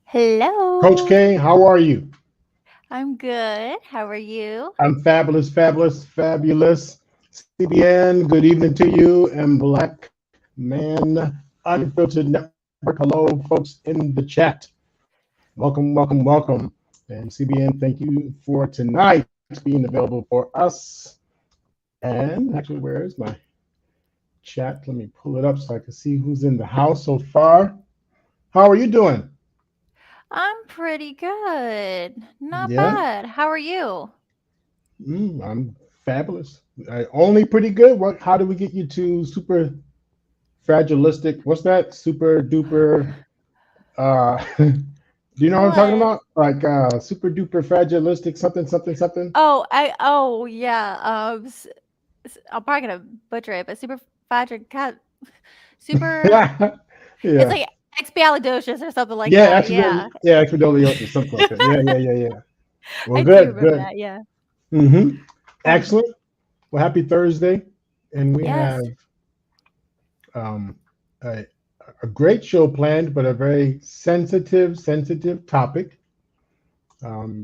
Hello. Coach K, how are you? I'm good. How are you? I'm fabulous, fabulous, fabulous. CBN, good evening to you. And Black Man Unfiltered Network. Hello, folks in the chat. Welcome, welcome, welcome. And CBN, thank you for tonight being available for us. And actually, where is my chat? Let me pull it up so I can see who's in the house so far. How are you doing? I'm pretty good. Not Yeah, bad. How are you? I'm fabulous. Only pretty good. What? How do we get you to super fragilistic? What's that? Super duper. Do you know what I'm talking What? about? Like super duper fragilistic something something something. Oh yeah. I'm probably gonna butcher it, but super fabric cat super Yeah, it's yeah, like expialidocious or something like yeah. that. Actually, Yeah. yeah, extrapoliosis, something like that. Yeah, yeah, yeah, yeah. Well, I do good, remember good. that, yeah. Um Excellent. Well, happy Thursday, and we yes. have um, a, a great show planned, but a very sensitive topic.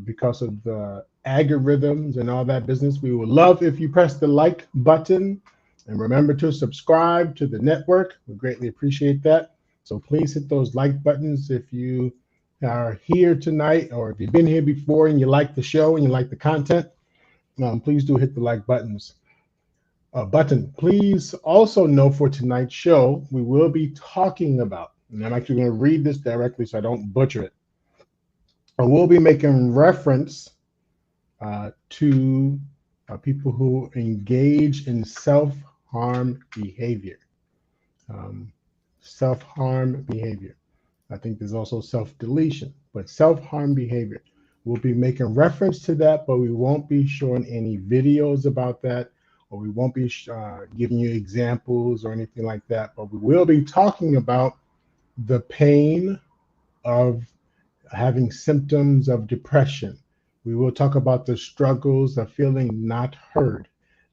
Because of the algorithms and all that business. We would love if you press the like button and remember to subscribe to the network. We greatly appreciate that. So please hit those like buttons if you are here tonight or if you've been here before and you like the show and you like the content. Please do hit the like button. Please also know for tonight's show, we will be talking about, and I'm actually going to read this directly so I don't butcher it. I will be making reference to people who engage in self-harm behavior. Um, self-harm behavior. I think there's also self-deletion, but self-harm behavior. We'll be making reference to that, but we won't be showing any videos about that, or we won't be giving you examples or anything like that. But we will be talking about the pain of having symptoms of depression. We will talk about the struggles of feeling not heard,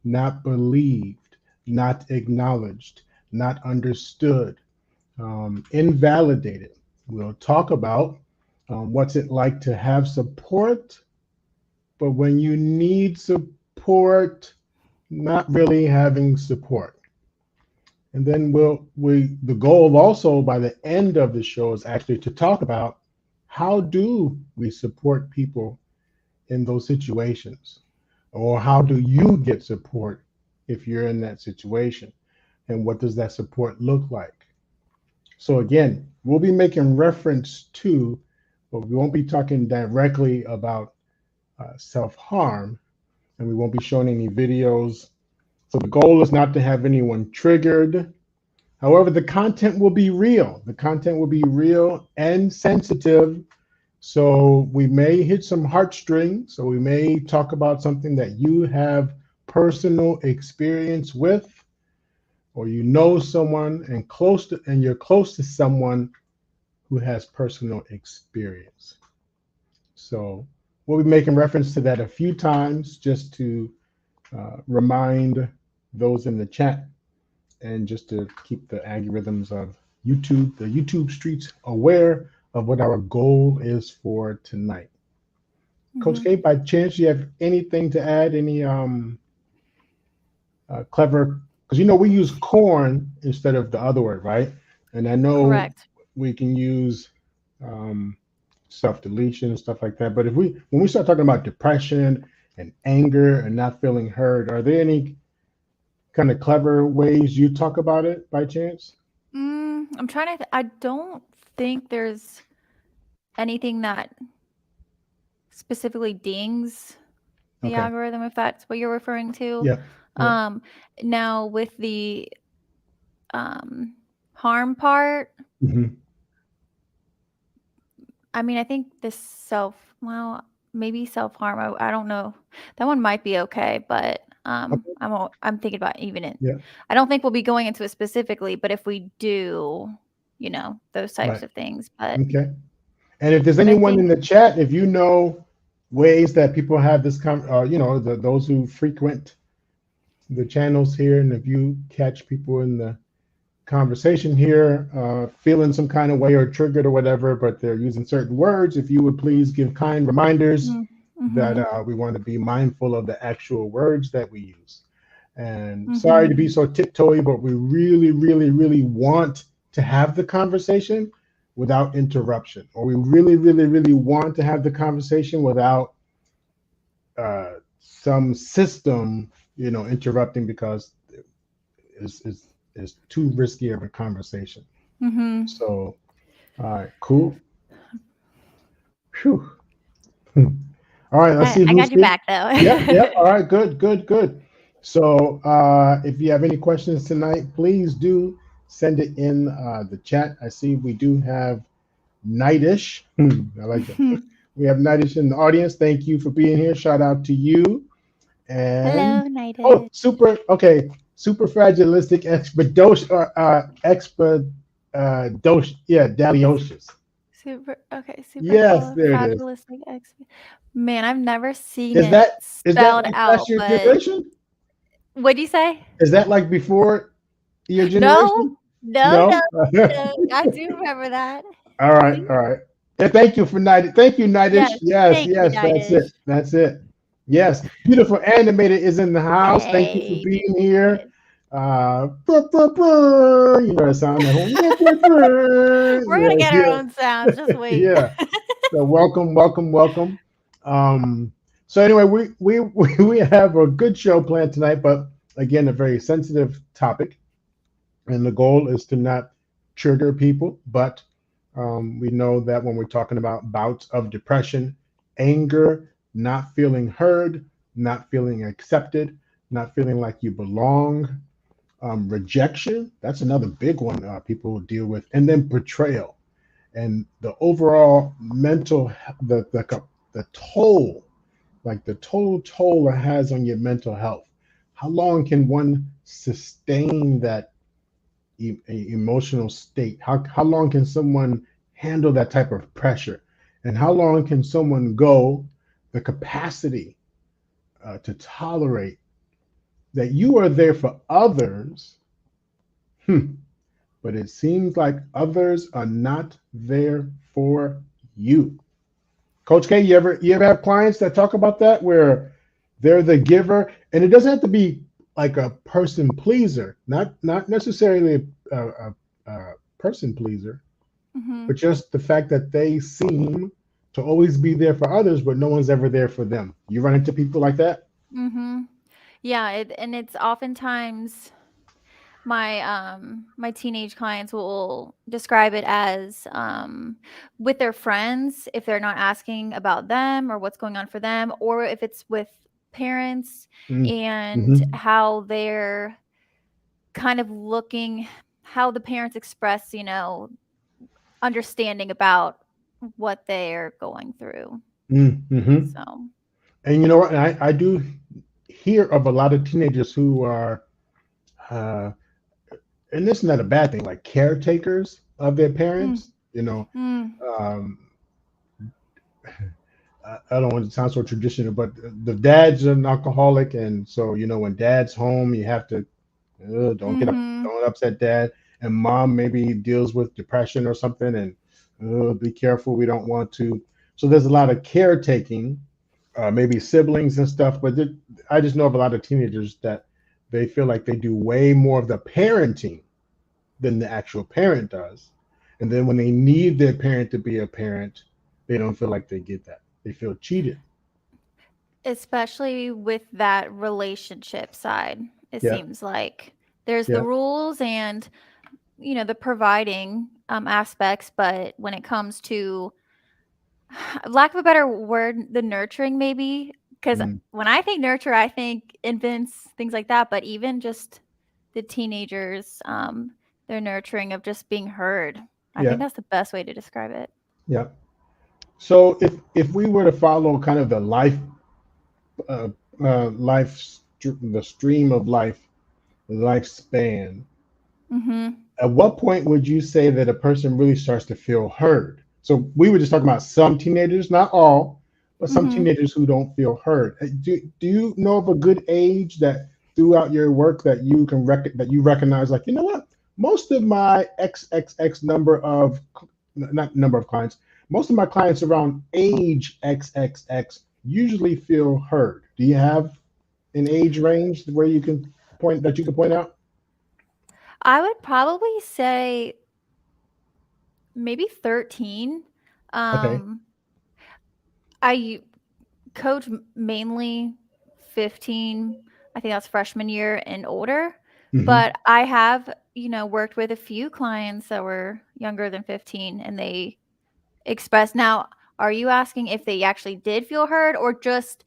not believed, not acknowledged, not understood, invalidated. We'll talk about what's it like to have support, but when you need support, not really having support. And then the goal also by the end of the show is actually to talk about how do we support people in those situations, or how do you get support if you're in that situation, and what does that support look like? So again, we'll be making reference to, but we won't be talking directly about self-harm, and we won't be showing any videos. So the goal is not to have anyone triggered. However, the content will be real. The content will be real and sensitive. So we may hit some heartstrings. So we may talk about something that you have personal experience with, or you know someone and you're close to someone who has personal experience. So we'll be making reference to that a few times just to remind those in the chat and just to keep the algorithms of YouTube, the YouTube streets, aware of what our goal is for tonight. Coach Mhm. K, by chance, you have anything to add? Any clever? Because we use corn instead of the other word, right? And I know Correct. we can use um, self deletion and stuff like that. But when we start talking about depression and anger and not feeling heard, are there any kind of clever ways you talk about it by chance? I'm trying to I don't think there's anything that specifically dings the Okay. algorithm, if that's what you're referring to. Yeah. Yeah. Um, Now with the um, harm part, Hmm. I mean, I think well, maybe self-harm. I don't know. That one might be okay, but Okay. I'm thinking about even it. Yeah. I don't think we'll be going into it specifically, but if we do, those types Right. of things. But Okay. And if there's but I anyone in think the chat, if you know ways that people have this, those who frequent the channels here, and if you catch people in the conversation here, feeling some kind of way or triggered or whatever, but they're using certain words, if you would please give kind reminders that mm-hmm, we want to be mindful of the actual words that we use. And sorry mm-hmm, to be so tiptoey, but we really, really, really want to have the conversation without interruption, or we really, really, really want to have the conversation without some system, interrupting because it's too risky of a conversation. mm-hmm. So, all right, cool. Phew. All right, let's see I who's got you here. back though. Yep, yep. All right, good, good, good. So, if you have any questions tonight, please do send it in the chat. I see we do have Nightish. I like that. We have Nightish in the audience. Thank you for being here. Shout out to you. And Hello, oh, Nighted. super. Okay, super fragilistic expeditious. Yeah, Daliocious. Super okay, Yes, there it is. supercalifragilistic ex Man, I've never seen Is it that is that spelled like past out, your but generation? what'd you say? Is that like before your No. generation? No, No. no, no. I do remember that. All right, See? all right. And thank you for night. Thank you, Yes, Nightish. Yes, thank you, yes, that's Nightish. it. That's it. Yes, beautiful animated is in the house. Thank you for Hey, being here. period. Brr, brr, brr. You know the sound. That whole, brr, brr, brr. We're gonna get our Yeah, own sounds, just yeah, wait. yeah. So welcome, welcome, welcome. Um, so anyway, we have a good show planned tonight, but again, a very sensitive topic, and the goal is to not trigger people, but we know that when we're talking about bouts of depression, anger, not feeling heard, not feeling accepted, not feeling like you belong, rejection, that's another big one people deal with, and then betrayal and the overall mental, the toll, like the total toll it has on your mental health. How long can one sustain that emotional state? How long can someone handle that type of pressure? And how long can someone go the capacity to tolerate that you are there for others, hmm, but it seems like others are not there for you? Coach K, you ever have clients that talk about that where they're the giver, and it doesn't have to be like a person pleaser, not necessarily a person pleaser, Mhm, but just the fact that they seem to always be there for others, but no one's ever there for them. You run into people like that? mhm. Yeah, and it's oftentimes my teenage clients will describe it as with their friends if they're not asking about them or what's going on for them, or if it's with parents Mm. and Hmm. how they're kind of looking, how the parents express understanding about what they're going through. Mm-hmm. So And you know what? I do hear of a lot of teenagers who are, uh, and this is not a bad thing, like caretakers of their mm, parents. mm, Um, I don't want to sound so traditional, but the dad's an alcoholic, and so when dad's home, you have to don't get up, mhm, don't upset dad, and mom maybe deals with depression or something, and be careful, we don't want to. So there's a lot of caretaking, maybe siblings and stuff, but I just know of a lot of teenagers that they feel like they do way more of the parenting than the actual parent does, and then when they need their parent to be a parent, they don't feel like they get that. They feel cheated. especially with that relationship side. It Yeah, seems like there's the yeah. rules and the providing aspects, but when it comes to lack of a better word, the nurturing maybe, because Mm, when I think nurture, I think infants, things like that, but even just the teenagers, their nurturing of just being heard. I yeah, think that's the best way to describe it. yeah. So if we were to follow kind of the uh, the stream of life, the lifespan, Mm-hmm. At what point would you say that a person really starts to feel heard? So we were just talking about some teenagers, not all, but some Mhm. teenagers who don't feel heard. Do you know of a good age that throughout your work that that you recognize, like, you know what, most of my XXX number of, not number of clients, most of my clients around age XXX usually feel heard. Do you have an age range where you can point out? I would probably say maybe 13. Okay. Um, I coach mainly 15. I think that's freshman year and older. Hmm. But I have, worked with a few clients that were younger than 15 and they expressed. Now, are you asking if they actually did feel heard or just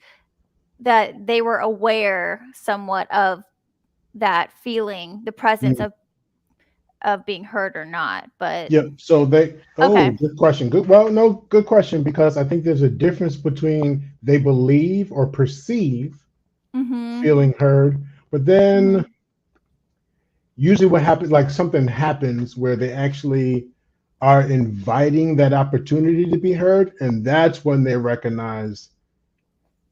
that they were aware somewhat of that feeling, the presence of being heard or not? But Yeah. So oh, okay. good question. Good. Well, no, good question, because I think there's a difference between they believe or perceive Mhm. feeling heard, but then Mhm. usually what happens, like something happens where they actually are inviting that opportunity to be heard, and that's when they recognize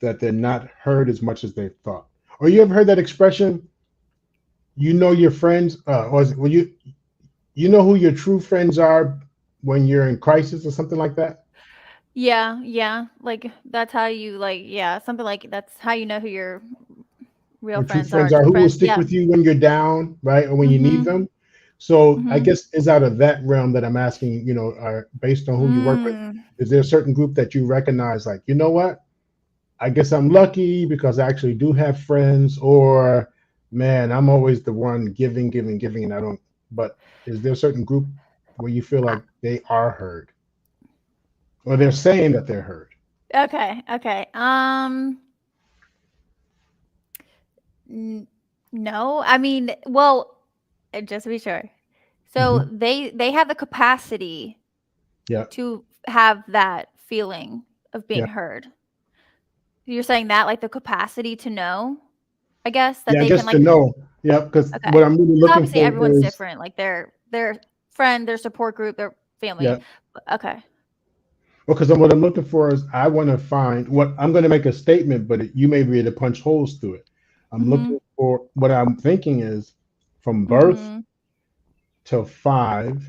that they're not heard as much as they thought. Or you ever heard that expression? You know your friends, or is it, well, you know who your true friends are when you're in crisis or something like that. Yeah, yeah. Like that's how you like yeah, something like that's how you know who your real Your true friends are, friends are true who will friends. stick Yeah. with you when you're down, right, or when you need Mhm. them. So I Mhm. guess it's out of that realm that I'm asking. Based on who you work with, Mm. is there a certain group that you recognize? Like, you know what? I guess I'm lucky because I actually do have friends, or man, I'm always the one giving, giving, giving, and I don't. But is there a certain group where you feel Uh, like they are heard, or they're saying that they're heard? okay, okay. N no. I mean, well, just to be sure. So Hmm. they have the capacity Yeah, to have that feeling of being yeah. heard. You're saying that, like, the capacity to know, I guess, that Yeah, I they can, guess to like know. Yeah, because okay. what I'm really 'Cause looking obviously for everyone's is, different, like, their friend, their support group, their yeah, family. Okay. because what I'm looking for is I want to find what I'm going to make a statement, but you may be able to punch holes through it. I'm looking Mhm. for what I'm thinking is from birth Mhm. till five,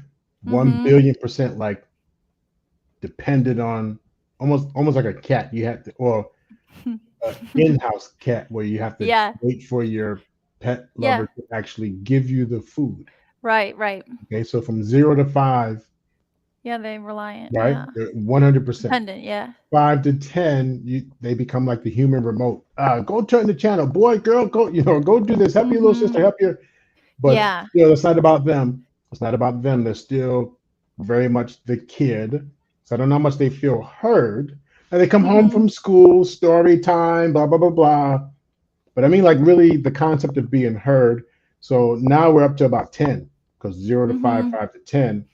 one Mhm. billion percent like depended on, almost like a cat. You have to, or in-house cat where you have to Yeah. wait for your pet lover Yeah. to actually give you the food. Right, right. Okay, so from 0 to 5, Yeah, they reliant, right? yeah. 100%. Dependent, yeah. 5 to 10, they become like the human remote. Go turn the channel, boy, girl, go, go do this. Help your little sister, Mhm. help your. But Yeah. still, it's not about them. It's not about them. They're still very much the kid. So I don't know how much they feel heard. And they come home Mhm. from school, story time, blah blah blah blah. But I mean, like really, the concept of being heard. So now we're up to about 10, because 0 to 5, Mhm. 5 to 10,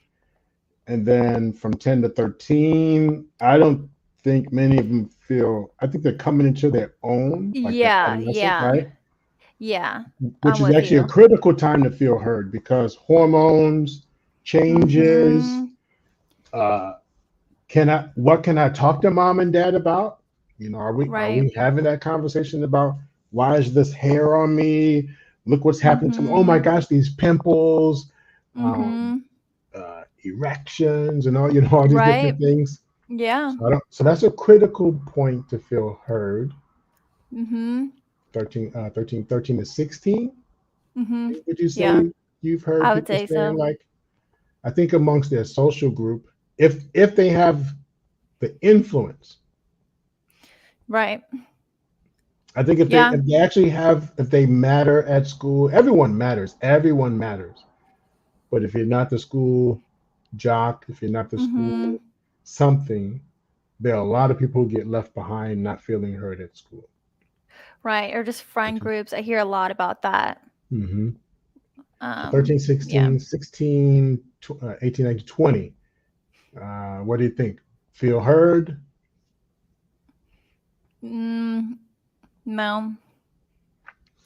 and then from 10 to 13, I don't think many of them feel, I think they're coming into their own, like that Yeah, adolescent, yeah. right? Yeah. Which I'm is with actually a you. critical time to feel heard because hormones, changes, Mhm. uh, what can I talk to mom and dad about? Are Right. we having that conversation about why is this hair on me? Look what's happened to me. Oh my Mhm. gosh, these pimples, um, Mhm. erections, and all these Right. different things. Yeah. So that's a critical point to feel heard. Mhm. 13 to 16. Mhm. Would you Yeah. say you've heard I would people say saying, so. like, I think amongst their social group, if they have the influence, Right. I think if they Yeah. if they actually have if they matter at school, everyone matters. Everyone matters. But if you're not the school jock, if you're not the school Mhm. something, there are a lot of people who get left behind, not feeling heard at school. Right, or just friend groups. I hear a lot about that. Mm-hmm. 13, Yeah. 16, 16, 18, 19, 20. What do you think? Feel heard? Mm, no.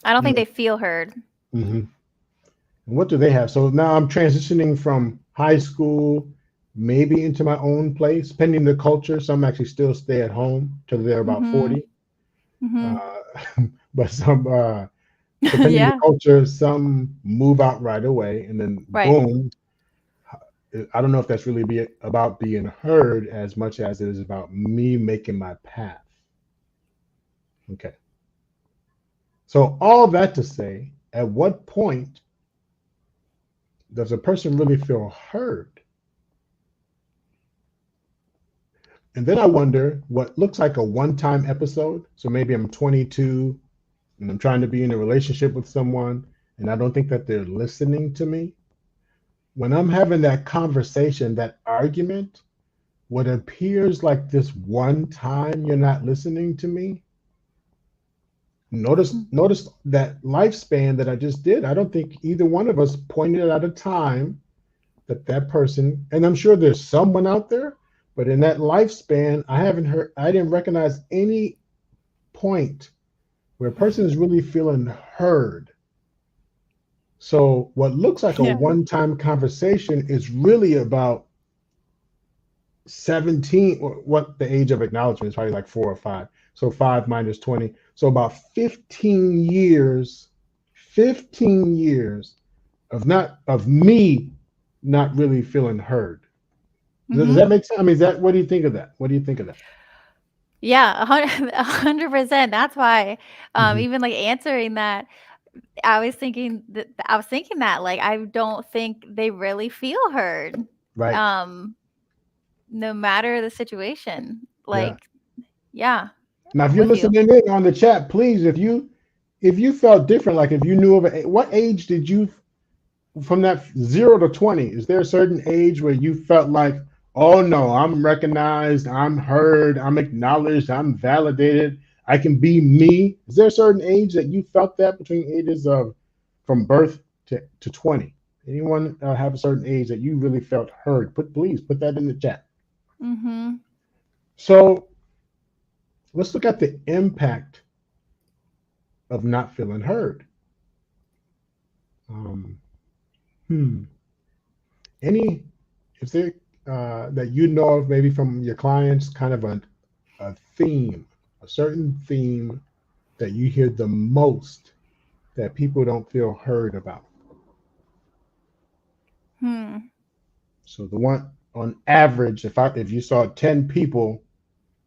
I don't think No. they feel heard. Hmm. And what do they have? So now I'm transitioning from high school, maybe into my own place, pending the culture. Some actually still stay at home till they're about Mhm. 40. Mhm. Uh, but some, depending on the Yeah. culture, some move out right away, and then Right. boom. I don't know if that's really about being heard as much as it is about me making my path. Okay. So all that to say, at what point does a person really feel heard? And then I wonder what looks like a one-time episode. So maybe I'm 22 and I'm trying to be in a relationship with someone and I don't think that they're listening to me. When I'm having that conversation, that argument, what appears like this one time you're not listening to me, notice that lifespan that I just did. I don't think either one of us pointed out a time that person, and I'm sure there's someone out there, but in that lifespan, I didn't recognize any point where a person is really feeling heard. So what looks like a Yeah. one-time conversation is really about 17, or what the age of acknowledgement is probably like 4 or 5. So 5 minus 20. So about 15 years of me not really feeling heard. Does Mhm. that make sense? I mean, is that what do you think of that? What do you think of that? Yeah, 100%. That's why, Hmm. even, like, answering that, I was thinking that, like, I don't think they really feel heard, Right. um, no matter the situation. Yeah. Like, yeah, Now, if I'm you're with you. listening in on the chat, please, if you felt different, like if you knew of what age did you from that 0 to 20? Is there a certain age where you felt like, oh no, I'm recognized, I'm heard, I'm acknowledged, I'm validated, I can be me? Is there a certain age that you felt that between ages of from birth to 20? Anyone have a certain age that you really felt heard? Please put that in the chat. Mhm. So let's look at the impact of not feeling heard. Um, hmm. Any, is there that you know of maybe from your clients, kind of a theme, a certain theme that you hear the most that people don't feel heard about? Hmm. So the one on average, if you saw 10 people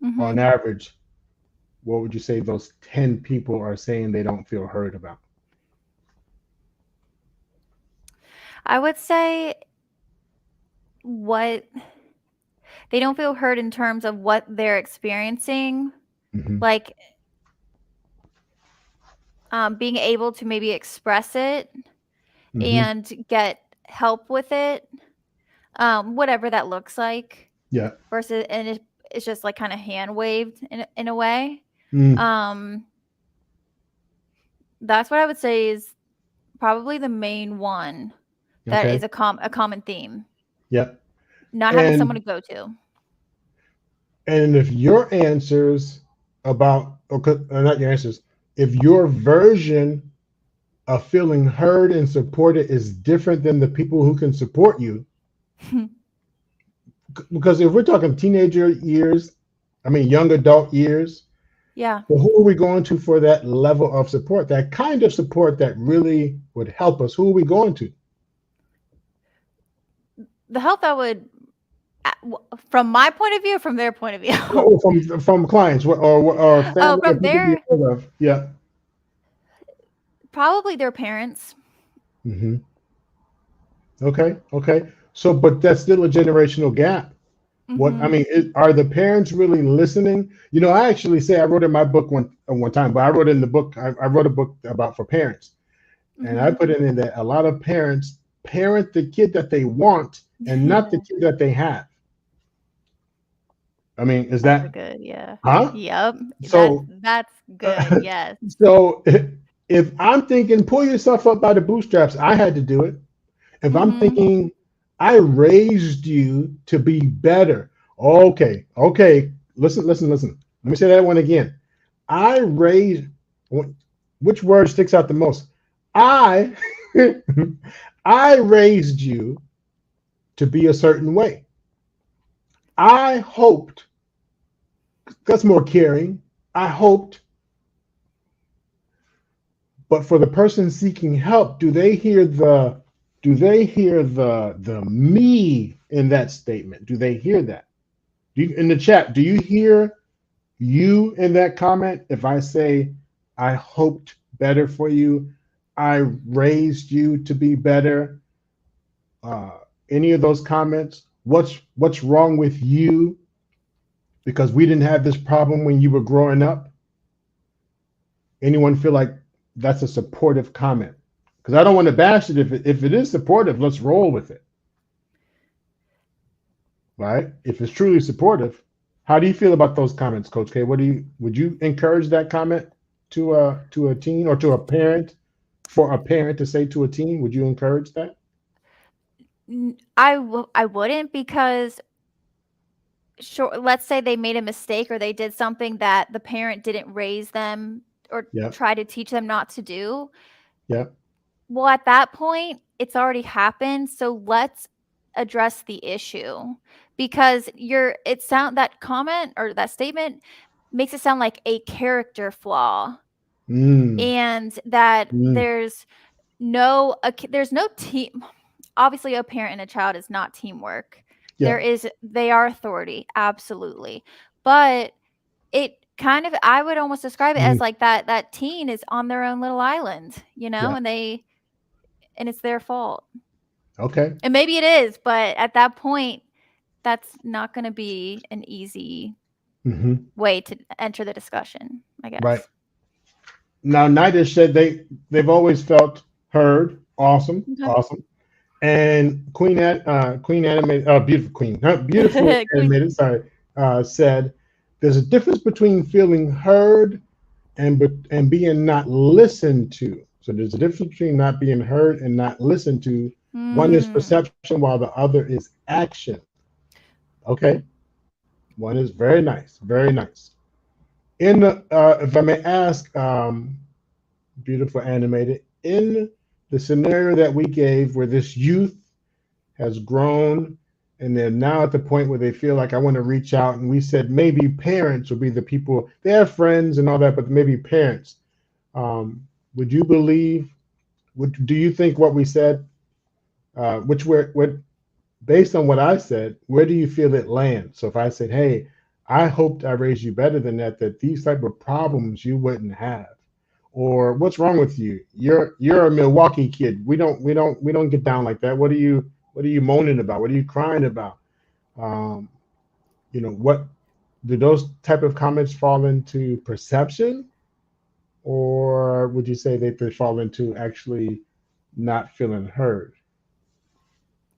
on Mhm. average, what would you say those 10 people are saying they don't feel heard about? I would say what they don't feel heard in terms of what they're experiencing, Hmm. like, being able to maybe express it Hmm. and get help with it, whatever that looks like, Yeah. versus and it's just, like, kinda hand waved in a way. Mm. Um, that's what I would say is probably the main one that is Okay. a common theme, Yeah. not having someone to And go to. if your answers about, okay, not your answers, if your version of feeling heard and supported is different than the people who can support you, because if we're talking teenager years, I mean young adult years, Yeah. well, who are we going to for that level of support, that kind of support that really would help us? Who are we going to? The help that would from my point of view or from their point of view? Oh, from clients or Oh, family or from people you their heard of. Yeah. probably their parents. Hmm. Okay. Okay. So, but that's still a generational gap. What I Mhm. mean, are the parents really listening? You know, I actually say I wrote in my book one time, but I wrote in the book. I wrote a book about for parents, and I Mhm. put in that a lot of parents parent the kid that they want and not the kid that they have. I mean, is That's a that good, yeah. huh? Yep. So, That's good, yes. so if I'm thinking pull yourself up by the bootstraps, I had to do it. If I'm Mhm. thinking I raised you to be better, okay, okay, listen. Let me say that one again. I raised, which word sticks out the most? I I raised you to be a certain way. I hoped, that's more caring. I hoped, but for the person seeking help, do they hear the me in that statement? Do they hear that? In the chat, do you hear you in that comment? If I say, I hoped better for you, I raised you to be better, uh, any of those comments, what's wrong with you because we didn't have this problem when you were growing up? Anyone feel like that's a supportive comment? Because I don't want to bash it. If it is supportive, let's roll with it, right? If it's truly supportive, how do you feel about those comments, Coach K? Would you encourage that comment to a teen or to a parent, for a parent to say to a teen? Would you encourage that? I wouldn't, because sure, let's say they made a mistake or they did something that the parent didn't raise them or Yeah, try to teach them not to do. yeah. Well, at that point, it's already happened, so let's address the issue, because that comment or that statement makes it sound like a character flaw, Mm, and that mm, there's no team. Obviously, a parent and a child is not teamwork. yeah. They are authority, absolutely. But I would almost describe it as Mm, like that teen is on their own little island, yeah. and it's their fault. Okay. And maybe it is, but at that point, that's not going to be an easy Hmm. way to enter the discussion, I Right. guess. Now, Nightdish said they've always felt heard. Awesome, Okay. awesome. And Queen Animated, beautiful Queen, beautiful Queen. Animated. Sorry, said there's a difference between feeling heard and being not listened to. So there's a difference between not being heard and not listened to. One is Mm. perception, while the other is action. Okay, one is very nice, very nice. If I may ask, beautiful Animated, in the scenario that we gave, where this youth has grown and they're now at the point where they feel like, I want to reach out, and we said maybe parents will be the people. They have friends and all that, but maybe parents. Would you believe? Do you think what we said, which what based on what I said, where do you feel it lands? So if I said, hey, I hoped I raised you better than that, that these type of problems you wouldn't have. Or what's wrong with you? You're a Milwaukee kid. We don't get down like that. What are you moaning about? What are you crying about? Um, what do those type of comments fall into perception, or would you say that they fall into actually not feeling heard?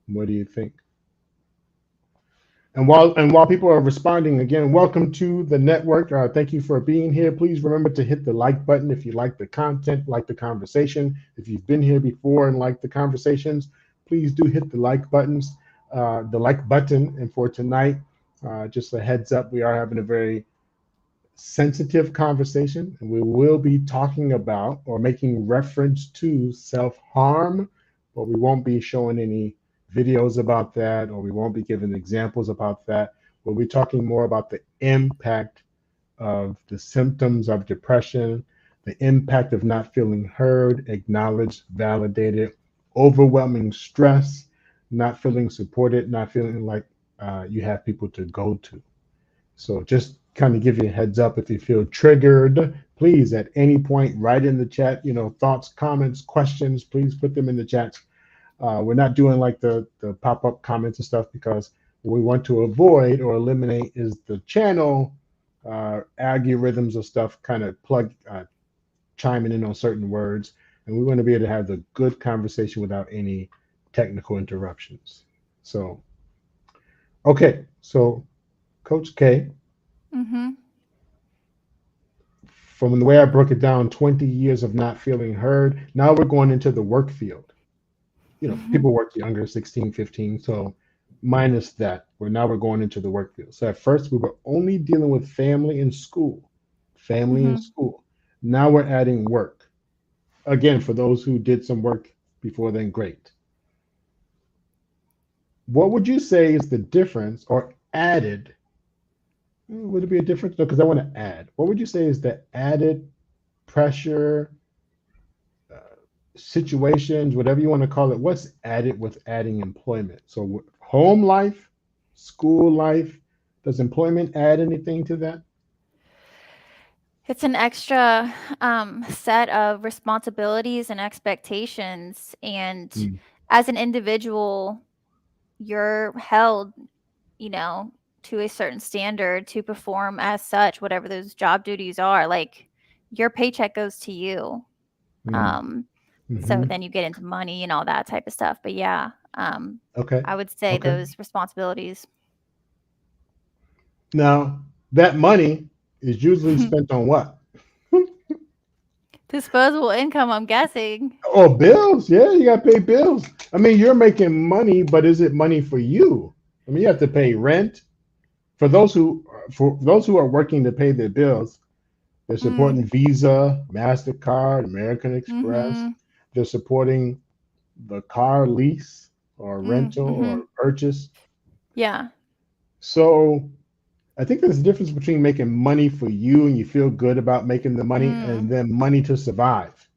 What do you think? And while people are responding, again, welcome to the network. Thank you for being here. Please remember to hit the like button if you like the content, like the conversation. If you've been here before and like the conversations, please do hit the like button. And for tonight, just a heads up, we are having a very sensitive conversation, and we will be talking about or making reference to self-harm, but we won't be showing any videos about that, or we won't be giving examples about that. We'll be talking more about the impact of the symptoms of depression, the impact of not feeling heard, acknowledged, validated, overwhelming stress, not feeling supported, not feeling like you have people to go to. So just kind of give you a heads up, if you feel triggered, please at any point write in the chat, thoughts, comments, questions, please put them in the chat. We're not doing like the pop-up comments and stuff, because what we want to avoid or eliminate is the channel algorithms of stuff kind of chiming in on certain words. And we want to be able to have the good conversation without any technical interruptions. So, okay. So Coach K, Mhm. from the way I broke it down, 20 years of not feeling heard. Now we're going into the work field. Mhm. People work younger, 16, 15. So minus that, we're going into the work field. So at first we were only dealing with family and school, family and Mhm. school. Now we're adding work. Again, for those who did some work before then, great. What would you say is the difference or added? Would it be a difference? No, because I want to add. What would you say is the added pressure, uh, situations, whatever you want to call it? What's added with adding employment? So, home life, school life, does employment add anything to that? It's an extra set of responsibilities and expectations. And Mm, as an individual, you're held, you know, to a certain standard to perform as such, whatever those job duties are. Like your paycheck goes to you. mm, Um, so hmm. then you get into money and all that type of stuff. But yeah, Okay. I would say Okay. those responsibilities. Now, that money is usually spent on what? Disposable income, I'm guessing. Oh, bills. Yeah, you got to pay bills. I mean, you're making money, but is it money for you? I mean, you have to pay rent. For those who are working to pay their bills, they're Mm, supporting Visa, Mastercard, American Express. mhm, They're supporting the car lease or rental or mhm. purchase. Yeah. So I think there's a difference between making money for you and you feel good about making the money and Mm. then money to survive.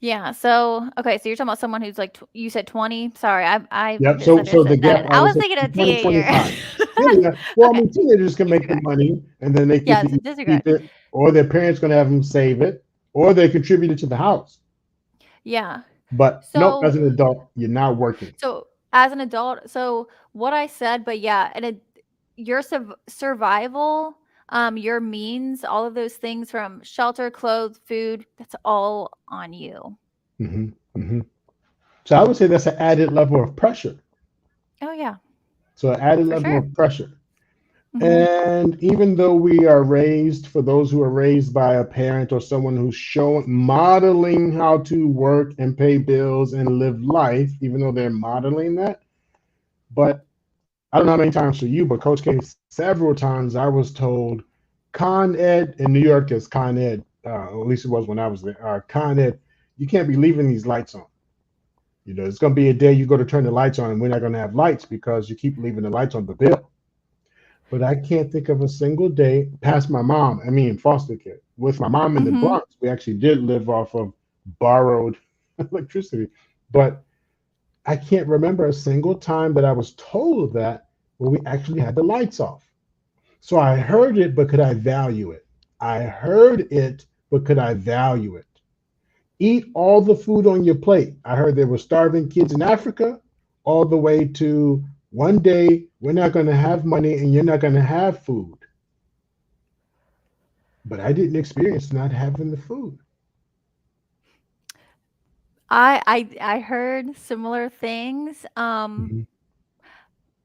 Yeah, so okay, so you're talking about someone who's like you said 20? Sorry, I Yep. So the misunderstood gap, that. I I would was say thinking of 2025. teenager. Yeah, yeah. Well, I Okay, mean, teenagers can make the disregard. money and then they get Yeah, to disregard. keep it, or their parents going to have them save it, or they contribute it to the house. Yeah. But nope, So as an adult, you're not working. so as an adult, so what I said, but yeah, and your survival, your means, all of those things from shelter, clothes, food, that's all on you. Hmm. Hmm. So I would say that's an added level of pressure. Oh yeah, So an added for level sure. of pressure. Mhm. And even though we are raised, for those who are raised by a parent or someone who's showing, modeling how to work and pay bills and live life, even though they're modeling that, but I don't know how many times for you, but Coach K, several times I was told, Con Ed in New York is Con Ed, at least it was when I was there. Con Ed, you can't be leaving these lights on. You know, it's going to be a day you go to turn the lights on, and we're not going to have lights because you keep leaving the lights on the bill. But I can't think of a single day past my mom. I mean, foster care. With my mom in the Mhm. Bronx, we actually did live off of borrowed electricity. But I can't remember a single time that I was told that when we actually had the lights off. So I heard it, but could I value it? I heard it, but could I value it? Eat all the food on your plate. I heard there were starving kids in Africa, all the way to one day we're not going to have money and you're not going to have food. But I didn't experience not having the food. I heard similar things. Hmm.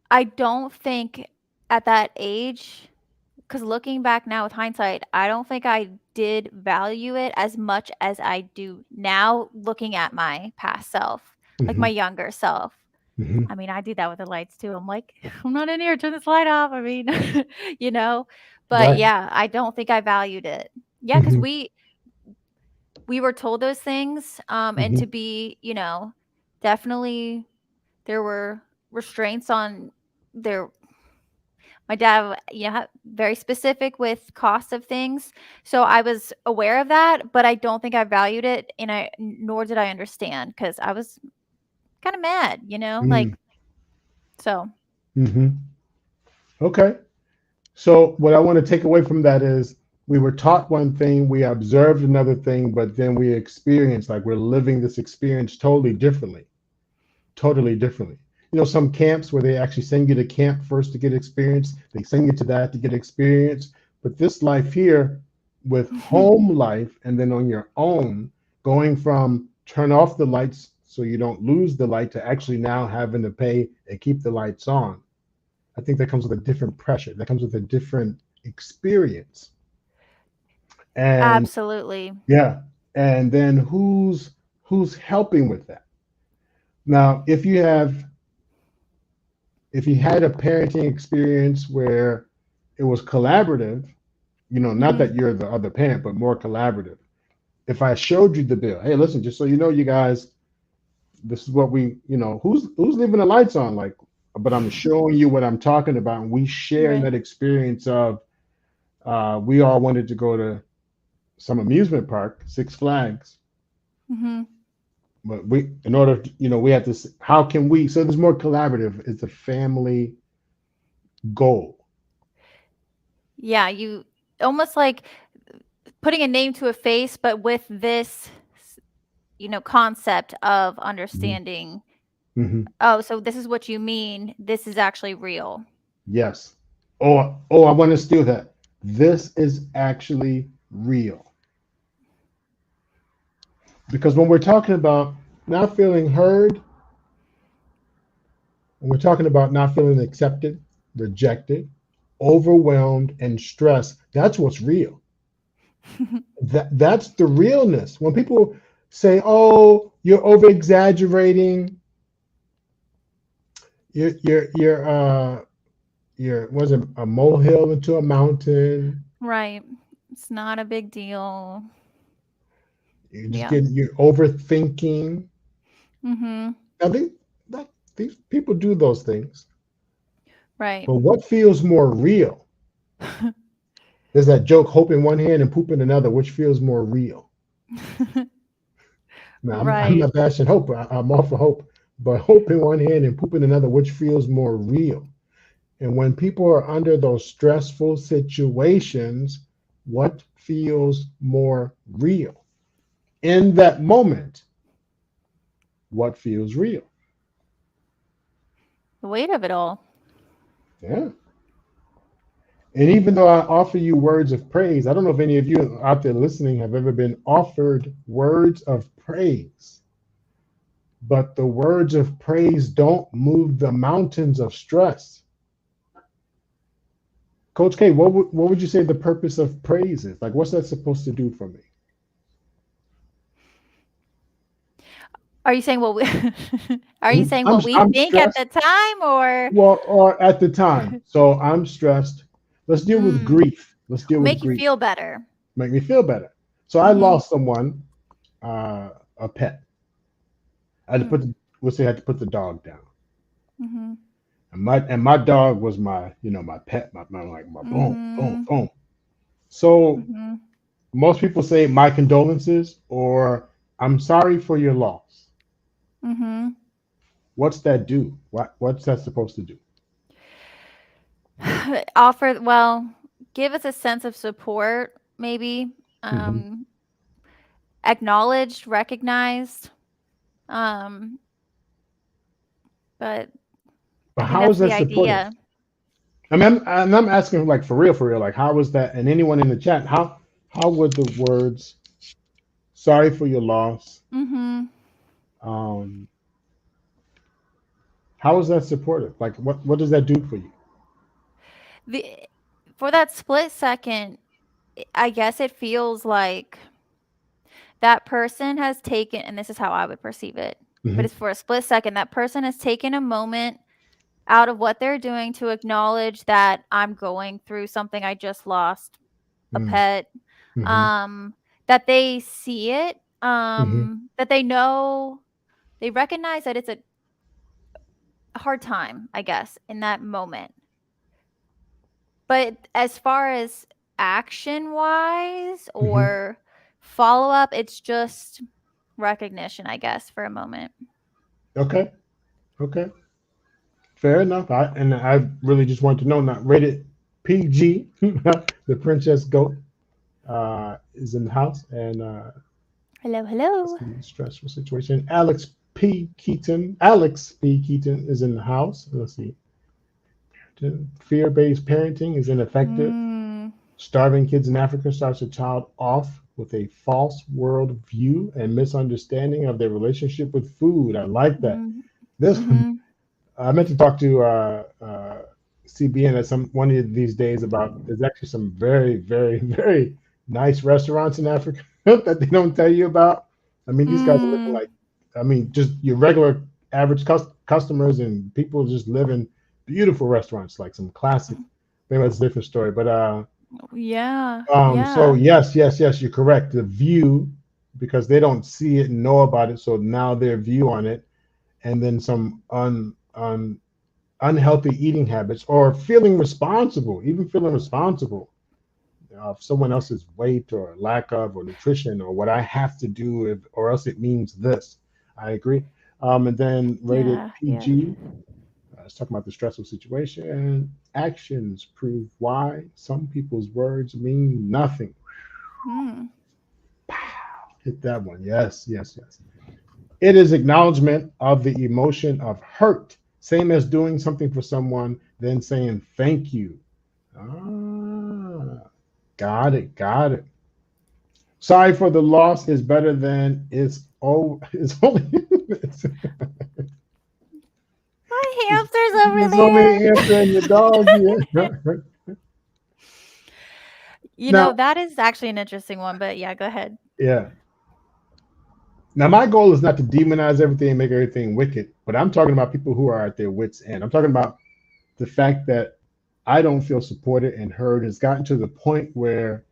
I don't think at that age, because looking back now with hindsight, I don't think I did value it as much as I do now looking at my past self, like my Hmm. younger self. Hmm. I mean, I do that with the lights too. I'm like, I'm not in here, turn this light off. I mean, you know, but Right. yeah, I don't think I valued it. Yeah, because Hmm. we were told those things, and Hmm. to be, definitely there were restraints on their my dad, very specific with cost of things. So I was aware of that, but I don't think I valued it and nor did I understand because I was kind of mad, like so. Hmm. Okay. So what I want to take away from that is we were taught one thing, we observed another thing, but then we experienced like we're living this experience totally differently. Totally differently. You know, some camps where they actually send you to camp first to get experience, they send you to that to get experience. But this life here with home life and then on your own, going from turn off the lights so you don't lose the light to actually now having to pay and keep the lights on. I think that comes with a different pressure. That comes with a different experience. And Absolutely. yeah, and then who's helping with that? Now, if you had a parenting experience where it was collaborative, you know, not Mhm. that you're the other parent, but more collaborative. If I showed you the bill, hey, listen, just so you know, you guys, this is what we, who's leaving the lights on, like, but I'm showing you what I'm talking about, and we share in Right. that experience of we all wanted to go to some amusement park, Six Flags, Mm-hmm. but we, in order to, we have to, how can we, so there's more collaborative, it's a family goal. Yeah, you almost like putting a name to a face, but with this, concept of Hmm. understanding. Hmm. Oh, so this is what you mean. This is actually real. Yes. Oh, I want to steal that. This is actually real. Because when we're talking about not feeling heard, when we're talking about not feeling accepted, rejected, overwhelmed, and stressed, that's what's real. That's the realness. When people say, "Oh, you're over exaggerating," you're was it a molehill into a mountain? Right. It's not a big deal. Yeah. You're overthinking. Mhm. Now these people do those things, Right. but what feels more real? There's that joke: hope in one hand and poop in another. Which feels more real? Now I'm Right. not bashing hope. I'm all for hope, but hope in one hand and poop in another. Which feels more real? And when people are under those stressful situations, what feels more real? In that moment, what feels real? The weight of it all. Yeah. And even though I offer you words of praise, I don't know if any of you out there listening have ever been offered words of praise, but the words of praise don't move the mountains of stress. Coach K, what would you say the purpose of praise is? Like, what's that supposed to do for me? Are you saying what we Are you saying I'm what we I'm think at stressed. the time or Well, or at the time. So I'm stressed. Let's deal with mm, grief. Let's deal with make you grief. feel better? Make me feel better. So I Mhm. lost someone, a pet. I had to put Mm. the, we'll say I had to put the dog down. Mhm. And my dog was my pet, my like my boom, boom, Mhm. boom. So Mhm. most people say my condolences or I'm sorry for your loss. Mhm. What's that do? What's that supposed to do? Offer well, give us a sense of support maybe. Hmm. Um Acknowledged, recognized. Um but But I think how that's is the that supportive? idea. I'm asking like for real, like how was that? And anyone in the chat, how would the words "sorry for your loss"? Mhm. Um, how is that supportive? Like what does that do for you? The For that split second, I guess it feels like that person has taken, and this is how I would perceive it, but Hmm. it's for a split second, that person has taken a moment out of what they're doing to acknowledge that I'm going through something. I just lost a pet. Hmm. Um, that they see it, Hmm. that they know, they recognize that it's a hard time, I guess, in that moment. But as far as action wise Hmm. or follow up, it's just recognition, I guess, for a moment. Okay. Okay. Fair enough. I really just want to know, not rated PG. The Princess Goat is in the house, and Hello, let's hello. see, stressful situation. Alex P. Keaton is in the house. Let's see. Fear-based parenting is ineffective. Mm, Starving kids in Africa starts a child off with a false world view and misunderstanding of their relationship with food. I like that. mm, This one, mhm, I meant to talk to CBN at some one of these days about. There's actually some very, very, very nice restaurants in Africa that they don't tell you about. I mean, these guys are living mm, like, I mean, just your regular average customers and people just live in beautiful restaurants, like some classic. Maybe that's a different story, but yeah, so yeah. yes, you're correct. The view, because they don't see it and know about it, so now their view on it. and then some unhealthy eating habits, or feeling responsible, even feeling responsible of someone else's weight or lack of, or nutrition, or what I have to do, if, or else it means this. I agree. And then rated Yeah, yeah. PG. Let's talk about the stressful situation. Actions prove why some people's words mean nothing. Hmm. Hit that one. Yes, yes, yes. It is acknowledgement of the emotion of hurt, same as doing something for someone, then saying thank you. Ah, got it, got it. Sorry for the loss is better than it's only My it's, hamster's over it's only there. the answer and your dog. Yeah. Now, That is actually an interesting one, but yeah, go ahead. yeah. Now, my goal is not to demonize everything and make everything wicked, but I'm talking about people who are at their wits' end. I'm talking about the fact that I don't feel supported and heard has gotten to the point where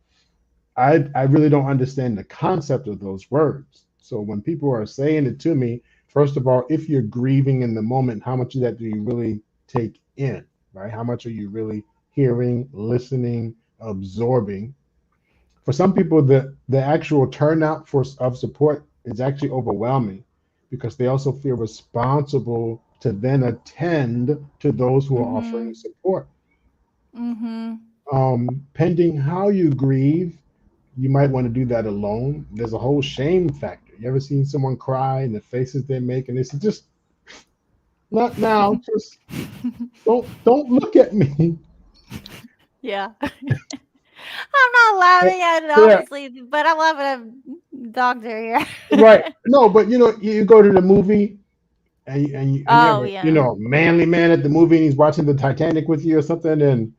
I really don't understand the concept of those words. So when people are saying it to me, first of all, if you're grieving in the moment, how much of that do you really take in, right? How much are you really hearing, listening, absorbing? For some people, the actual turnout of support is actually overwhelming because they also feel responsible to then attend to those who are offering Mhm. support. Mhm. Pending how you grieve, you might want to do that alone. There's a whole shame factor. You ever seen someone cry and the faces they make, and they say, "Just not now. Just don't look at me." Yeah. I'm not laughing at it, Yeah, obviously, but I'm laughing at dogs are here. right. No, but you go to the movie and you have Oh, a yeah. manly man at the movie and he's watching the Titanic with you or something, and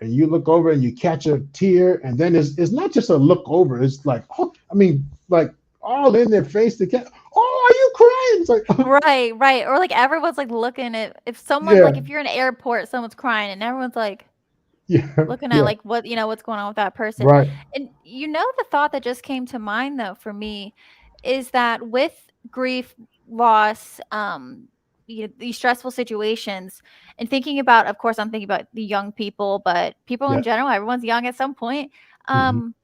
you look over and you catch a tear, and then it's not just a look over. It's like, oh, I mean, like all in their face. To catch, oh, are you crying? It's like, Right, right. Or like everyone's like looking at if someone yeah, like if you're in an airport, someone's crying and everyone's like yeah, looking at yeah, like what's going on with that person. right. And the thought that just came to mind though for me is that with grief, loss, these stressful situations, and thinking about, of course, I'm thinking about the young people, but people in Yeah. general, everyone's young at some point. Hmm. Um,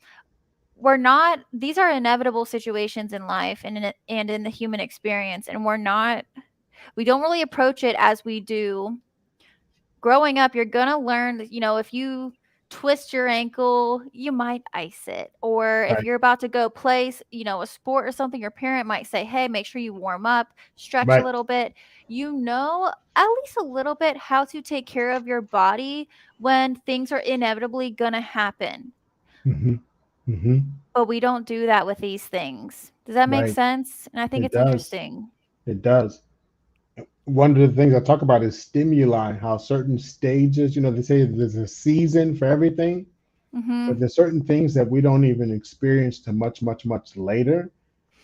we're not; these are inevitable situations in life and in the human experience, and we don't really approach it as we do growing up. You're gonna learn that, if you twist your ankle, you might ice it. Or if Right. you're about to go play, a sport or something, your parent might say, hey, make sure you warm up, stretch a Right. little bit. At least a little bit how to take care of your body when things are inevitably gonna happen. Hmm. Hmm. But we don't do that with these things. Does that make Right. sense? And I think It it's does. interesting. It does. One of the things I talk about is stimuli, how certain stages, they say there's a season for everything, but Mhm. there's certain things that we don't even experience to much, much, much later.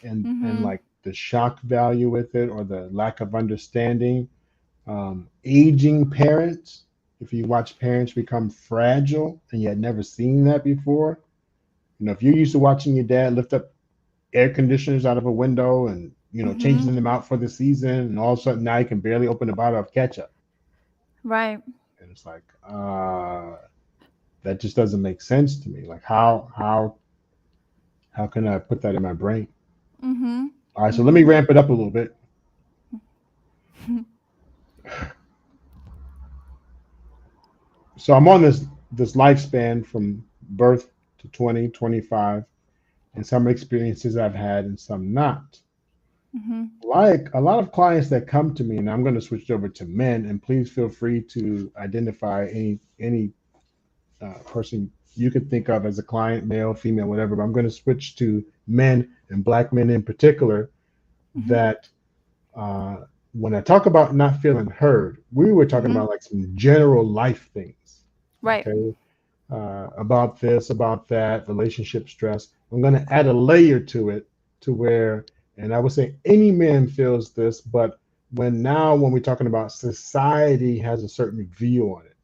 And Mhm. like the shock value with it or the lack of understanding. Aging parents, if you watch parents become fragile and you had never seen that before, if you're used to watching your dad lift up air conditioners out of a window and changing Mhm. them out for the season, and all of a sudden now you can barely open a bottle of ketchup, Right. and it's like that just doesn't make sense to me. Like how can I put that in my brain? Mhm. All right, so let me Mhm. ramp it up a little bit. So I'm on this lifespan from birth to 20, 25, and some experiences I've had and some not. Mhm. Like a lot of clients that come to me, and I'm going to switch over to men, and please feel free to identify any person you could think of as a client, male, female, whatever. But I'm going to switch to men and black men in particular. Mhm. That uh, when I talk about not feeling heard, we were talking Mhm. about like some general life things. Right. Okay, about this, about that, relationship stress. I'm going to add a layer to it to where, and I would say any man feels this, but when we're talking about society has a certain view on it.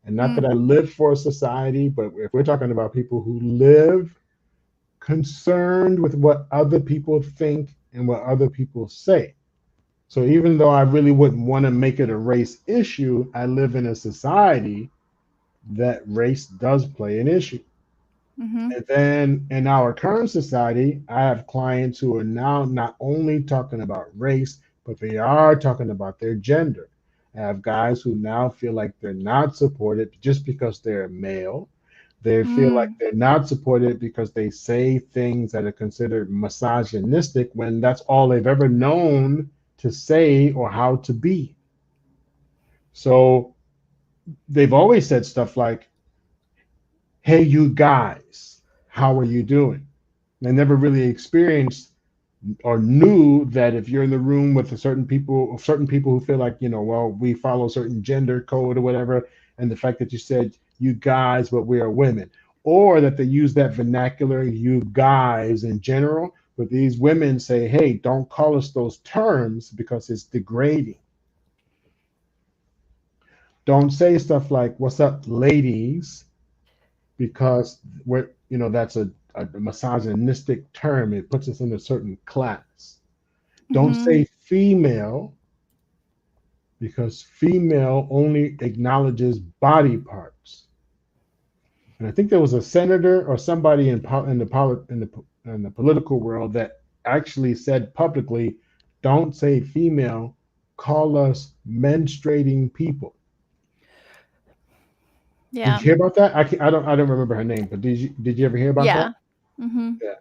And not that Mm. I live for society, but if we're talking about people who live concerned with what other people think and what other people say, So even though I really wouldn't want to make it a race issue, I live in a society that race does play an issue. Mhm. And then in our current society, I have clients who are now not only talking about race, but they are talking about their gender. I have guys who now feel like they're not supported just because they're male. They feel like Mm. they're not supported because they say things that are considered misogynistic when that's all they've ever known to say or how to be. So they've always said stuff like, hey, you guys, how are you doing? They never really experienced or knew that if you're in the room with certain people who feel like, well, we follow certain gender code or whatever, and the fact that you said you guys, but we are women, or that they use that vernacular, you guys in general, but these women say, hey, don't call us those terms because it's degrading. Don't say stuff like, what's up, ladies, because that's a misogynistic term. It puts us in a certain class. Don't Mhm. say female because female only acknowledges body parts. And I think there was a senator or somebody in the political world that actually said publicly, "Don't say female, call us menstruating people." Did Yeah. you hear about that? I don't remember her name, but did you ever hear about that? Yeah. Mhm. Yeah.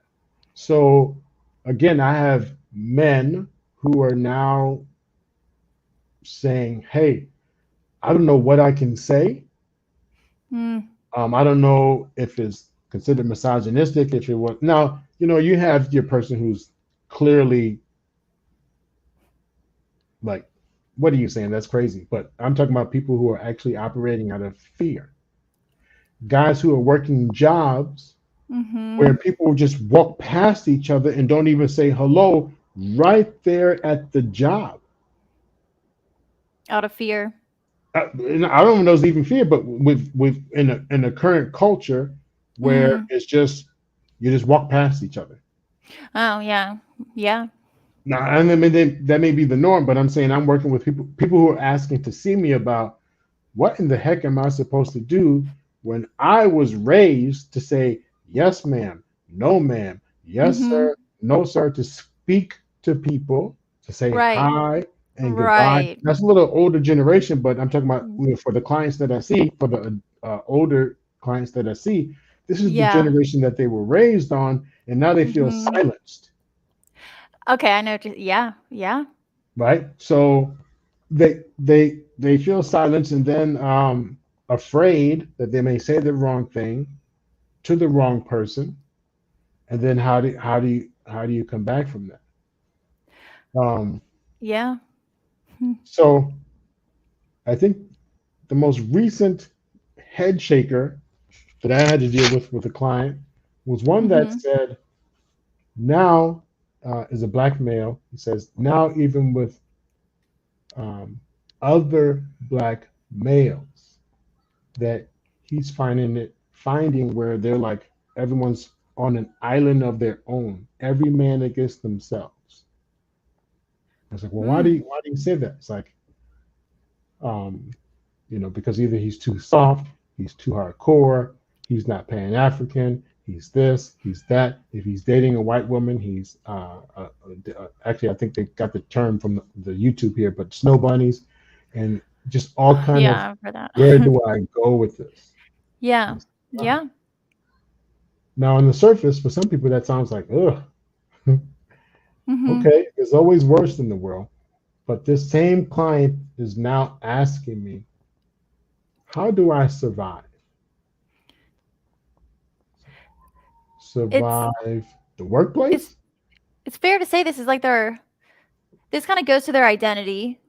So again, I have men who are now saying, "Hey, I don't know what I can say. Mm. I don't know if it's considered misogynistic. If it was now, you have your person who's clearly like, what are you saying? That's crazy. But I'm talking about people who are actually operating out of fear. Guys who are working jobs where Mhm. people just walk past each other and don't even say hello right there at the job. Out of fear. And I don't even know if it's even fear, but with in a current culture where Mm. it's just you just walk past each other. Oh, yeah. Yeah. Now, I mean that may be the norm, but I'm saying I'm working with people who are asking to see me about what in the heck am I supposed to do when I was raised to say yes, ma'am, no, ma'am, yes, Mhm. sir, no, sir, to speak to people, to say Right. hi and goodbye. Right. That's a little older generation, but I'm talking about for the clients that I see, for the older clients that I see, this is the Yeah. generation that they were raised on, and now they feel Mhm. silenced, Okay, I know what you yeah. Yeah. right? So they feel silenced and then afraid that they may say the wrong thing to the wrong person, and then how do you come back from that? Um, Yeah. Hmm. so I think the most recent head shaker that I had to deal with a client was one that Mhm. said now is a black male. He says now even with um, other black males that he's finding where they're like everyone's on an island of their own, every man against themselves. I was like, well, why do Mm. you why do you say that? It's like, um, because either he's too soft, he's too hardcore, he's not Pan African, he's this, he's that. If he's dating a white woman, he's actually I think they got the term from the YouTube here, but snow bunnies, and just all kind of Yeah, for that. where do I go with this? Yeah. And uh, Yeah. now on the surface, for some people that sounds like ugh, Mhm. okay, there's always worse in the world. But this same client is now asking me, how do I survive? It's Survive the it's workplace? it's fair to say this is like their this kinda goes to their identity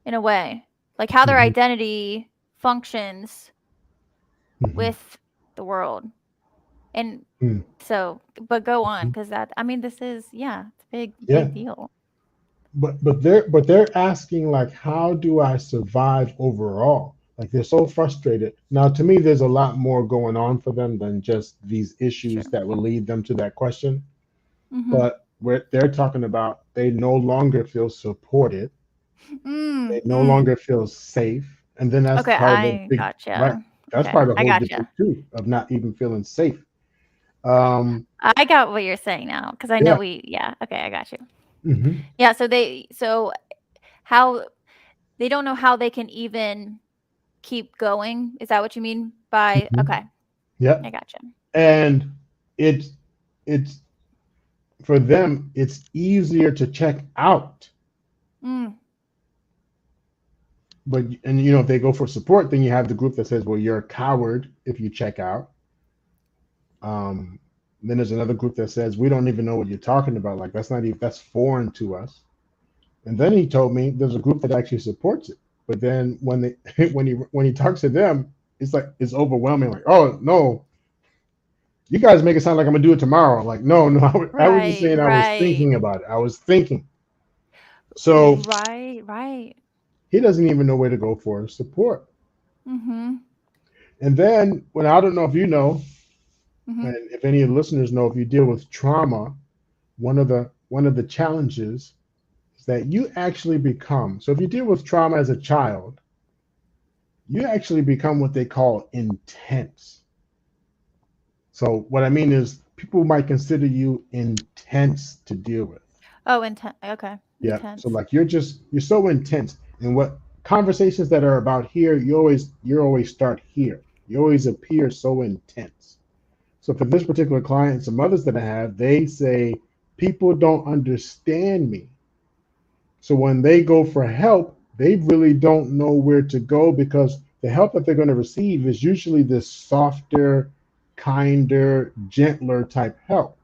in a way, like how their Hmm. identity functions Hmm. with the world. And Hmm. so but go on, 'cause that I mean, this is yeah, it's a big, Yeah, big deal. but they're asking like, how do I survive overall? Like they're so frustrated. Now, to me, there's a lot more going on for them than just these issues Sure. that will lead them to that question. Mhm. But where they're talking about they no longer feel supported, they Mm, no mm. longer feel safe, and then that's Okay, part of the I big right. gotcha. That's Okay, part of the I whole debate gotcha. too of not even feeling safe. Um, I got what you're saying now because I know yeah. yeah, okay, I got you. Hmm. Yeah, so how they don't know how they can even keep going. Is that what you mean by Hmm. okay, Yeah. I gotcha. And it's it's for them. It's easier to check out. Mm, But and you know if they go for support, then you have the group that says, "Well, you're a coward if you check out." Um, then there's another group that says, "We don't even know what you're talking about. Like that's not even that's foreign to us." And then he told me there's a group that actually supports it. But then when they when he talks to them, it's like it's overwhelming. Like, oh no, you guys make it sound like I'm gonna do it tomorrow. Like, no, no, I was just right, saying I was right, thinking about it. I was thinking. So right, right. he doesn't even know where to go for support. Mhm, And then when I don't know if you know, mhm. and if any of the listeners know, if you deal with trauma, one of the challenges is that you actually become. So if you deal with trauma as a child, you actually become what they call intense. So what I mean is people might consider you intense to deal with. Oh, okay, Yeah. So intense. like you're so intense. And what conversations that are about here, you always start here. You always appear so intense. So for this particular client, some others that I have, they say people don't understand me. So when they go for help, they really don't know where to go because the help that they're going to receive is usually this softer, kinder, gentler type help.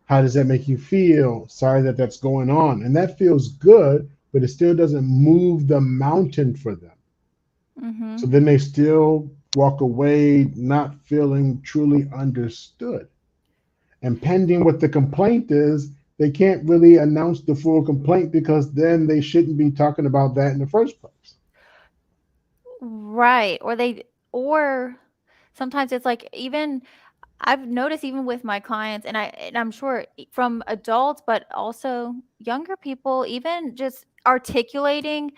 How does that make you feel? Sorry that that's going on. And that feels good, but it still doesn't move the mountain for them. So Mhm. then they still walk away not feeling truly understood. And pending what the complaint is, they can't really announce the full complaint because then they shouldn't be talking about that in the first place. Right, or sometimes it's like even I've noticed even with my clients, and I'm sure from adults, but also younger people, even just articulating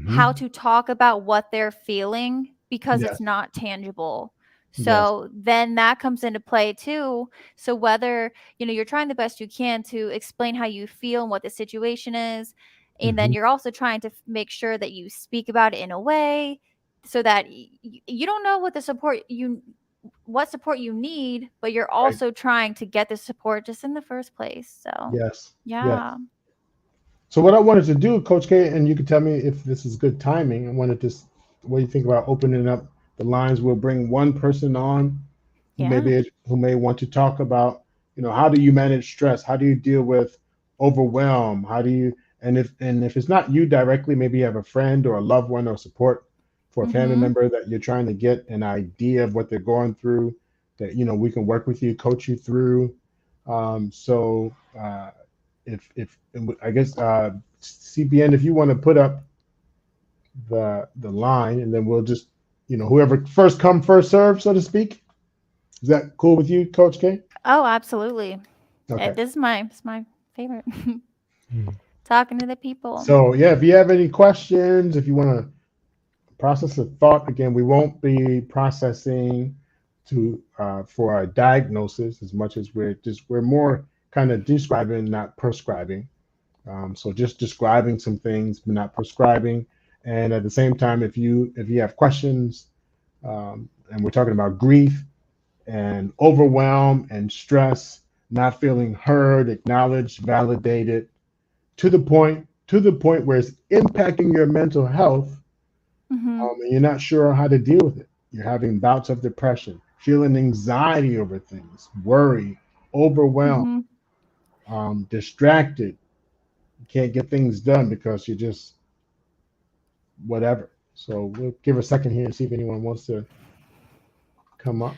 how Hmm. to talk about what they're feeling because it's Yes, not tangible. yes, So then that comes into play too. So whether, you're trying the best you can to explain how you feel and what the situation is, and then hmm, you're also trying to make sure that you speak about it in a way so that you don't know what support you need, but you're right, also trying to get the support just in the first place. So, yes, yes. yeah. So what I wanted to do, Coach K, and you can tell me if this is good timing. I wanted to, what do you think about opening up the lines? We'll bring one person on Yeah. who may want to talk about, how do you manage stress? How do you deal with overwhelm? How do you and if it's not you directly, maybe you have a friend or a loved one or support for a family Mhm. member that you're trying to get an idea of what they're going through, that we can work with you, coach you through. So if I guess CBN, if you want to put up the line, and then we'll just whoever first come first serve, so to speak. Is that cool with you, Coach K? Oh, absolutely. Okay. This is my favorite. Talking to the people. So yeah, if you have any questions, if you want to process a thought again, we won't be processing to for a diagnosis as much as we're more kind of describing, not prescribing. So just describing some things, but not prescribing. And at the same time, if you have questions, and we're talking about grief and overwhelm and stress, not feeling heard, acknowledged, validated, to the point where it's impacting your mental health, Mhm. and you're not sure how to deal with it. You're having bouts of depression, feeling anxiety over things, worry, overwhelmed, Mhm. distracted. You can't get things done because you're just whatever. So we'll give a second here and see if anyone wants to come up.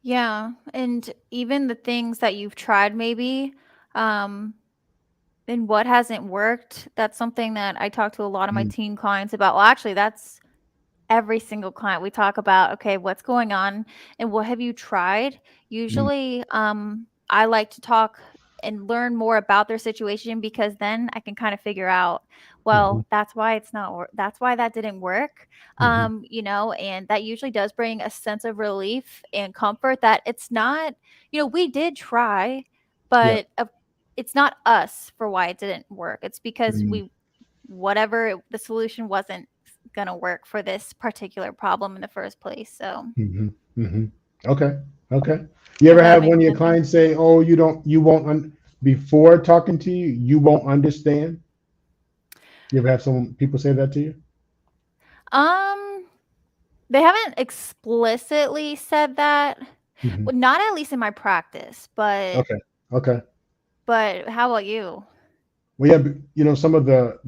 Yeah, and even the things that you've tried maybe, um, and what hasn't worked, that's something that I talk to a lot of my Mm, teen clients about. Well, actually, that's every single client. We talk about, okay, what's going on and what have you tried? mm, Usually, I like to talk. and learn more about their situation, because then I can kind of figure out, Hmm. well, that's why it's not that's why that didn't work. Hmm. And that usually does bring a sense of relief and comfort that it's not, we did try, Yeah. but it's not us for why it didn't work. It's because Hmm. the solution wasn't going to work for this particular problem in the first place. So, Hmm. Hmm. Okay. Okay. You if ever that have one makes of your sense. clients say, "Oh, you won't before talking to you, you won't understand"? You ever have some people say that to you? Um, they haven't explicitly said that. Hmm. Well, not at least in my practice, but Okay. Okay. how about you? Well, yeah, but, some of the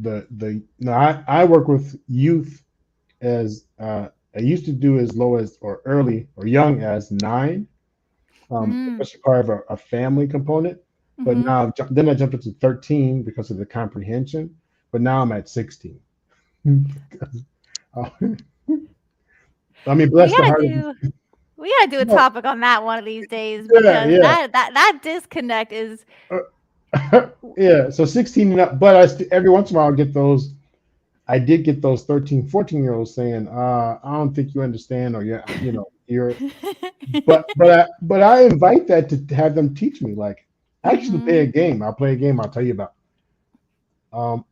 no, I work with youth as I used to do as low as or early or young as 9, Mm. especially part of a family component. But Mhm. now then I jumped up to 13 because of the comprehension. But now I'm at 16. Uh, I mean, We bless the gotta heart of do we gotta do a no, topic on that one of these days, yeah, because yeah. that disconnect is. Yeah, so 16 and up, but every once in a while I get those. I did get those 13, 14-year-olds saying, I don't think you understand, or you're, but I invite that to have them teach me. Like, actually play a Mhm. game. I'll play a game. I'll tell you about. Um,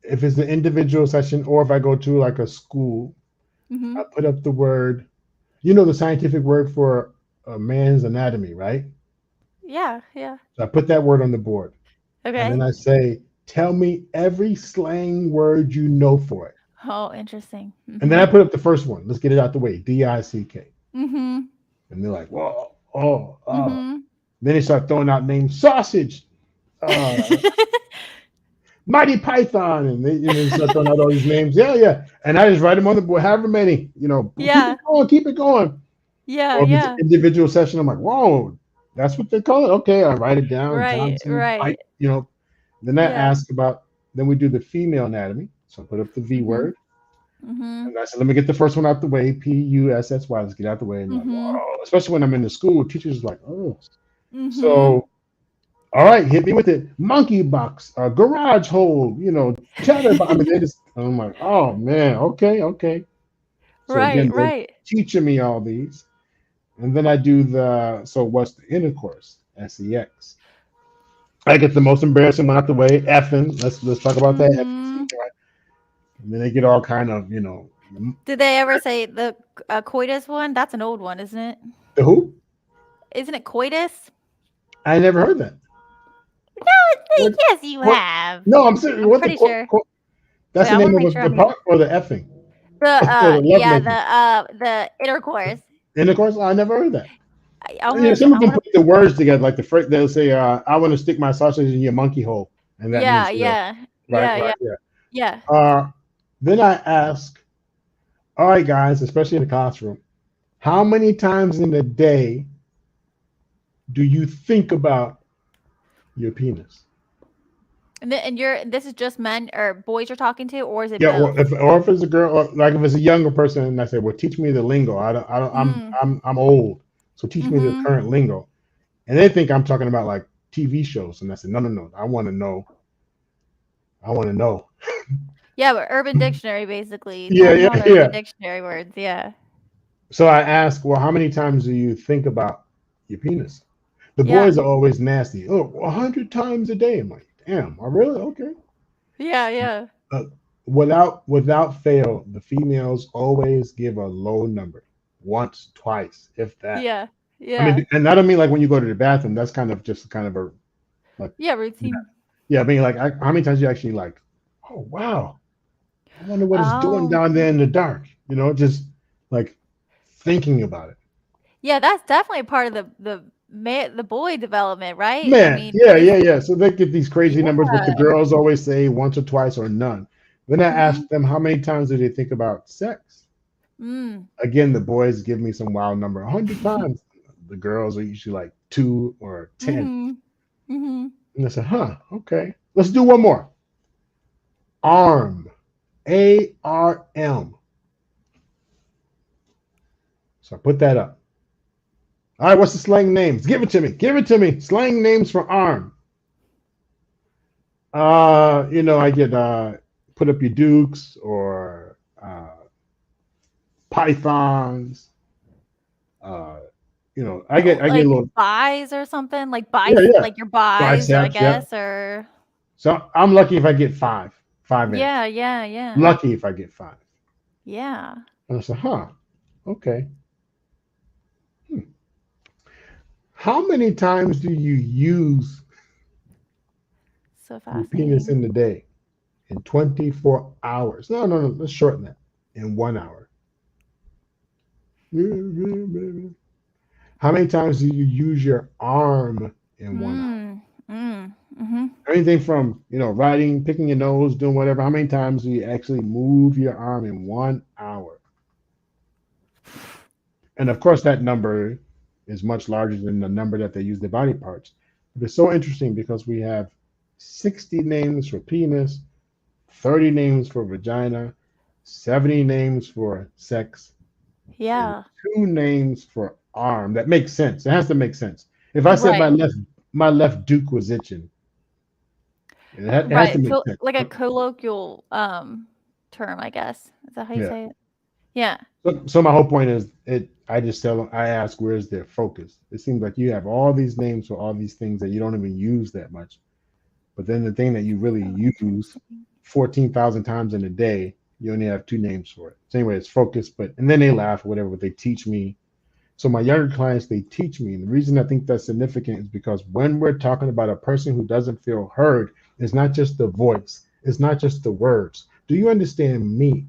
if it's an individual session, or if I go to like a school, I Mhm. put up the word. The scientific word for a man's anatomy, right? Yeah, yeah. So I put that word on the board, and then Okay. I say, tell me every slang word you know for it. Oh, interesting. And then I Mhm. put up the first one. Let's get it out the way. DICK. Mhm. And they're like, whoa, oh, oh. Mhm. Then they start throwing out names, sausage, uh, Mighty Python, and they start throwing out all these names. Yeah, yeah. And I just write them on the board, however many, keep it Yeah. going, keep it going. Yeah, Or if it's an yeah. individual session, I'm like, whoa, that's what they call it. Okay, I write it down, Right, Johnson, right. Pipe. Then I Yeah. ask about, then we do the female anatomy. So I put up the V Mhm. word. Mhm. And I said, let me get the first one out the way, Pussy. Let's get out the way. And like, Mhm. whoa, especially when I'm in the school, teachers are like, oh. Mhm. So, all right, hit me with it. Monkey box, garage hole, chatterbox. I mean, I'm like, oh man, okay, okay. So Right, again, they're right. teaching me all these. And then I do so what's the intercourse? SEX. I get the most embarrassing one out the way, effing. Let's talk about that. Mhm. Right? And then they get all kind of, Did they ever say the coitus one? That's an old one, isn't it? the who? Isn't it coitus? I never heard that. No, What? yes, you What? have. No, I'm serious. I'm What the? pretty sure. That's Wait, the I want name to of make sure the I'm part or the effing or the yeah, lovemaking. the intercourse. Intercourse. I never heard that. I Yeah, want to some of I them want put to the words together, like the phrase. They'll say, "I want to stick my sausage in your monkey hole," and that Yeah, means, yeah. right, Yeah, yeah. right, yeah. Yeah. Then I ask, all right, guys, especially in the classroom, how many times in a day do you think about your penis? This is just men or boys you're talking to, or is it Yeah, both? or if it's a girl, or like if it's a younger person, and I say, well, teach me the lingo. I don't, Mm. I'm old, so teach me the Mhm. current lingo. And they think I'm talking about like TV shows, and I said, no, no, no. I want to know. I want to know. Yeah, but Urban Dictionary basically. Yeah, Tell me all yeah, the yeah. Urban Dictionary words. Yeah. So I ask, well, how many times do you think about your penis? The Yeah. boys are always nasty. Oh, 100 times a day. I'm like, damn, I really okay. Yeah, yeah. Uh, without fail, the females always give a low number, once, twice, if that. Yeah. I Yeah. mean, and I don't mean like when you go to the bathroom. That's kind of just kind of a like, Yeah, yeah, routine. yeah. I mean, like, how many times you actually like, oh wow, I wonder what it's doing Oh. down there in the dark. Just like thinking about it. Yeah, that's definitely part of the boy development, right? I Man, mean, yeah, just yeah, yeah. So they get these crazy numbers, but the yeah. girls always say once or twice or none. Then I Mhm. ask them how many times do they think about sex? Mm. Again, the boys give me some wild number, 100 times. The girls are usually like 2 or 10. Mhm. Mhm. And I said, huh, okay. Let's do one more. Arm. ARM. So I put that up. All right, what's the slang names? Give it to me. Give it to me. Slang names for arm. I get put up your dukes or pythons. Uh, I get a Like little. buys or something? Like Yeah, yeah. like your buys, I Biceps, yeah. guess, or So I'm lucky if I get five yeah, inch. yeah, yeah. Lucky if I get five. Yeah. And I said, huh, okay. Hmm. How many times do you use So your penis fascinating. in the day? In 24 hours. No, no, no. Let's shorten that. In 1 hour. How many times do you use your arm in 1 hour? Mm. Mm. Mhm. Anything from, riding, picking your nose, doing whatever. How many times do you actually move your arm in 1 hour? And of course, that number is much larger than the number that they use their body parts. But it's so interesting because we have 60 names for penis, 30 names for vagina, 70 names for sex, and Yeah. 2 names for arm. That makes sense. It has to make sense. If I said Right. my left duke was itching, it has to Right. make So sense. like a colloquial term, I guess. Is that how you Yeah. say it? Yeah. So my whole point is I just tell them, I ask, where's their focus? It seems like you have all these names for all these things that you don't even use that much. But then the thing that you really So use interesting. 14,000 times in a day, you only have 2 names for it. So anyway, it's focus, and then they laugh or whatever, but they teach me. So my younger clients, they teach me. And the reason I think that's significant is because when we're talking about a person who doesn't feel heard, it's not just the voice, it's not just the words. Do you understand me?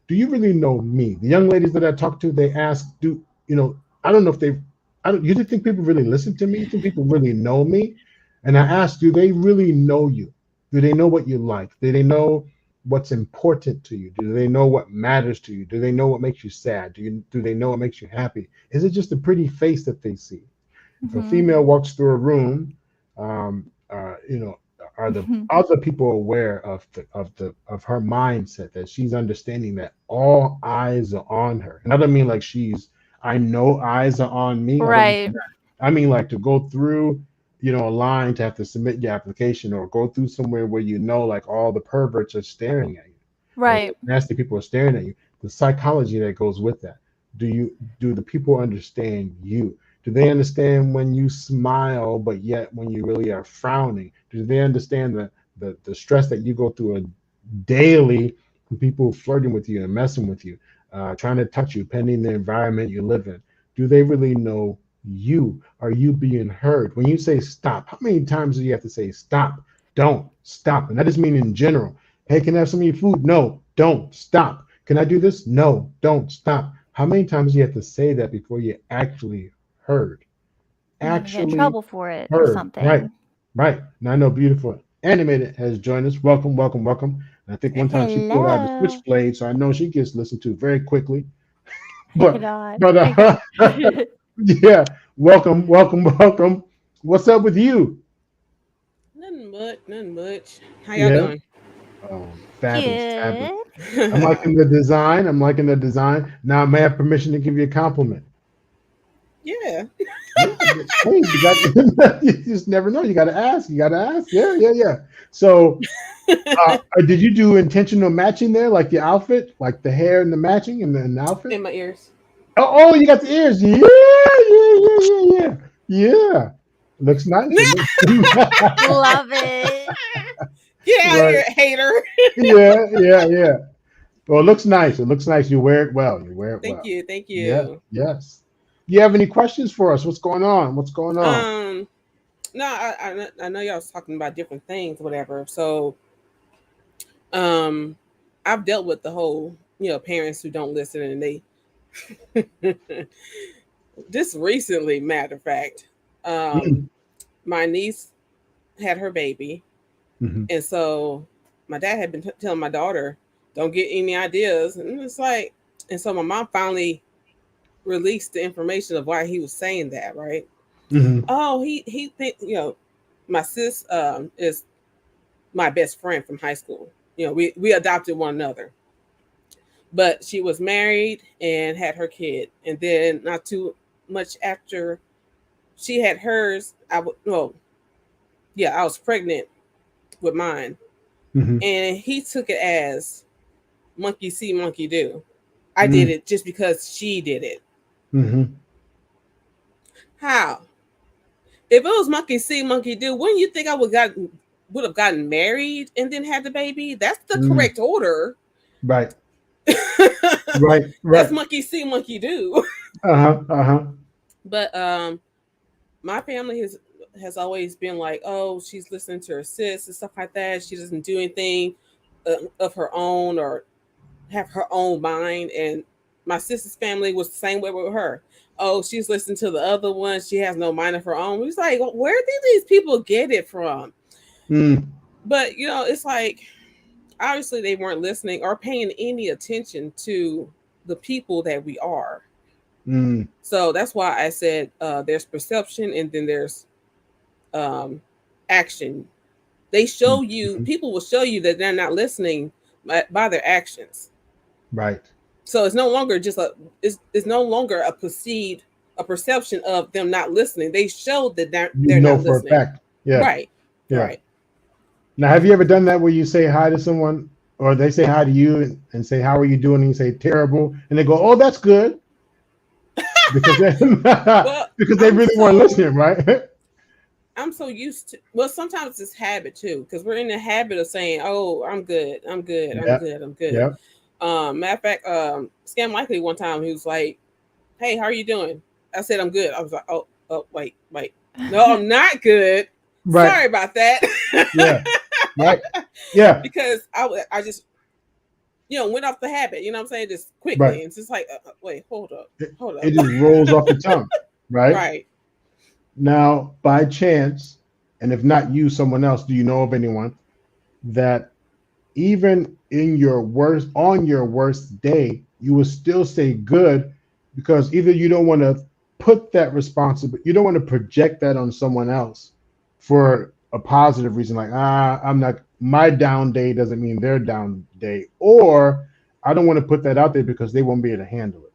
Do you really know me? The young ladies that I talk to, they ask, I don't know if they, I don't, you think people really listen to me? You think people really know me? And I ask, do they really know you? Do they know what you like? Do they know what's important to you? Do they know what matters to you? Do they know what makes you sad? Do they know what makes you happy? Is it just a pretty face that they see? If a Mhm. female walks through a room, um, are the Mhm. other people aware of her mindset, that she's understanding that all eyes are on her? And I don't mean like I know eyes are on me. I don't mean Right. that. I mean like to go through, a line to have to submit your application, or go through somewhere where like all the perverts are staring at you, or Right. nasty people are staring at you. The psychology that goes with that. Do the people understand you? Do they understand when you smile, but yet when you really are frowning? Do they understand the stress that you go through daily from people flirting with you and messing with you, trying to touch you, pending the environment you live in? Do they really know you? Are you being heard? When you say stop, how many times do you have to say stop? Don't stop. And that doesn't mean in general. Hey, can I have some of your food? No, don't stop. Can I do this? No, don't stop. How many times do you have to say that before you actually heard? And then you get in Actually trouble for it or heard. Right. something. Right. Now I know beautiful animated has joined us. Welcome, welcome, welcome. And I think one time she pulled out the Hello. switchblade, so I know she gets listened to very quickly. I But cannot. but I can't. yeah, welcome, welcome, welcome. What's up with you? Nothing much, nothing much. How y'all Yeah. doing? Fabulous, fabulous. Good. I'm liking the design. I'm liking the design. Now I may have permission to give you a compliment. Yeah. Yeah, hey, you got you just never know. You got to ask. You got to ask. Yeah, yeah, yeah. So, did you do intentional matching there, like the outfit, like the hair and the matching and the outfit? In my ears. Oh, you got the ears. Yeah, yeah, yeah, yeah, yeah. Yeah. Looks nice. It looks Love it. Get out of right. here, hater. Yeah, yeah, yeah. Well, it looks nice. It looks nice. You wear it well. You wear it Thank well. you, thank Yes, you. yes. Do you have any questions for us? What's going on? What's going on? Um, no, I know y'all was talking about different things, whatever. So, um, I've dealt with the whole, parents who don't listen, and they just recently, matter of fact, um, Mm, my niece had her baby, mhm, and so my dad had been telling my daughter, "Don't get any ideas," and it's like, and so my mom finally released the information of why he was saying that, right? mhm, Oh, he think my sis is my best friend from high school. We adopted one another, but she was married and had her kid, and then not too much after she had hers, I was pregnant with mine, Mm-hmm. and he took it as monkey see, monkey do. I did Mm-hmm. it just because she did it. Mm-hmm. How? If it was monkey see, monkey do, wouldn't you think I would have gotten married and then had the baby? That's the Mm-hmm. correct order. Right. Right. That's Right. monkey see, monkey do. Uh-huh. Uh-huh. But my family has always been like, oh, she's listening to her sis and stuff like that. She doesn't do anything of her own or have her own mind. And my sister's family was the same way with her. Oh, she's listening to the other one. She has no mind of her own. It's like, where did these people get it from? Mm. But it's like obviously they weren't listening or paying any attention to the people that we are. Mm. So that's why I said there's perception and then there's action. They show you, Mm-hmm. people will show you that they're not listening by their actions. Right. So it's no longer just it's no longer a perception of them not listening. They show that You they're know not for a listening. fact. Yeah. Right. Yeah. Right. Now, have you ever done that where you say hi to someone or they say hi to you and say, how are you doing? And you say terrible. And they go, oh, that's good. Because they, Well, because they really weren't listening, right? I'm so used to, well, sometimes it's habit too, because we're in the habit of saying, oh, I'm good, I'm good, I'm Yeah. good, I'm good. Yeah. Matter of fact, Scam Likely one time he was like, hey, how are you doing? I said, I'm good. I was like, oh, wait. No, I'm not good. Right. Sorry about that. Yeah. Right. Yeah. Because I just, went off the habit, you know what I'm saying? Just quickly. Right. And it's just like, wait, hold up. It just rolls off the tongue, right? Right. Now, by chance, and if not you, someone else, do you know of anyone that even on your worst day, you will still say good because either you don't want to put that responsibility, you don't want to project that on someone else for a positive reason, like, I'm not, my down day doesn't mean their down day, or I don't want to put that out there because they won't be able to handle it.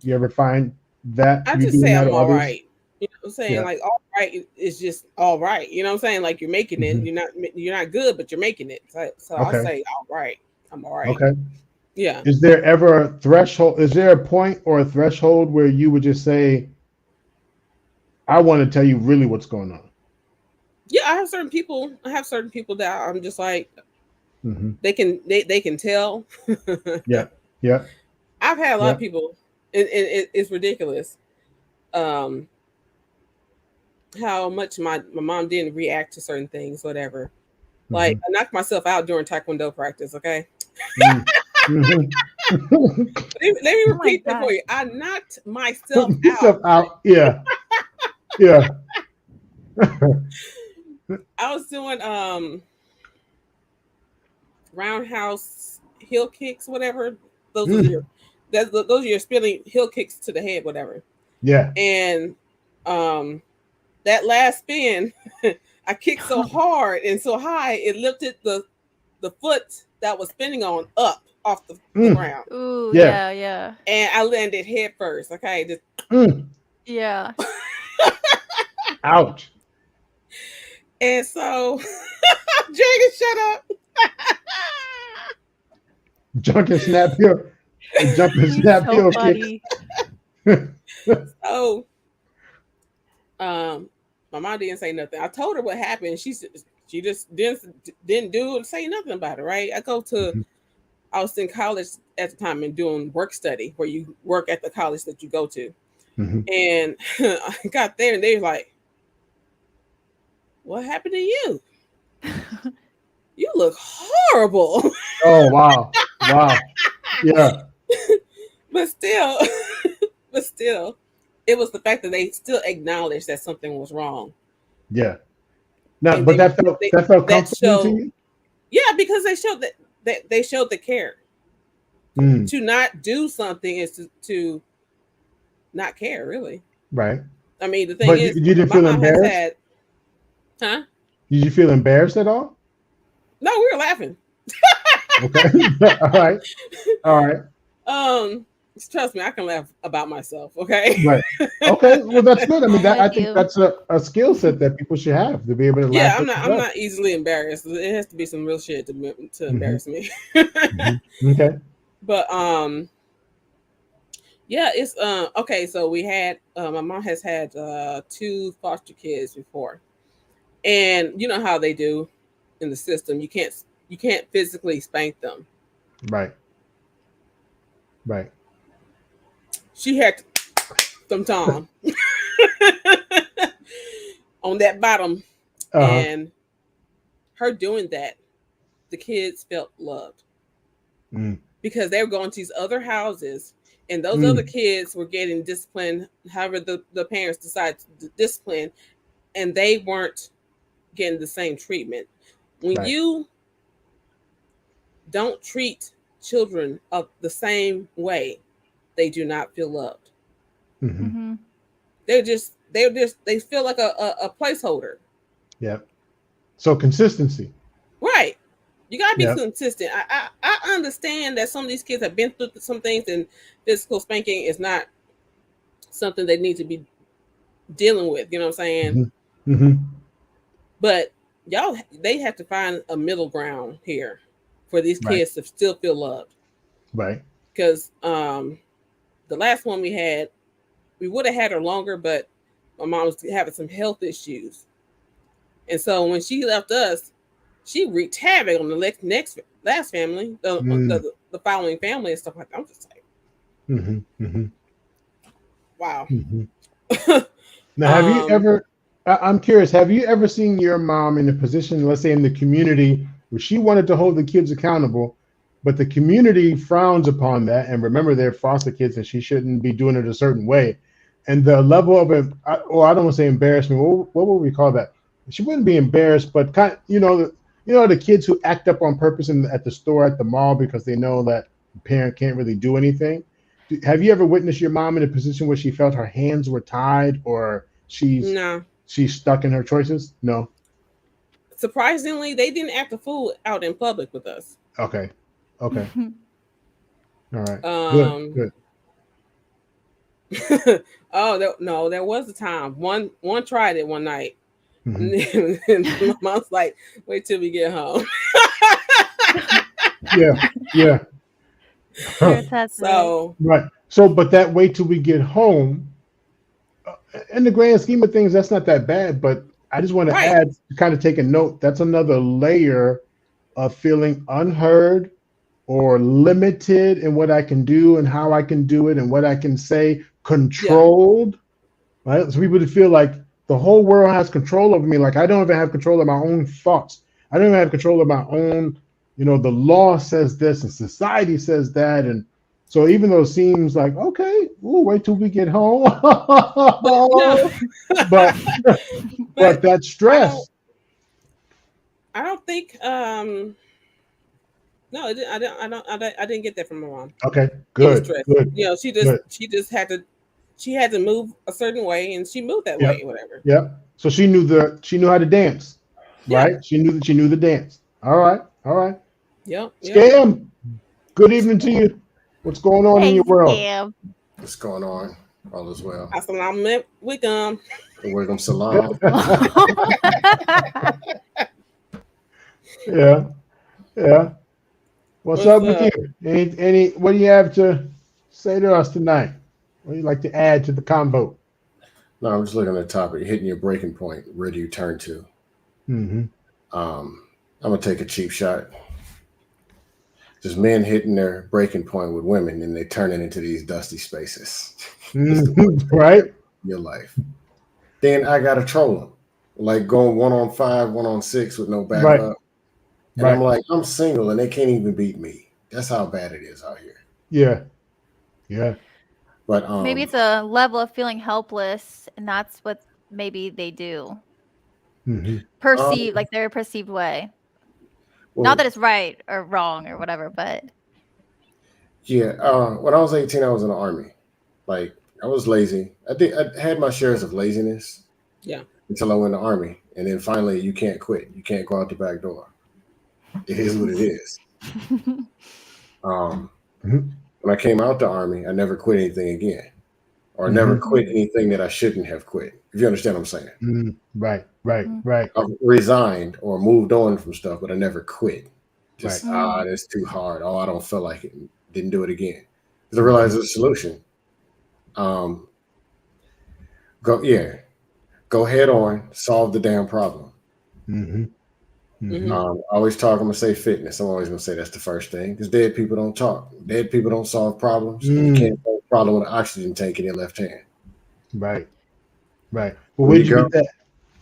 You ever find that I you just doing say that I'm to all others? right. You know what I'm saying? Yeah. Like all right is just all right. You know what I'm saying? Like you're making it. Mm-hmm. You're not good, but you're making it. So I'll Okay. say all right. I'm all right. Okay. Yeah. Is there ever a threshold? Is there a point or a threshold where you would just say, I want to tell you really what's going on? Yeah, I have certain people that I'm just like Mm-hmm. they can tell. Yeah. Yeah. I've had a lot Yeah. of people and it's ridiculous. How much my mom didn't react to certain things, whatever. Like Mm-hmm. I knocked myself out during Taekwondo practice, okay? Mm-hmm. Let me Oh my repeat that for gosh. you. I knocked myself out. Yourself out. Yeah. Yeah. I was doing roundhouse heel kicks, whatever. Those are your those are your spinning heel kicks to the head, whatever. Yeah. And that last spin, I kicked so hard and so high it lifted the foot that was spinning on up off the ground. Ooh, Yeah. yeah. And I landed head first. Okay. Just Yeah. Ouch. and so Jagan, shut up. Jump and snap heel. Jump and He's snap so heel kicks. funny. So my mom didn't say nothing. I told her what happened. She just didn't do and say nothing about it, right? I was in college at the time and doing work study where you work at the college that you go to. Mm-hmm. And I got there and they were like, what happened to you? You look horrible. Oh, wow. Wow. Yeah. but still, it was the fact that they still acknowledged that something was wrong. Yeah. No, And but that felt comforting to you? Yeah, because they showed that they showed the care. To not do something is to not care, really. Right. I mean, the thing But is, you didn't my feel mom has embarrassed? had, Did you feel embarrassed at all? No, we were laughing. Okay. All right. All right. trust me, I can laugh about myself. Okay. Right. Okay. Well, that's good. I mean, I'm that I with think you. that's a skill set that people should have to be able to Yeah, laugh at I'm themselves. not easily embarrassed. It has to be some real shit to Hmm. embarrass me. Okay. But yeah, it's okay. So we had my mom has had two foster kids before, and you know how they do in the system. You can't physically spank them. Right. Right. She had some Tom on that bottom, Uh-huh. and her doing that, the kids felt loved Mm. because they were going to these other houses, and those other Mm. kids were getting disciplined. However, the parents decided to discipline, and they weren't getting the same treatment. When Right. you don't treat children of the same way, they do not feel loved. Hmm. Hmm. They feel like a placeholder. Yeah. So consistency. Right. You gotta be Yeah. consistent. I understand that some of these kids have been through some things, and physical spanking is not something they need to be dealing with. You know what I'm saying? Hmm. Hmm. But y'all, they have to find a middle ground here for these Right. kids to still feel loved. Right. Because the last one we had, we would have had her longer, but my mom was having some health issues, and so when she left us, she wreaked havoc on the next last family, Mm. the following family and stuff like that. I'm just like, Hmm. Hmm. wow. Hmm. Now, have you um, ever? I'm curious. Have you ever seen your mom in a position, let's say in the community, where she wanted to hold the kids accountable, but the community frowns upon that, and remember they're foster kids, and she shouldn't be doing it a certain way, and the level of it, or I don't want to say embarrassment. What would we call that? She wouldn't be embarrassed, but the kids who act up on purpose at the store, at the mall, because they know that the parent can't really do anything. Have you ever witnessed your mom in a position where she felt her hands were tied, or no, she's stuck in her choices? No. surprisingly, they didn't act a fool out in public with us. Okay. Okay. All right. Good. Um, Good. oh no, there was a time one tried it one night, Hmm. and my mom's like, "Wait till we get home." Yeah. Yeah. They're tested. So Right. So, but that wait till we get home. In the grand scheme of things, that's not that bad. But I just want to right, add, to kind of take a note. That's another layer of feeling unheard or limited in what I can do and how I can do it and what I can say, yeah, controlled. Right? So people feel like the whole world has control over me. Like I don't even have control of my own thoughts. I don't even have control of my own, the law says this and society says that. And so even though it seems like, okay, we'll wait till we get home. but no, but but but that I don't. stress. I don't think. No, I didn't get that from my mom. Okay, Any good, stress. good, You know, good. she just had to move a certain way, and she moved that Yep, way, whatever. yep. So she knew how to dance, Yeah. right? She knew the dance. All right, all right. Yep. Yep. Scam. Good evening to you. What's going on in Hey, your world? Scam. What's going on? All is well. Assalamu alaikum. Welcome, salam. Yeah, yeah. What's What's up with you? up? What do you have to say to us tonight? What do you like to add to the combo? No, I'm just looking at the topic. You're hitting your breaking point. Where do you turn to? Hmm. I'm gonna take a cheap shot. Just men hitting their breaking point with women, and they turn it into these dusty spaces. It's the worst thing Right, in your life. Then I gotta troll them, like going 1-on-5, 1-on-6 with no right, backup. And I'm right. like, I'm single, and they can't even beat me. That's how bad it is out here. Yeah, yeah. But Maybe it's a level of feeling helpless, and that's what maybe they do. Hmm. um, Perceive, like their perceived way. Not well, that it's right or wrong or whatever, but yeah. When I was 18, I was in the army. Like I was lazy. I had my shares of laziness Yeah. until I went in the army, and then finally, you can't quit. You can't go out the back door. It is what it is. Um, Hmm. When I came out the Army, I never quit anything again, or never Mm-hmm. quit anything that I shouldn't have quit. If you understand what I'm saying. Mm-hmm. Right. Right. Mhm. Right. I've resigned or moved on from stuff, but I never quit. Right. Just Mm. that's too hard. Oh, I don't feel like it. Didn't do it again. Because I realized there's a solution. Um, go head on, solve the damn problem. Mm-hmm. Mm-hmm. Mhm. I always talk. I'm gonna say fitness. I'm always gonna say that's the first thing because dead people don't talk. Dead people don't solve problems, and you can't solve a problem with an oxygen tank in your left hand. Right. Right. Well, When where you did you go, get that?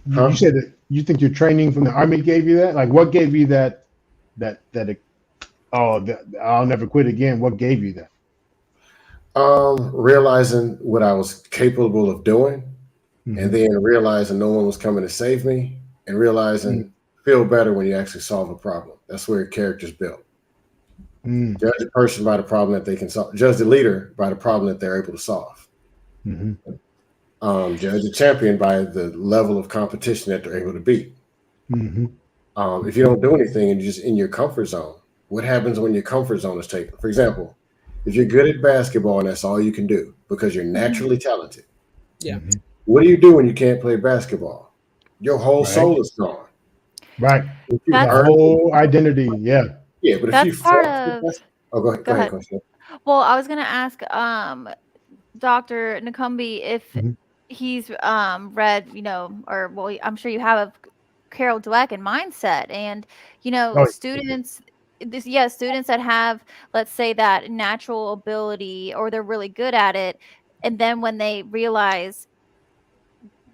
You huh? said that you think your training from the Army gave you that? Like, what gave you that I'll never quit again? What gave you that? Realizing what I was capable of doing, and Mm-hmm. then realizing no one was coming to save me, and realizing feel better when you actually solve a problem. That's where your character's built. Mm-hmm. Judge a person by the problem that they can solve. Judge the leader by the problem that they're able to solve. Mm-hmm. Judge a champion by the level of competition that they're able to beat. Mm-hmm. If you don't do anything and you're just in your comfort zone, what happens when your comfort zone is taken? For example, if you're good at basketball and that's all you can do because you're Mhm. naturally talented, Yeah. Mm-hmm. what do you do when you can't play basketball? Your whole Right. soul is gone. Right. If you've That's That earned it, whole identity. Yeah. yeah, but if you that's part fought for of best, oh, Go go ahead, ahead. question. Well, I was gonna ask Dr. Nakumbe if Mm-hmm. he's read, or well, I'm sure you have of Carol Dweck and Mindset, and Oh, students. Students that have, let's say, that natural ability, or they're really good at it, and then when they realize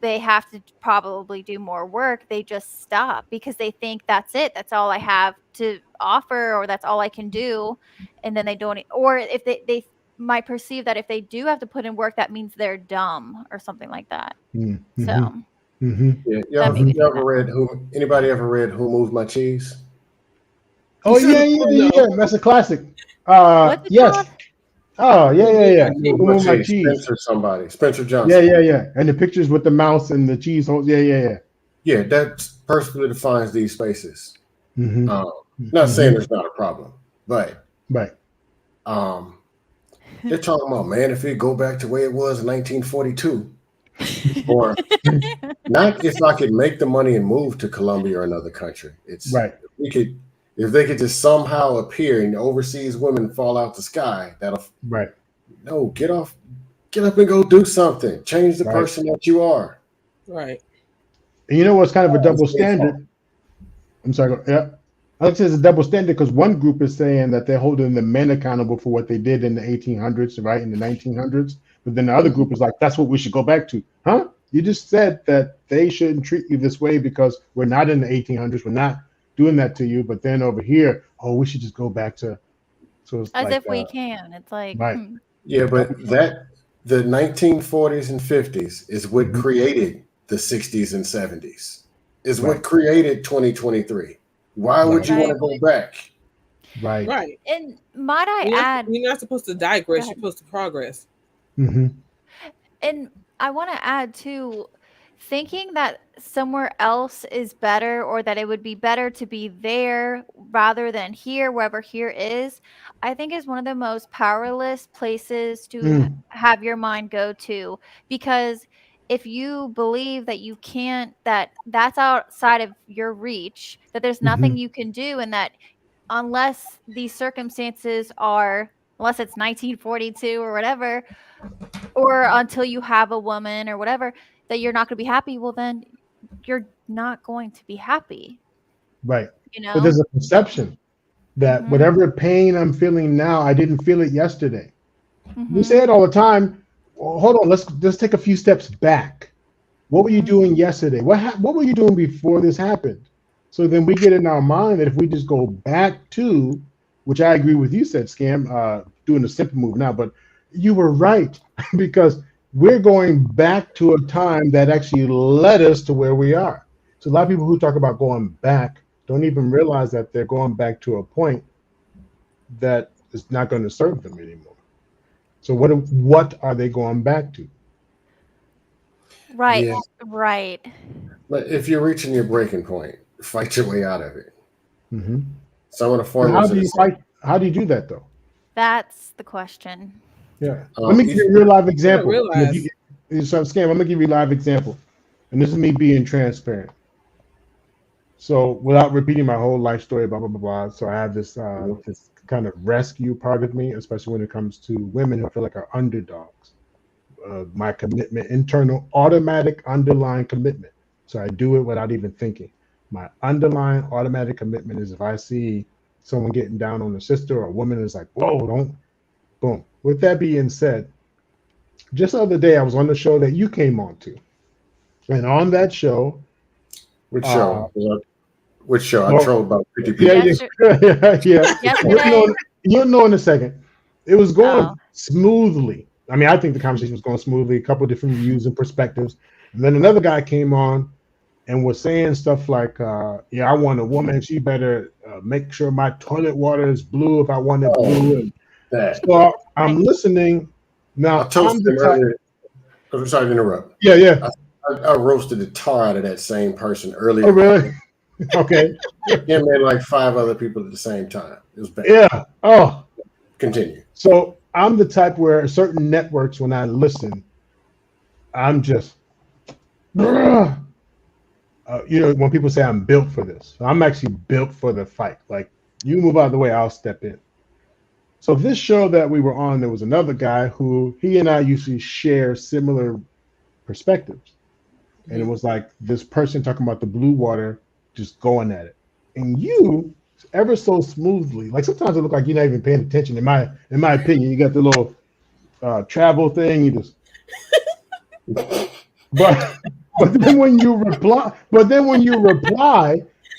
they have to probably do more work, they just stop because they think that's it. That's all I have to offer, or that's all I can do. And then they don't, or if they might perceive that if they do have to put in work, that means they're dumb or something like that. So mm-hmm. Mm-hmm. Yeah, that made me you think ever that. read who? Anybody ever read Who Moved My Cheese? Oh yeah, yeah, No. yeah. That's a classic. What's it Yes. called? Oh yeah, Who yeah, moved yeah. my Who Moved cheese? Who My moved my Cheese? cheese? Spencer Yeah, Johnson. yeah, yeah. And the pictures with the mouse and the cheese holes. Yeah, yeah, yeah. Yeah, that perfectly defines these spaces. Mm-hmm. Um, not saying Mm-hmm. there's not a problem, but Right. um, they're talking about, man, if it go back to the way it was in 1942, or not if I could make the money and move to Colombia or another country. It's Right. if they could just somehow appear and overseas women fall out the sky, that'll Right. no get up and go do something. Change the Right. person that you are. Right. And you know what's kind of a It's double their fault. standard? I'm sorry. Yeah. I like to say it's a double standard because one group is saying that they're holding the men accountable for what they did in the 1800s, right? In the 1900s. But then the other Mhm. group is like, that's what we should go back to. Huh? You just said that they shouldn't treat you this way because we're not in the 1800s. We're not doing that to you. But then over here, oh, we should just go back to. So it's As like, if we can. It's like, right. Yeah, Nope. but the 1940s and 50s is what Mhm. created the 60s and 70s. Is Right. what created 2023. Why would Right. you want right. to go back? Right. Right. And might I You're not, add, you're not supposed to go digress. You're ahead. supposed to progress. Mm-hmm. And I want to add too, thinking that somewhere else is better, or that it would be better to be there rather than here, wherever here is, I think is one of the most powerless places to Mm. have your mind go to. Because if you believe that you can't, that that's outside of your reach, that there's Mm-hmm. nothing you can do, and that unless these circumstances are, unless it's 1942 or whatever, or until you have a woman or whatever, that you're not going to be happy, well, then you're not going to be happy, Right. you But know? there's a perception that Mhm. whatever pain I'm feeling now, I didn't feel it yesterday. We say Mhm. it all the time. Well, hold on, let's take a few steps back. What were you Mhm. doing yesterday? What were you doing before this happened? So then we get in our mind that if we just go back to, which I agree with you, said Scam, doing the simple move now, but you were right because we're going back to a time that actually led us to where we are. So a lot of people who talk about going back don't even realize that they're going back to a point that is not going to serve them anymore. So what are they going back to? Right. Yeah, Right. but if you're reaching your breaking point, fight your way out of it. Mm-hmm. Some of the But how formulas are do the you same. fight? How do you do that though? That's the question. Yeah. Let me give you a real live example. realize. So, Scam, I'm gonna give you a live example, and this is me being transparent. So, without repeating my whole life story, blah blah blah blah. So, I have this kind of rescue part of me, especially when it comes to women who I feel like are underdogs. My commitment, internal, automatic, underlying commitment. So I do it without even thinking. My underlying automatic commitment is if I see someone getting down on a sister or a woman, is like, whoa, don't, boom. With that being said, just the other day I was on the show that you came on to, and on that show, Which uh, show? Which show? I well, trolled about 50 yeah, people. yeah. Yesterday. You'll know in a second. It was Oh, going smoothly. I mean, I think the conversation was going smoothly. A couple of different views and perspectives, and then another guy came on and was saying stuff like, "Yeah, I want a woman. She better make sure my toilet water is blue if I want it blue." Oh, And that. so I'm listening. I Now I'm toasted the him type. earlier. I'm sorry to interrupt. Yeah, yeah. I roasted the tar out of that same person Oh, earlier. really? Okay. Him and like 5 other people at the same time. It was bad. Yeah. Oh, Continue. so I'm the type where certain networks, when I listen, I'm just, when people say I'm built for this, I'm actually built for the fight. Like, you move out of the way, I'll step in. So this show that we were on, there was another guy who he and I usually share similar perspectives. And it was like this person talking about the blue water, just going at it. And you, ever so smoothly, like sometimes it look like you're not even paying attention. In my opinion, you got the little travel thing. You just, but then when you reply,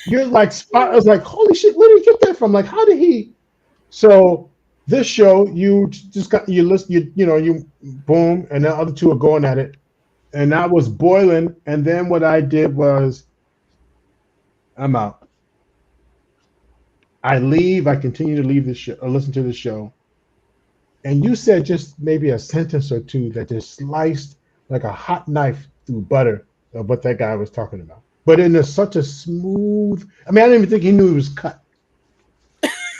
you're like spot. I was like, holy shit, where did you get that from? Like, how did he? So this show, you just got you list, you boom, and the other two are going at it, and I was boiling. And then what I did was, I'm out. I leave. I continue to leave the show, or listen to the show. And you said just maybe a sentence or two that just sliced like a hot knife through butter of what that guy was talking about. But in such a smooth. I mean, I didn't even think he knew he was cut.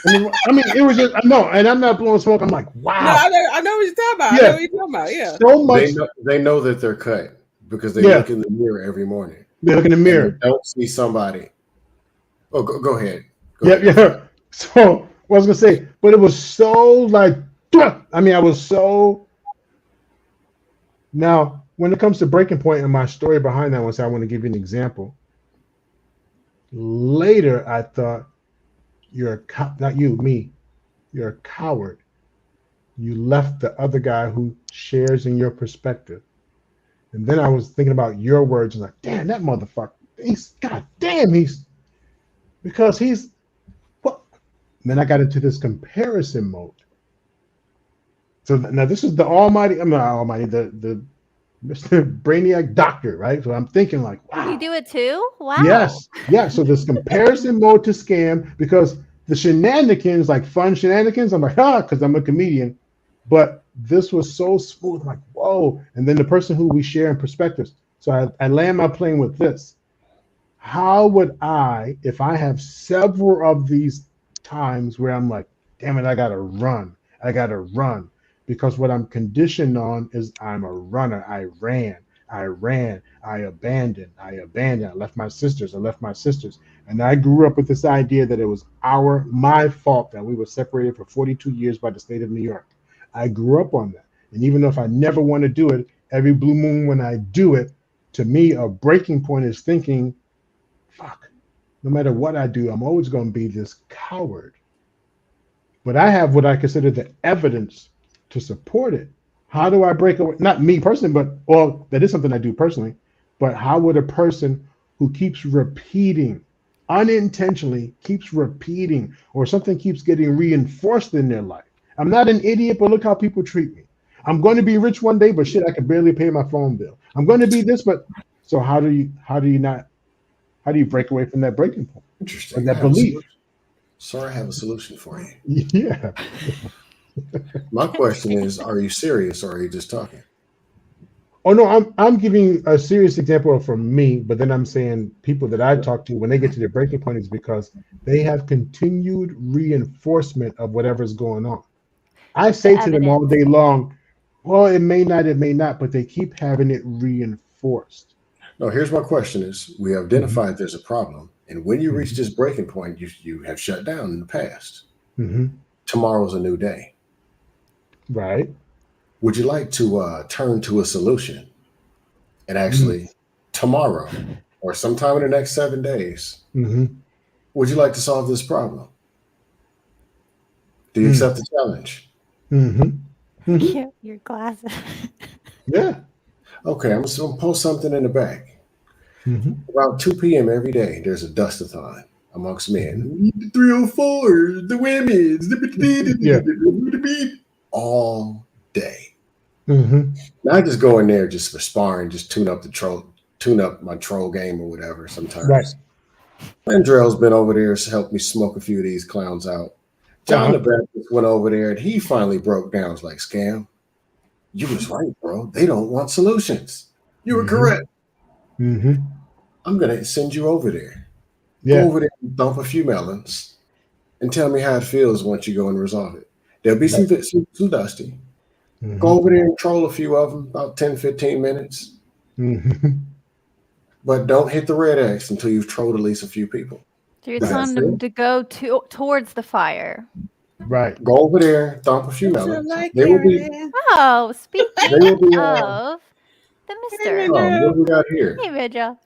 It was just no, and I'm not blowing smoke. I'm like, wow. No, I know what you're talking about. Yeah. I know what you're talking about. Yeah. So much. They know that they're cut because they Yeah. look in the mirror every morning. They look in the And mirror. they don't see somebody. Oh, go ahead. Yeah. So what I was gonna say, but it was so like, I mean, I was so. Now, when it comes to breaking point and my story behind that one, so I want to give you an example. Later, I thought, not you, me. You're a coward. You left the other guy who shares in your perspective. And then I was thinking about your words and like, damn, that motherfucker. Because he's what? And then I got into this comparison mode. So now this is the almighty, I'm not almighty, the Mr. Brainiac doctor, right? So I'm thinking like, wow. you do it too? Wow. Yes. Yeah. So this comparison mode to scam, because the shenanigans, like fun shenanigans, I'm like, because I'm a comedian. But this was so smooth, like, whoa. And then the person who we share in perspectives. So I land my plane with this. How would I, if I have several of these times where I'm like, damn it, I gotta run. Because what I'm conditioned on is I'm a runner. I ran, I abandoned, I left my sisters. And I grew up with this idea that it was my fault that we were separated for 42 years by the state of New York. I grew up on that. And even though if I never want to do it, every blue moon when I do it, to me, a breaking point is thinking, fuck, no matter what I do, I'm always going to be this coward. But I have what I consider the evidence to support it. How do I break away? Not me personally, that is something I do personally. But how would a person who keeps repeating, unintentionally keeps repeating, or something keeps getting reinforced in their life? I'm not an idiot, but look how people treat me. I'm going to be rich one day, but shit, I can barely pay my phone bill. I'm going to be this, but so how do you break away from that breaking point? Interesting. Or that belief? Sorry, I have a solution for you. Yeah. My question is, are you serious or are you just talking? Oh no, I'm giving a serious example from me, but then I'm saying people that I talk to, when they get to their breaking point, is because they have continued reinforcement of whatever's going on. I say to them all evidence. day long, well, it may not, but they keep having it reinforced. No, here's my question: is we have Mm-hmm. identified there's a problem, and when you reach Mm-hmm. this breaking point, you have shut down in the past. Mm-hmm. Tomorrow's a new day. Right. Would you like to turn to a solution and Mm-hmm. actually tomorrow or sometime in the next 7 days, Mm-hmm. would you like to solve this problem? Do you accept the challenge? Mm-hmm. Mm-hmm. Cute, your glasses. Yeah. Okay, I'm just gonna post something in the back. Mm-hmm. Around 2 p.m. every day, there's a dustathon amongst Mm-hmm. men. The 304, the women's, Yeah. all day. Mm-hmm. Now I just go in there just for sparring, just tune up my troll game or whatever Right. sometimes. Andrell's been over there to help me smoke a few of these clowns out. John the Uh-huh. Baptist went over there and he finally broke down. It's like, Scam, you was right, bro. They don't want solutions. You were Mm-hmm. correct. Mm-hmm. I'm gonna send you over there. Go Yeah. over there and dump a few melons and tell me how it feels once you go and resolve it. There'll be Right. some dusty. Go Mm-hmm. over there and troll a few of them, about 10, 15 minutes. Mm-hmm. But don't hit the red X until you've trolled at least a few people. So you're Is that telling fair? them to go towards the fire. Right. Go over there, dump a few What's melons. like They will be, Carolyn? Oh, speaking they will be, of the Hey, mister. what Mandrell. do we got here? Hey, Vigil.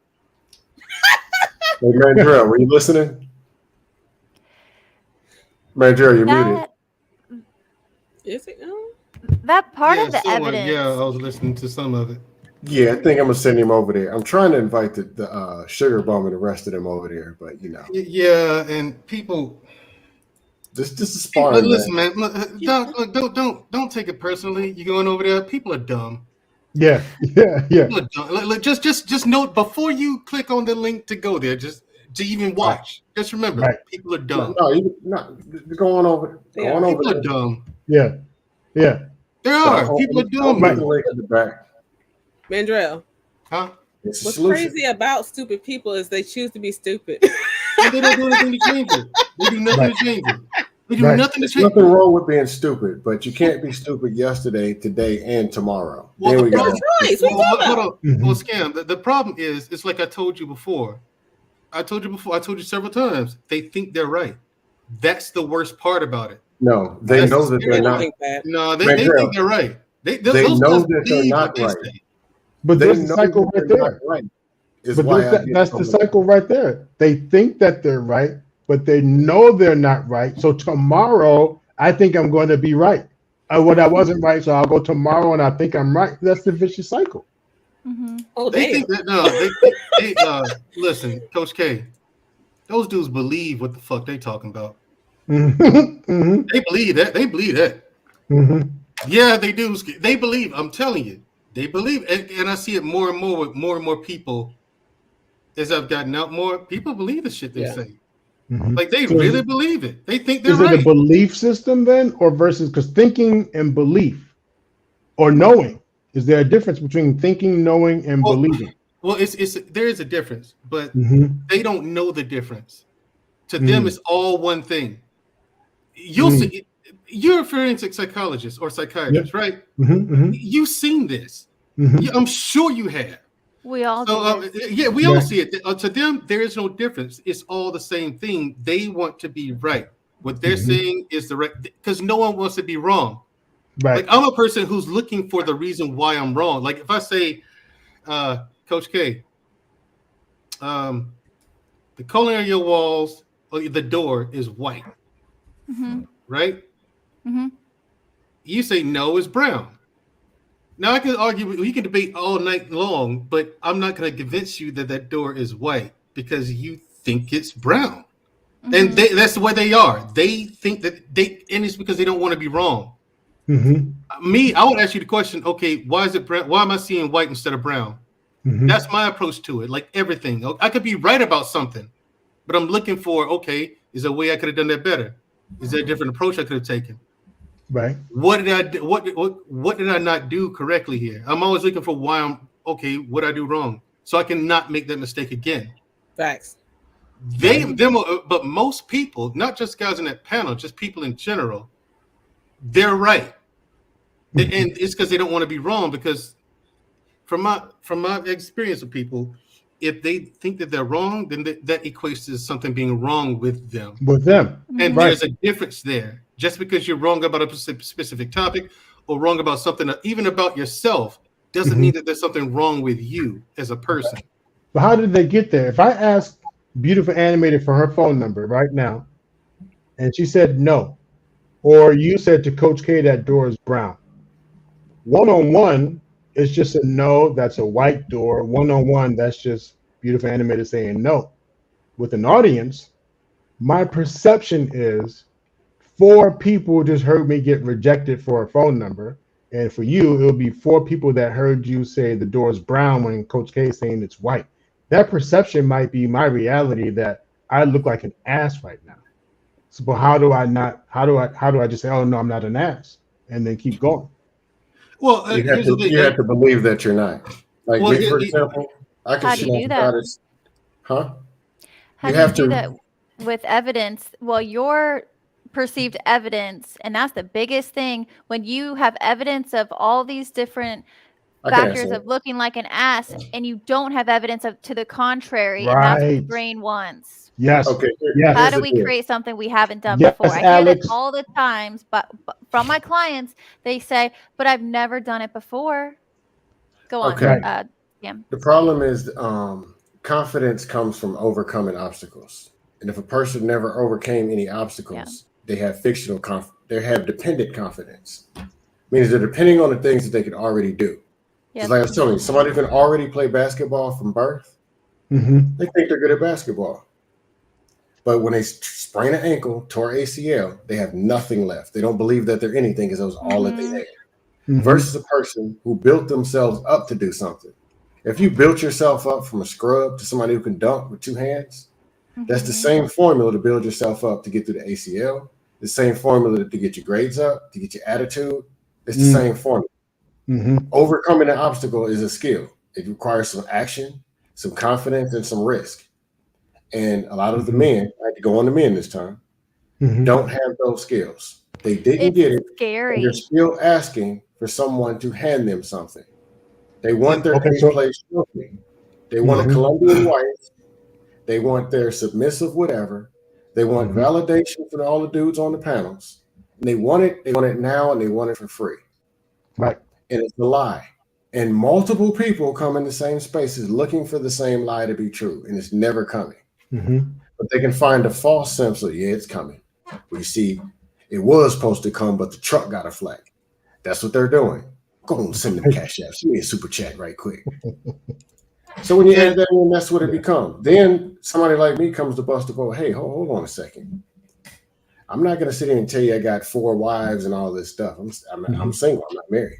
Hey, Mandrell, were you listening? Mandrell, you're muted. That Is it? that part Yeah, of the somewhat. evidence. Yeah, I was listening to some of it. Yeah, I think I'm gonna send him over there. I'm trying to invite the sugar bum and the rest of them over there, but you know, Yeah, and people. this is sparring, Listen, man. man. Don't take it personally. You going over there? People are dumb. Yeah. Yeah. Yeah. People are dumb. Just note before you click on the link to go there, just to even watch. Just remember, Right. people are No, dumb. go on over. They Go are. on over People are there. dumb. Yeah. Yeah. There But are. People are I'll dumb. put the link in the back. Mandrell, Huh? It's a what's solution. crazy about stupid people is they choose to be stupid. And they don't do anything to change it. They do nothing Right. to change it. They do Right. nothing to There's change nothing it. wrong with being stupid, but you can't be stupid yesterday, today, and tomorrow. Well, Then the we got problem. choice. What you talking Hold about? on. Well, Scam. The problem is, it's like I told you before. I told you several times. They think they're right. That's the worst part about it. no. They That's know the that I they're don't not. think that. No, they Mandrell, think they're right. they Those know guys that they're believe not what they right. say. But They there's the know cycle that right they're not there. right. Is But why I get that's so the much. cycle right there. They think that they're right, but they know they're not right. So tomorrow, I think I'm going to be right. When I wasn't right, so I'll go tomorrow and I think I'm right. That's the vicious cycle. Mm-hmm. Oh, They damn. think that listen, Coach K. Those dudes believe what the fuck they talking about. Mm-hmm. Mm-hmm. They believe that. They believe that. Mm-hmm. Yeah, they do. They believe. I'm telling you, they believe, and I see it more and more with more and more people. As I've gotten out more, people believe the shit they Yeah. say. Mm-hmm. Like they So really believe it. They think they're is it a right. belief system then, or versus because thinking and belief or knowing? Is there a difference between thinking, knowing, and Well, believing? well, there is a difference, but Mm-hmm. they don't know the difference. To them, Mm-hmm. it's all one thing. You'll see. You're a forensic psychologist or psychiatrist, Yep. right? Mm-hmm. Mm-hmm. You've seen this. Mm-hmm. I'm sure you have. We all So do this. yeah, we all Right. see it. To them, there is no difference. It's all the same thing. They want to be right. What they're Mhm. saying is the right, because no one wants to be wrong. Right. Like I'm a person who's looking for the reason why I'm wrong. Like if I say, Coach K, the color of your walls or the door is white, Mm-hmm. right? Mm-hmm. You say no, it's brown. Now I can argue, we can debate all night long, but I'm not going to convince you that that door is white because you think it's brown. Mm-hmm. And that's the way they are. They think that and it's because they don't want to be wrong. Mm-hmm. Me, I would ask you the question, okay, why is it brown? Why am I seeing white instead of brown? Mm-hmm. That's my approach to it. Like everything, I could be right about something, but I'm looking for, okay, is there a way I could have done that better? Is there a different approach I could have taken? Right. What did I do? What did I not do correctly here? I'm always looking for why I'm okay. What I do wrong, so I can not make that mistake again. Facts. But most people, not just guys in that panel, just people in general, they're right. And it's because they don't want to be wrong, because from my experience with people, if they think that they're wrong, then that equates to something being wrong with them. With them. And Right. there's a difference there. Just because you're wrong about a specific topic or wrong about something, even about yourself, doesn't mean that there's something wrong with you as a person. But how did they get there? If I ask Beautiful Animated for her phone number right now, and she said no, or you said to Coach K that door is brown, one-on-one is just a no, that's a white door. One-on-one, that's just Beautiful Animated saying no. With an audience, my perception is 4 people just heard me get rejected for a phone number. And for you, it'll be 4 people that heard you say the door is brown when Coach K is saying it's white. That perception might be my reality, that I look like an ass right now. So, but how do I just say, oh no, I'm not an ass, and then keep going? Well, you have to believe that you're not. Like me, for example, I can How do you do that? Huh? How do you do that with evidence? Well, your perceived evidence, and that's the biggest thing. When you have evidence of all these different factors of looking like an ass, and you don't have evidence to the contrary, and that's what the brain wants. Yes. Okay. Yes. How do we create something we haven't done before? I hear that all the times, but from my clients, they say, "But I've never done it before." Go on. Okay. Yeah. The problem is confidence comes from overcoming obstacles, and if a person never overcame any obstacles, they have fictional they have dependent confidence. Means they're depending on the things that they can already do. It's like I was telling you, somebody who can already play basketball from birth, they think they're good at basketball. But when they sprain an ankle, tore ACL, they have nothing left. They don't believe that they're anything because that was all that they had. Versus a person who built themselves up to do something. If you built yourself up from a scrub to somebody who can dunk with 2 hands, that's the same formula to build yourself up to get through the ACL, the same formula to get your grades up, to get your attitude. It's the same formula. Overcoming an obstacle is a skill. It requires some action, some confidence, and some risk. And a lot of the men, I had to go on the men this time, don't have those skills. They didn't get it. Scary. And they're still asking for someone to hand them something. They want their place trophy. They want a Colombian wife. They want their submissive whatever. They want validation from all the dudes on the panels. And they want it now, and they want it for free. Right. And it's a lie. And multiple people come in the same spaces looking for the same lie to be true, and it's never coming. But they can find a false sense of, it's coming. Well, you see, it was supposed to come, but the truck got a flat. That's what they're doing. Go on, send them cash apps. Send me a super chat right quick. So when you add that in, that's what it becomes. Then somebody like me comes to bust the ball. Hey, hold on a second. I'm not going to sit here and tell you I got 4 wives and all this stuff. I'm single. I'm not married.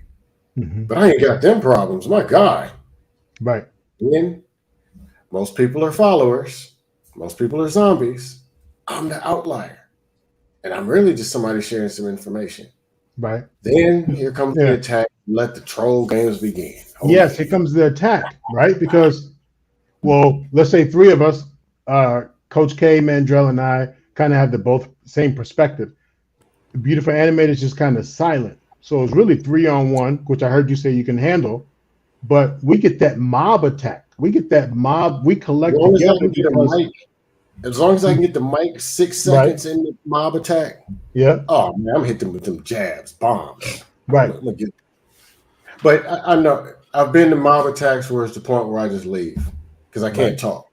But I ain't got them problems. My God. Right. Then most people are followers. Most people are zombies. I'm the outlier. And I'm really just somebody sharing some information. Right. Then here comes the attack. Let the troll games begin. Yes, here comes the attack, right? Because, well, let's say 3 of us, Coach K, Mandrell, and I, kind of have the same perspective. The Beautiful Animated is just kind of silent. So it's really 3-on-1, which I heard you say you can handle. But we get that mob attack. We get that mob. We collect together. As long as I can get the mic 6 seconds in the mob attack. Yeah. Oh, man, I'm hitting them with them jabs, bombs. Right. But I know I've been to mob attacks where it's the point where I just leave because I can't talk.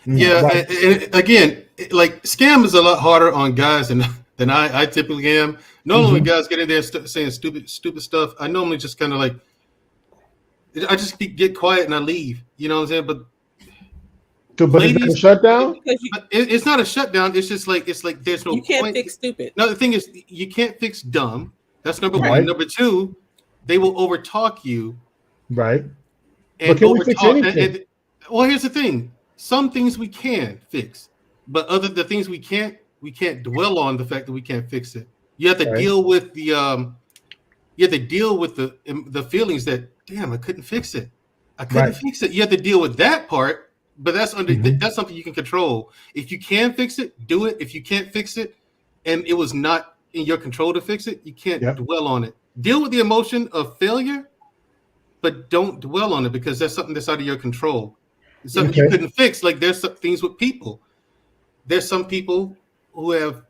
Yeah. Right. And again, like scam is a lot harder on guys than I typically am. Normally when guys get in there saying stupid stuff, I normally just kind of like, I just get quiet and I leave. You know what I'm saying? But ladies, it's a shutdown? It's not a shutdown. It's just like there's no. You can't fix stupid. No, the thing is, you can't fix dumb. That's number one. Number 2, they will overtalk you. Right. And but can we fix anything? Well, here's the thing. Some things we can fix, but the things we can't dwell on the fact that we can't fix it. You have to deal with the the feelings that, damn, I couldn't fix it. I couldn't fix it. You have to deal with that part, but that's something you can control. If you can fix it, do it. If you can't fix it, and it was not in your control to fix it, you can't Yep. dwell on it. Deal with the emotion of failure, but don't dwell on it because that's something that's out of your control. It's something you Okay. couldn't fix. Like there's some things with people. There's some people who have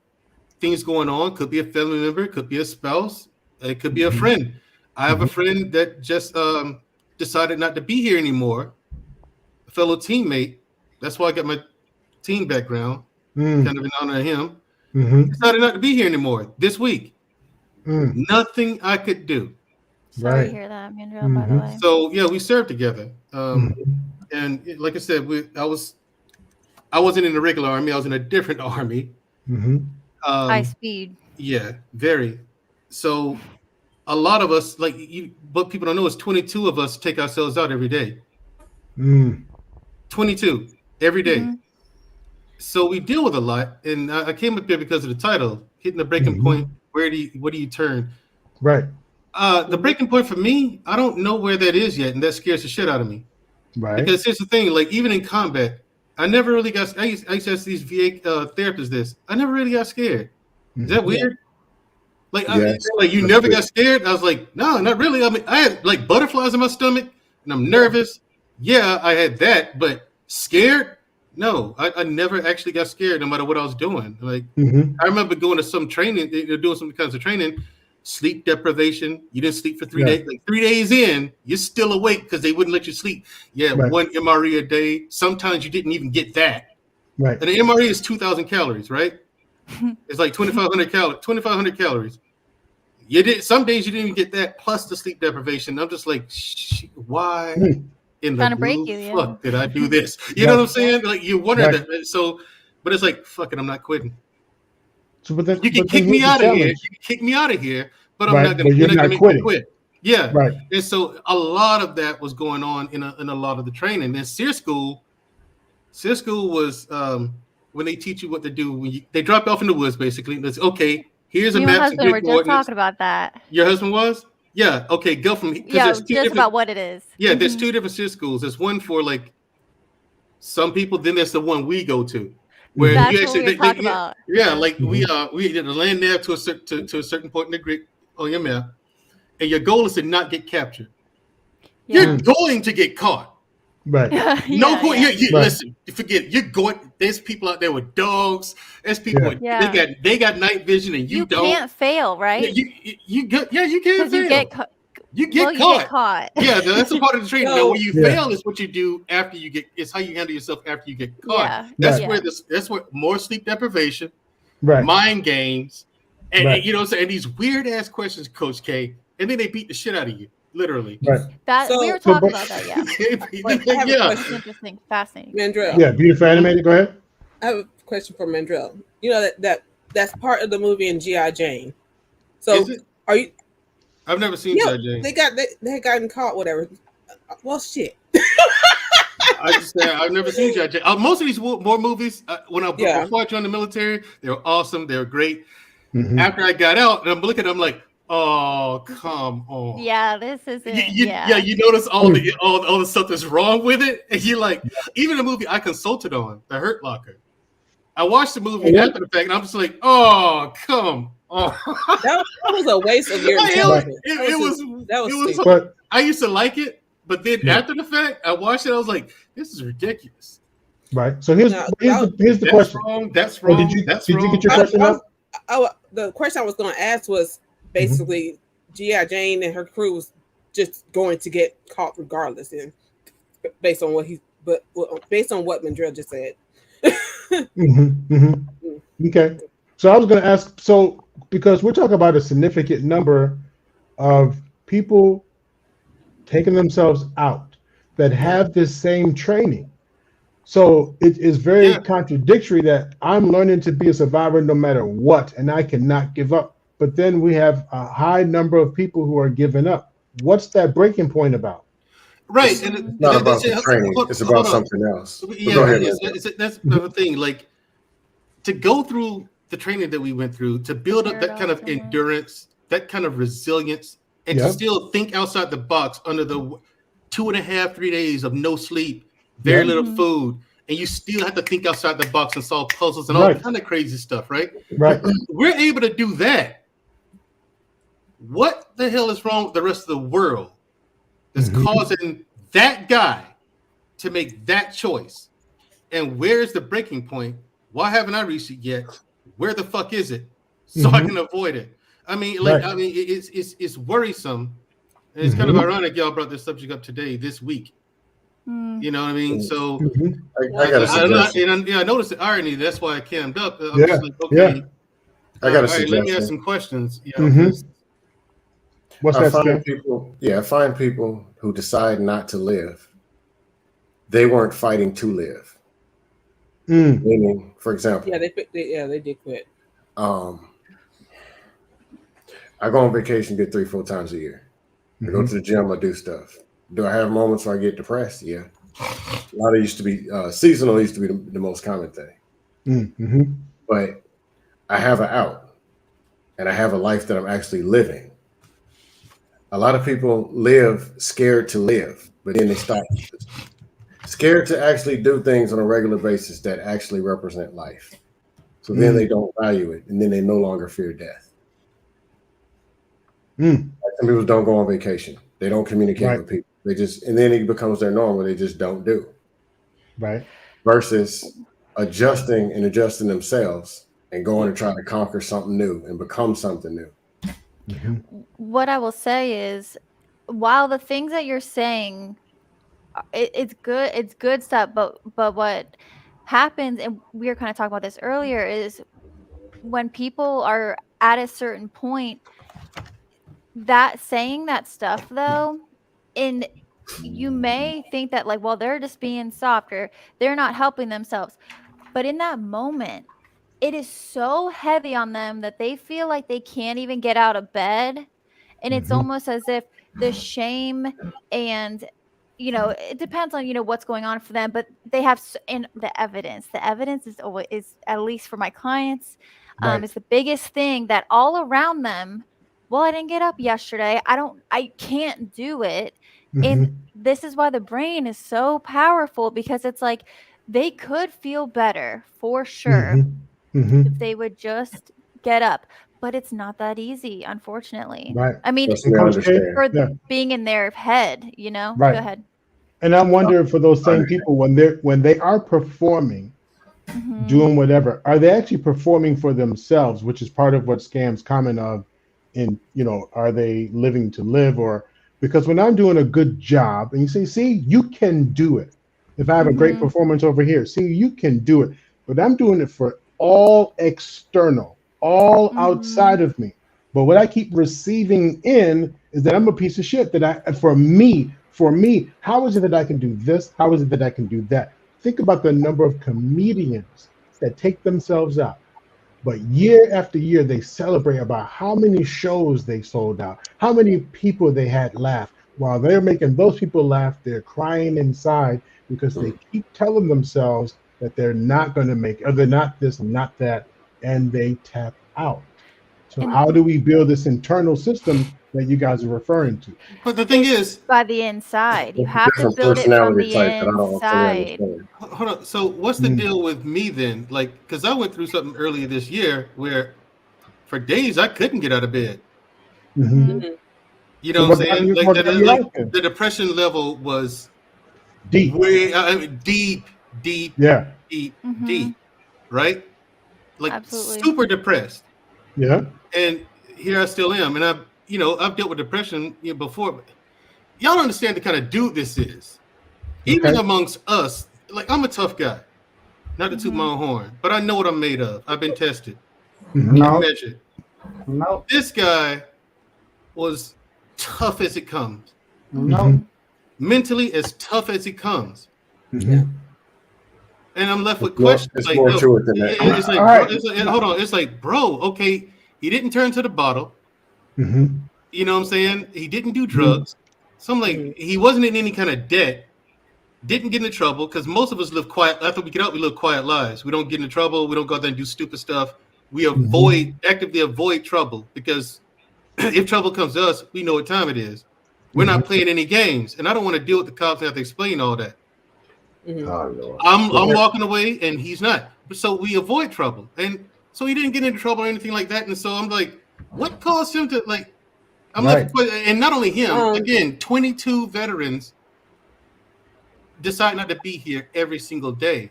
things going on. Could be a family member, could be a spouse, it could be a friend. I have a friend that just decided not to be here anymore. A fellow teammate. That's why I got my team background, kind of in honor of him. Decided not to be here anymore this week. Nothing I could do. Sorry Right. to hear that, Mandrell, by the way. So yeah, we served together. And like I said, I wasn't in the regular army. I was in a different army. High speed. Yeah, very. So a lot of us, like what people don't know is 22 of us take ourselves out every day. 22 every day. So we deal with a lot. And I came up here because of the title, hitting the breaking point. What do you turn? Right. The breaking point for me, I don't know where that is yet, and that scares the shit out of me. Right. Because here's the thing, like even in combat, I never really got. I used to ask these VA therapists this. I never really got scared. Is that weird? Like, like you never got scared? I was like, no, not really. I mean, I had like butterflies in my stomach, and I'm nervous. Yeah, I had that, but scared? No, I never actually got scared, no matter what I was doing. Like, I remember going to some training, doing some kinds of training. Sleep deprivation. You didn't sleep for 3 days. Like 3 days in, you're still awake because they wouldn't let you sleep. Yeah, one MRE a day. Sometimes you didn't even get that. Right. And the MRE is 2,000 calories, right? It's like 2,500 calories. You did some days you didn't even get that plus the sleep deprivation. I'm just like, why in the blue fuck did I do this? You know what I'm saying? Like you wonder that. So, but it's like, fuck it, I'm not quitting. So, but then, you can kick me out of here. You can kick me out of here, but I'm not going to make me quit. Yeah. Right. And so a lot of that was going on in a lot of the training. And SEER school was when they teach you what to do. When they drop you off in the woods, basically. It's okay. Here's a map. You were just talking about that. Your husband was? Yeah. Okay. Go from just about what it is. Yeah. There's two different SEER schools. There's one for like some people. Then there's the one we go to. Where that's you actually, what we're about. Yeah, like we did a land nav to a certain point in the grid on your map, and your goal is to not get captured. Yeah. You're going to get caught. Right. No point. Listen, forget it. You're going. There's people out there with dogs. There's people. They got night vision, and you don't. You can't fail, right? You can't fail. You get caught. Yeah, that's a part of the training. Now, when you fail, is what you do after you get. It's how you handle yourself after you get caught. Yeah. That's where more sleep deprivation, mind games, and you know, and these weird ass questions, Coach K, and then they beat the shit out of you, literally. Right. We were talking about that. Yeah. Interesting, fascinating. Mandrell. Yeah, beautiful animated. Go ahead. I have a question for Mandrell. You know that's part of the movie in G.I. Jane. So are you? I've never seen G.I. Jane. They had gotten caught, whatever. Well, shit. I've never seen G.I. Jane. Most of these war movies, before I joined the military, they were awesome. They were great. After I got out, and I'm looking, I'm like, oh, come on. Yeah, this isn't. You notice all the stuff that's wrong with it, and you're like, even the movie I consulted on, The Hurt Locker. I watched the movie after the fact, and I'm just like, oh, come. Oh, that was a waste of your time. I used to like it, but then after the fact, I watched it. I was like, "This is ridiculous." Right. So here's the question. That's wrong. Did you get your question up? The question I was going to ask was basically G.I. Jane and her crew was just going to get caught regardless, and based on what Mandrell just said. Okay. So I was going to ask. So because we're talking about a significant number of people taking themselves out that have this same training. So it is very contradictory that I'm learning to be a survivor no matter what, and I cannot give up. But then we have a high number of people who are giving up. What's that breaking point about? Right. It's not about the training. It's about something else. Yeah, go ahead, that's the thing. Like, to go through the training that we went through, to build up that kind of endurance, that kind of resilience, and to still think outside the box under the 2.5-3 days of no sleep, very little food, and you still have to think outside the box and solve puzzles and all kind of crazy stuff, right? Right. We're able to do that. What the hell is wrong with the rest of the world that's causing that guy to make that choice? And where's the breaking point? Why haven't I reached it yet? Where the fuck is it? So I can avoid it. I mean, it's worrisome. And it's kind of ironic y'all brought this subject up today, this week. You know what I mean? So I got a suggestion. I noticed the irony. That's why I cammed up. I'm just like, okay. I got a suggestion. Let me ask some questions. What's I that? find people who decide not to live. They weren't fighting to live. Meaning, for example, they did quit. I go on vacation, get 3-4 times a year. I go to the gym, I do stuff. Do I have moments where I get depressed? Yeah. A lot of used to be seasonal used to be the most common thing. But I have an out, and I have a life that I'm actually living. A lot of people live scared to live, but then they stop scared to actually do things on a regular basis that actually represent life. So then they don't value it, and then they no longer fear death. Some people don't go on vacation. They don't communicate with people. They just, and then it becomes their norm where they just don't do. Right. Versus adjusting themselves and going to try to conquer something new and become something new. What I will say is, while the things that you're saying, it's good stuff, but what happens, and we were kind of talking about this earlier, is when people are at a certain point, that saying that stuff though, and you may think that like, well, they're just being soft or they're not helping themselves, but in that moment it is so heavy on them that they feel like they can't even get out of bed. And it's almost as if the shame and, it depends on, what's going on for them, but they have, and the evidence is always, is, at least for my clients, is the biggest thing that all around them. Well, I didn't get up yesterday. I can't do it. And this is why the brain is so powerful, because it's like they could feel better for sure if they would just get up, but it's not that easy, unfortunately. Right. I mean, for being in their head, Go ahead. And I'm wondering, for those same people, when they are performing, doing whatever, are they actually performing for themselves, which is part of what Scam's comment of, in, are they living to live? Or because when I'm doing a good job and you say, see, you can do it. If I have a great performance over here, see, you can do it. But I'm doing it for all external, all outside of me. But what I keep receiving in is that I'm a piece of shit. For me, how is it that I can do this? How is it that I can do that? Think about the number of comedians that take themselves out, but year after year they celebrate about how many shows they sold out, how many people they had laugh. While they're making those people laugh, they're crying inside because they keep telling themselves that they're not going to make it, or they're not this, not that, and they tap out. So how do we build this internal system that you guys are referring to? But the thing is, by the inside, you have to build it from the inside. Hold on. So what's the deal with me then? Like, because I went through something earlier this year where for days I couldn't get out of bed. You know what I'm saying? Like the depression level was deep, deep, deep, right? Like absolutely. Super depressed. Yeah. And here I still am, and I've dealt with depression before. But y'all don't understand the kind of dude this is. Even amongst us, like, I'm a tough guy. Not to toot my own horn, but I know what I'm made of. I've been tested. Measured. No. This guy was tough as it comes. No. Mentally as tough as it comes. Yeah. And I'm left with questions. It's more to it than that. It's like, hold on. It's like, bro, okay, he didn't turn to the bottle. You know what I'm saying? He didn't do drugs. So I'm like, he wasn't in any kind of debt. Didn't get into trouble, because most of us live quiet. After we get out, we live quiet lives. We don't get into trouble. We don't go out there and do stupid stuff. We actively avoid trouble, because if trouble comes to us, we know what time it is. We're not playing any games. And I don't want to deal with the cops and have to explain all that. Mhm. Oh, Lord. I'm walking away and he's not. So we avoid trouble. And so he didn't get into trouble or anything like that. And so I'm like, what caused him to like, I'm Right. left, and not only him, Um, again, 22 veterans decide not to be here every single day,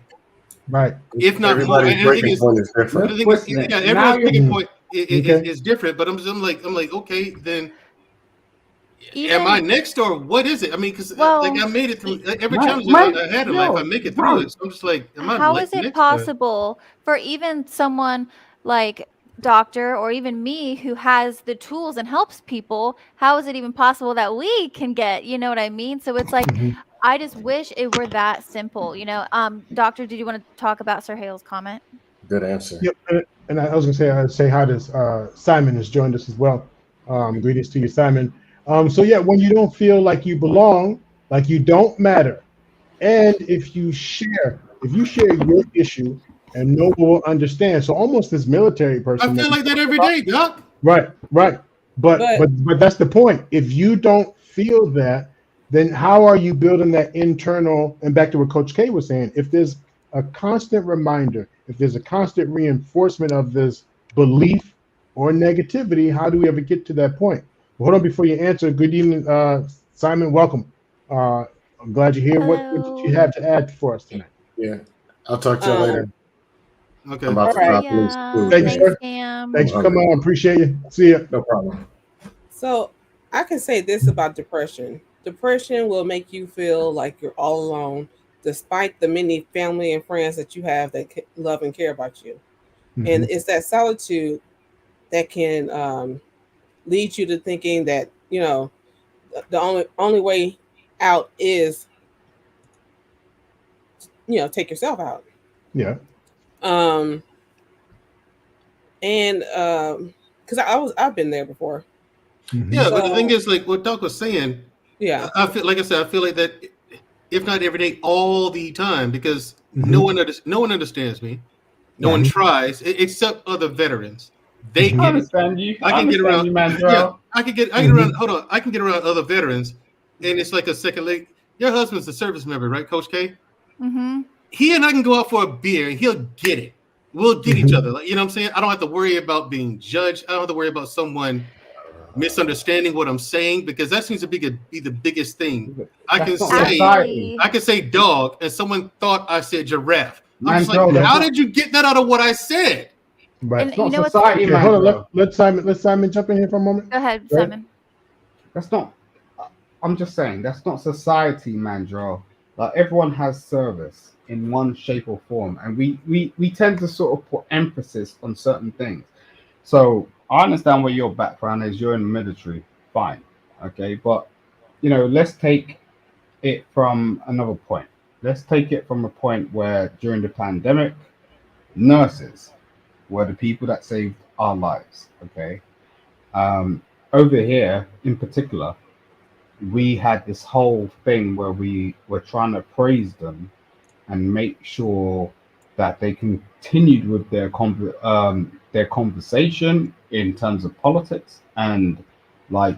Right. if not more. Everybody's And the thing breaking is, point is the different. thing is, Twist it. yeah, Now everyone's you're breaking point Okay. is different. But I'm like, okay, then am I Even next or what is it? I mean, because like well, I made it through every my, challenge my I had in life, I yo, make it through bro. it. So I'm just like, am I how like is it next? possible for even someone like doctor or even me who has the tools and helps people, how is it even possible that we can get, you know what I mean? So it's like Mhm. I just wish it were that simple, you know. Doctor, did you want to talk about Sir Hale's comment? Good answer. Yep. And I was going to say, I'd say hi to Simon has joined us as well. Greetings to you, Simon. So yeah, when you don't feel like you belong, like you don't matter, and if you share your issue and no one will understand. So almost this military I person that feel we like that talked every about. day, Doc. Right, right. But but but but that's the point. If you don't feel that, then how are you building that internal? And back to what Coach K was saying, if there's a constant reminder, if there's a constant reinforcement of this belief or negativity, how do we ever get to that point? Well, hold on before you answer. Good evening, Simon. Welcome. I'm glad you're here. What did you Hello. have to add for us tonight? Yeah. I'll talk to you um, later. I'm Okay. about all to right. drop in Yeah. school. Thank you, Man. Thanks, sir. Cam. Thanks I'm for coming hungry. on. Appreciate you. See ya. No problem. So I can say this about depression. Depression will make you feel like you're all alone, despite the many family and friends that you have that love and care about you. And Mhm. it's that solitude that can lead you to thinking that the only way out is take yourself out. Yeah. Um, and because I've been there before. Mhm. Yeah, but the thing So is, like what Doc was saying, yeah. I feel like I said, I feel like that, if not every day, all the time, because Mhm. no one understands me, no one Mhm. tries, except other veterans. They Mhm. I get it. understand you. I I can get understand around. you, Yeah, Mandrell. I get around. Mhm. Hold on, I can get around other veterans, and it's like a second leg. Your husband's a service member, right, Coach K? Mm-hmm. He and I can go out for a beer, and he'll get it. We'll get each Mhm. other. Like, you know what I'm saying? I don't have to worry about being judged. I don't have to worry about someone misunderstanding what I'm saying, because that seems to be the biggest thing. I can That's not say society. Actually, I can say dog, and someone thought I said giraffe. I'm just like, Mandrell, that's how not, did you get that out of what I said? Right. and it's you not know what's society, Okay, hold on. Mandrell. Let Simon jump in here for a moment. go ahead, Go ahead. Simon. That's not, I'm just saying, that's not society, Mandrell. Like, everyone has service in one shape or form, and we tend to sort of put emphasis on certain things. So I understand where your background is. You're in the military, fine, okay. But let's take it from another point. Let's take it from a point where during the pandemic, nurses were the people that saved our lives. Okay, over here in particular, we had this whole thing where we were trying to praise them and make sure that they continued with their conversation in terms of politics, and like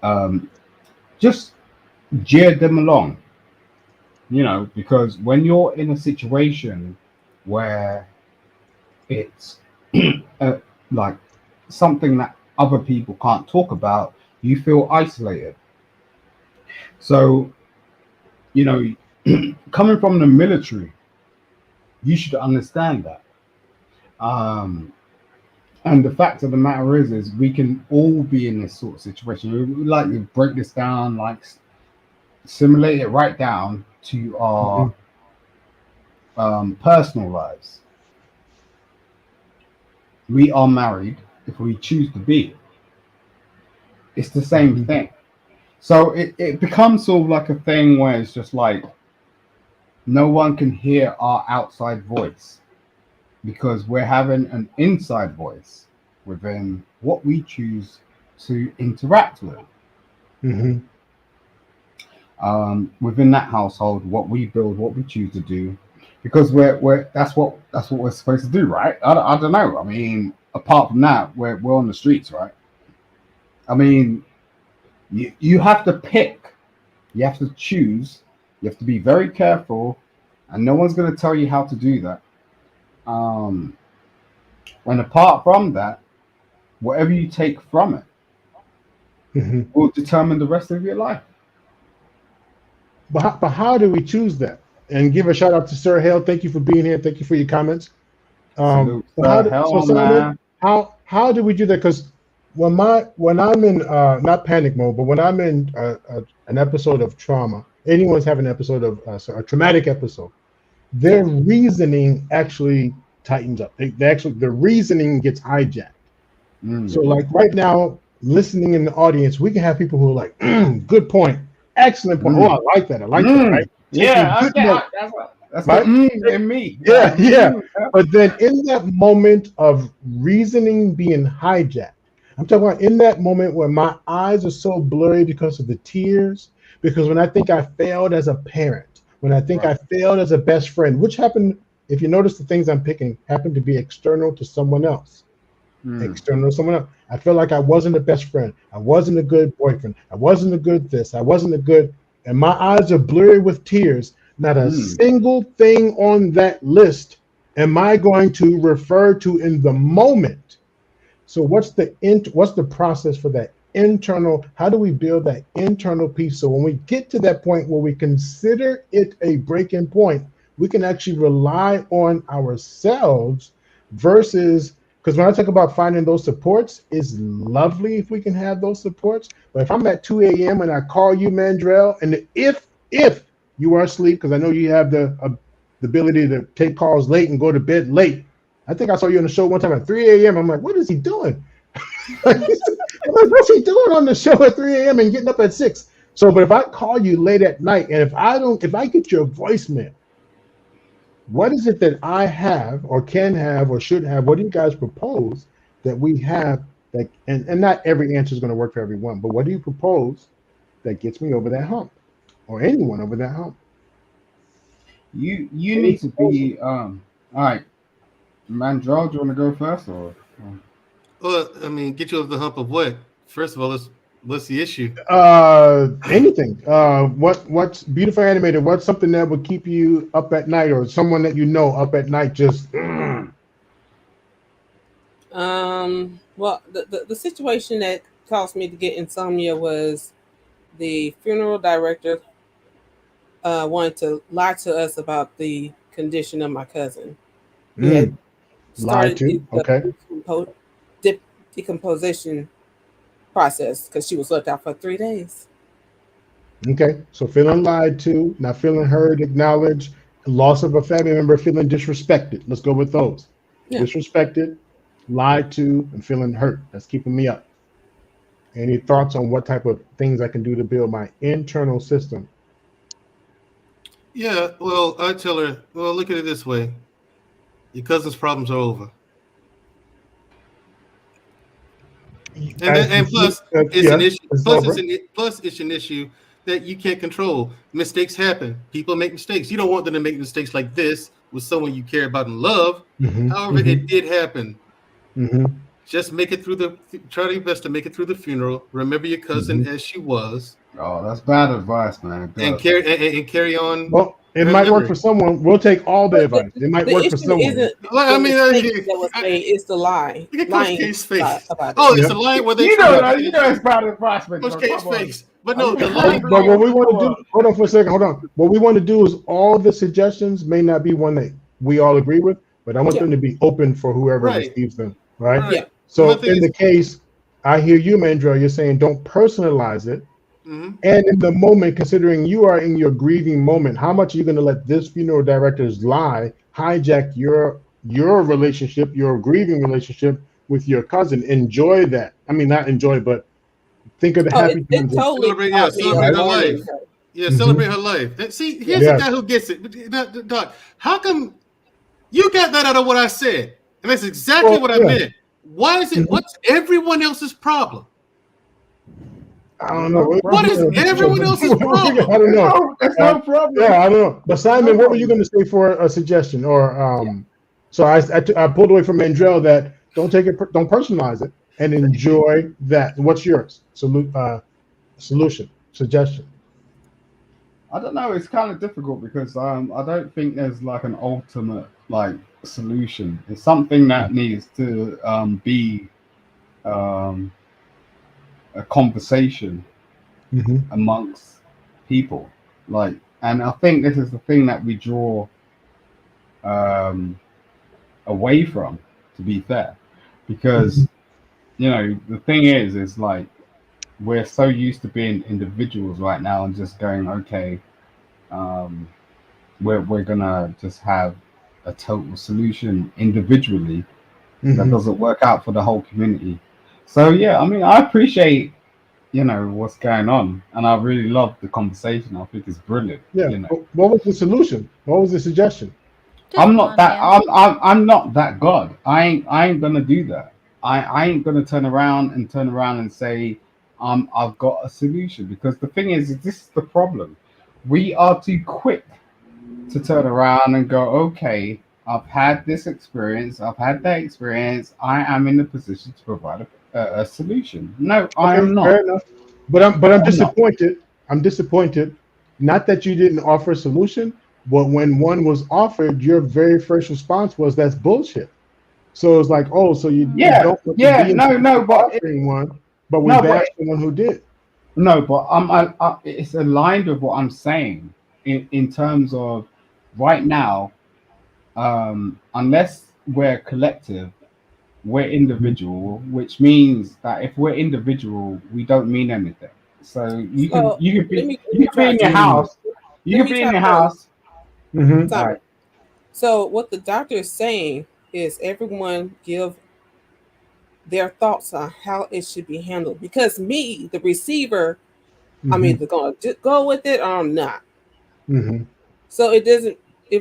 um, just jeered them along, because when you're in a situation where it's uh, like something that other people can't talk about, you feel isolated. So, you know, coming from the military, you should understand that. Um, and the fact of the matter is we can all be in this sort of situation. We like to break this down, like simulate it right down to our Mhm. personal lives. We are married if we choose to be. It's the same Mhm. thing. So it becomes sort of like a thing where it's just like no one can hear our outside voice because we're having an inside voice within what we choose to interact with. Mhm. Within that household, what we build, what we choose to do, because we're that's what we're supposed to do, right? I don't know. I mean, apart from that, we're on the streets, right? I mean, you have to pick, you have to choose You have to be very careful, and no one's going to tell you how to do that. And apart from that, whatever you take from it will determine the rest of your life. But how do we choose that? And give a shout out to Sir Hale. Thank you for being here. Thank you for your comments. Salute, So Simon, man. how do we do that? Because when I'm in not panic mode, but when I'm in an episode of trauma, anyone's having an episode of a traumatic episode, their reasoning actually tightens up. The reasoning gets hijacked. So like right now, listening in the audience, we can have people who are like, good point, excellent point. Oh, I like that. Right? Yeah, that's right? In me. Yeah. But then in that moment of reasoning being hijacked, I'm talking about in that moment where my eyes are so blurry because of the tears, because when I think I failed as a parent, when I think I failed as a best friend, which happened, if you notice the things I'm picking, happened to be external to someone else. External to someone else. I feel like I wasn't a best friend. I wasn't a good boyfriend. I wasn't a good this. I wasn't a good, and my eyes are blurry with tears. Not a single thing on that list am I going to refer to in the moment. So what's the process for that internal? How do we build that internal piece? So when we get to that point where we consider it a breaking point, we can actually rely on ourselves versus, because when I talk about finding those supports, it's lovely if we can have those supports. But if I'm at 2 a.m. and I call you, Mandrell, and if you are asleep, because I know you have the ability to take calls late and go to bed late. I think I saw you on the show one time at 3 a.m. I'm like, what is he doing? I'm like, what's he doing on the show at 3 a.m. and getting up at 6? So, but if I call you late at night, and if I get your voicemail, what is it that I have or can have or should have? What do you guys propose that we have that, and not every answer is going to work for everyone, but what do you propose that gets me over that hump, or anyone over that hump? You need to be all right. Mandrell, do you want to go first or? Well, I mean, get you over the hump of what? First of all, what's the issue? Anything. What's beautiful animated? What's something that would keep you up at night, or someone that you know up at night? Just. Well, the situation that caused me to get insomnia was the funeral director wanted to lie to us about the condition of my cousin. He had started decomposition process because she was left out for 3 days. Okay, so feeling lied to, not feeling heard, acknowledged, loss of a family member, feeling disrespected. Let's go with those. Yeah. Disrespected, lied to, and feeling hurt. That's keeping me up. Any thoughts on what type of things I can do to build my internal system? Yeah, well, I tell her, well, look at it this way. Your cousin's problems are over. And plus, it's an issue. Plus, it's an issue that you can't control. Mistakes happen. People make mistakes. You don't want them to make mistakes like this with someone you care about and love. However, it did happen. Just make it through try your best to make it through the funeral. Remember your cousin as she was. Oh, that's bad advice, man. And carry on. Well, it might work for someone. We'll take all the advice. It might work for someone. I mean, that was made is the lie. Lying face. Oh, it's a lie where they. You know it's bad advice, man. Coach K's face. But no, the lie. But what we want to do. Hold on for a second. Hold on. What we want to do is all the suggestions may not be one that we all agree with, but I want them to be open for whoever receives them. Right. Yeah. So in the case, I hear you, Mandrell. You're saying don't personalize it. And in the moment, considering you are in your grieving moment, how much are you going to let this funeral director's lie hijack your relationship, your grieving relationship with your cousin? Enjoy that. I mean, not enjoy, but think of the happy times. Celebrate her life. Yeah, celebrate her life. And see, here's the guy who gets it. Doc, how come you got that out of what I said? And that's exactly what I meant. Why is it? What's everyone else's problem? I don't know. What is everyone else's problem? I don't know. That's no problem. Yeah, I don't know. But Simon, what were you going to say for a suggestion? Or so I pulled away from Mandrell that don't personalize it, and enjoy that. What's yours? Solution, suggestion. I don't know. It's kind of difficult because I don't think there's like an ultimate like solution. It's something that needs to be um, a conversation Mm-hmm. amongst people. Like, and I think this is the thing that we draw um, away from. To be fair, Mm-hmm. because the thing is like we're so used to being individuals right now and just going, okay, um, we're gonna just have a total solution individually that Mm-hmm. doesn't work out for the whole community. So yeah, I mean, I appreciate what's going on, and I really love the conversation. I think it's brilliant. Yeah. But what was the solution? What was the suggestion? Just one, yeah. I'm not that God. I ain't gonna do that. I ain't gonna turn around and say I've got a solution, because the thing is this is the problem. We are too quick to turn around and go, okay, I've had this experience, I've had that experience, I am in the position to provide a solution. No, I Okay, am not. fair enough. But I'm I'm not. disappointed. I'm disappointed. Not that you didn't offer a solution, but when one was offered, your very first response was that's bullshit. So it's like, oh, so you Yeah, don't want to yeah, be in the position no, of but offering one, but we no, but bash someone who did. no, but it's aligned with what I'm saying in terms of right now. Unless we're collective, we're Mhm. individual, which means that if we're individual, we don't mean anything. So you can So you could let be me let you me could be try in your to Mm. house, you let could me be try in to your tell you, house. Mhm. All Simon. right. So what the doctor is saying is everyone give their thoughts on how it should be handled. Because me, the receiver, I'm Mhm. either going to go with it or I'm not. Mhm. So it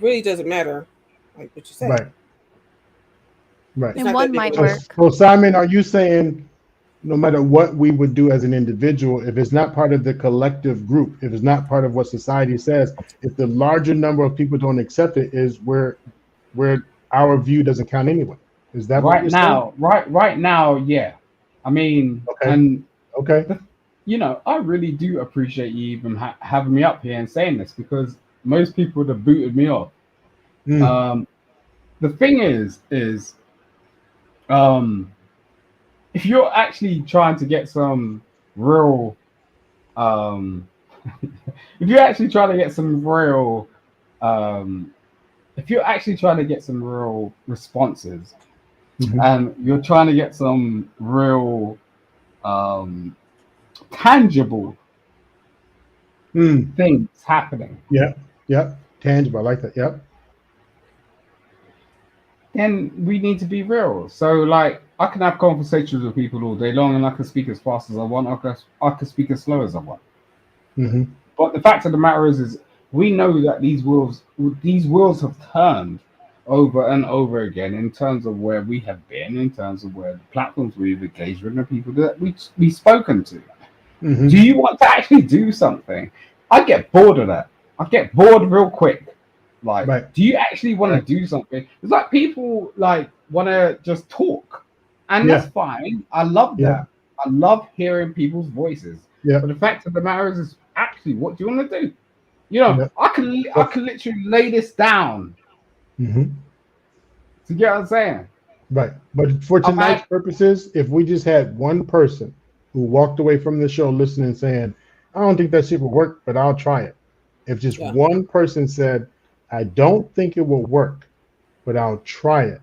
really doesn't matter, like what you say. Right. Right. It's And not that one big of might a So, deal. work. so Simon, are you saying no matter what we would do as an individual, if it's not part of the collective group, if it's not part of what society says, if the larger number of people don't accept it, is where our view doesn't count anyway? Is that what Right you're saying? now, right now, yeah. I mean, Okay. and Okay. the, I really do appreciate you even having me up here and saying this, because most people would have booted me off. Mm. Um, the thing is, um, if you're actually trying to get some real, um, if you're actually trying to get some real, um, if you're actually trying to get some real responses, Hmm. and you're trying to get some real, um, tangible Mm. things happening, Yep. Yep. Tangible. I like that. Yep. then we need to be real. So, like, I can have conversations with people all day long, and I can speak as fast as I want. I can speak as slow as I want. Hmm. But the fact of the matter is we know that these wheels have turned over and over again in terms of where we have been, in terms of where the platforms we've engaged with, and the people that we've spoken to. Do Hmm. you want to actually do something? I get bored of that. I get bored real quick. Like, Right. do you actually want to Right. do something? It's like people like want to just talk, and that's Yeah. fine. I love Yeah. that. I love hearing people's voices. Yeah. But the fact of the matter is actually, what do you want to do? Yeah. I can literally lay this down. Hmm. To get what I'm saying? Right. But for I've tonight's had purposes, if we just had one person who walked away from the show listening saying, I don't think that shit will work, but I'll try it. If just Yeah. one person said, I don't think it will work, but I'll try it,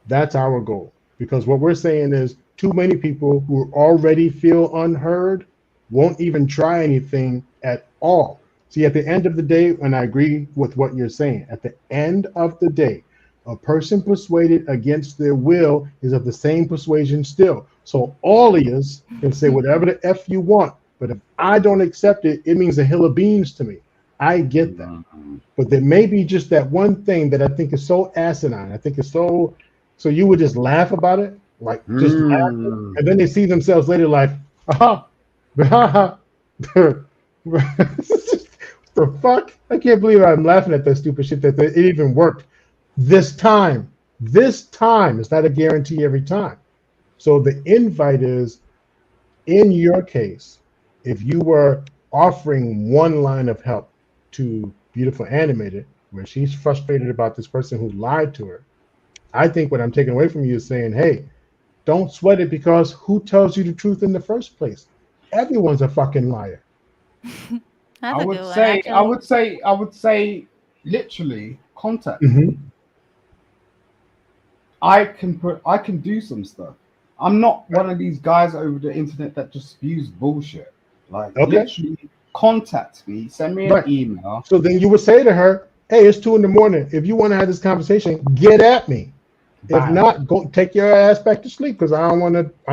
that's our goal. Because what we're saying is too many people who already feel unheard won't even try anything at all. See, at the end of the day, and I agree with what you're saying, at the end of the day, a person persuaded against their will is of the same persuasion still. So all of us can say whatever the F you want, but if I don't accept it, it means a hill of beans to me. I get that. But there may be just that one thing that I think is so asinine. I think it's so you would just laugh about it, like just laugh, mm, and then they see themselves later like, aha, aha. The fuck? I can't believe I'm laughing at that stupid shit that it even worked this time. This time. It's not a guarantee every time. So the invite is in your case, if you were offering one line of help, to Beautiful Animated, where she's frustrated about this person who lied to her. I think what I'm taking away from you is saying, hey, don't sweat it, because who tells you the truth in the first place? Everyone's a fucking liar. That's I a would good one, say, I actually. would say, I would say, literally contact me. Mm-hmm. I can do some stuff. I'm not one of these guys over the internet that just spews bullshit. Like Okay. literally contact me, send me an Right. email. So then you would say to her, hey, it's 2 a.m. If you want to have this conversation, get at me. If Bam. not, go take your ass back to sleep, because I'm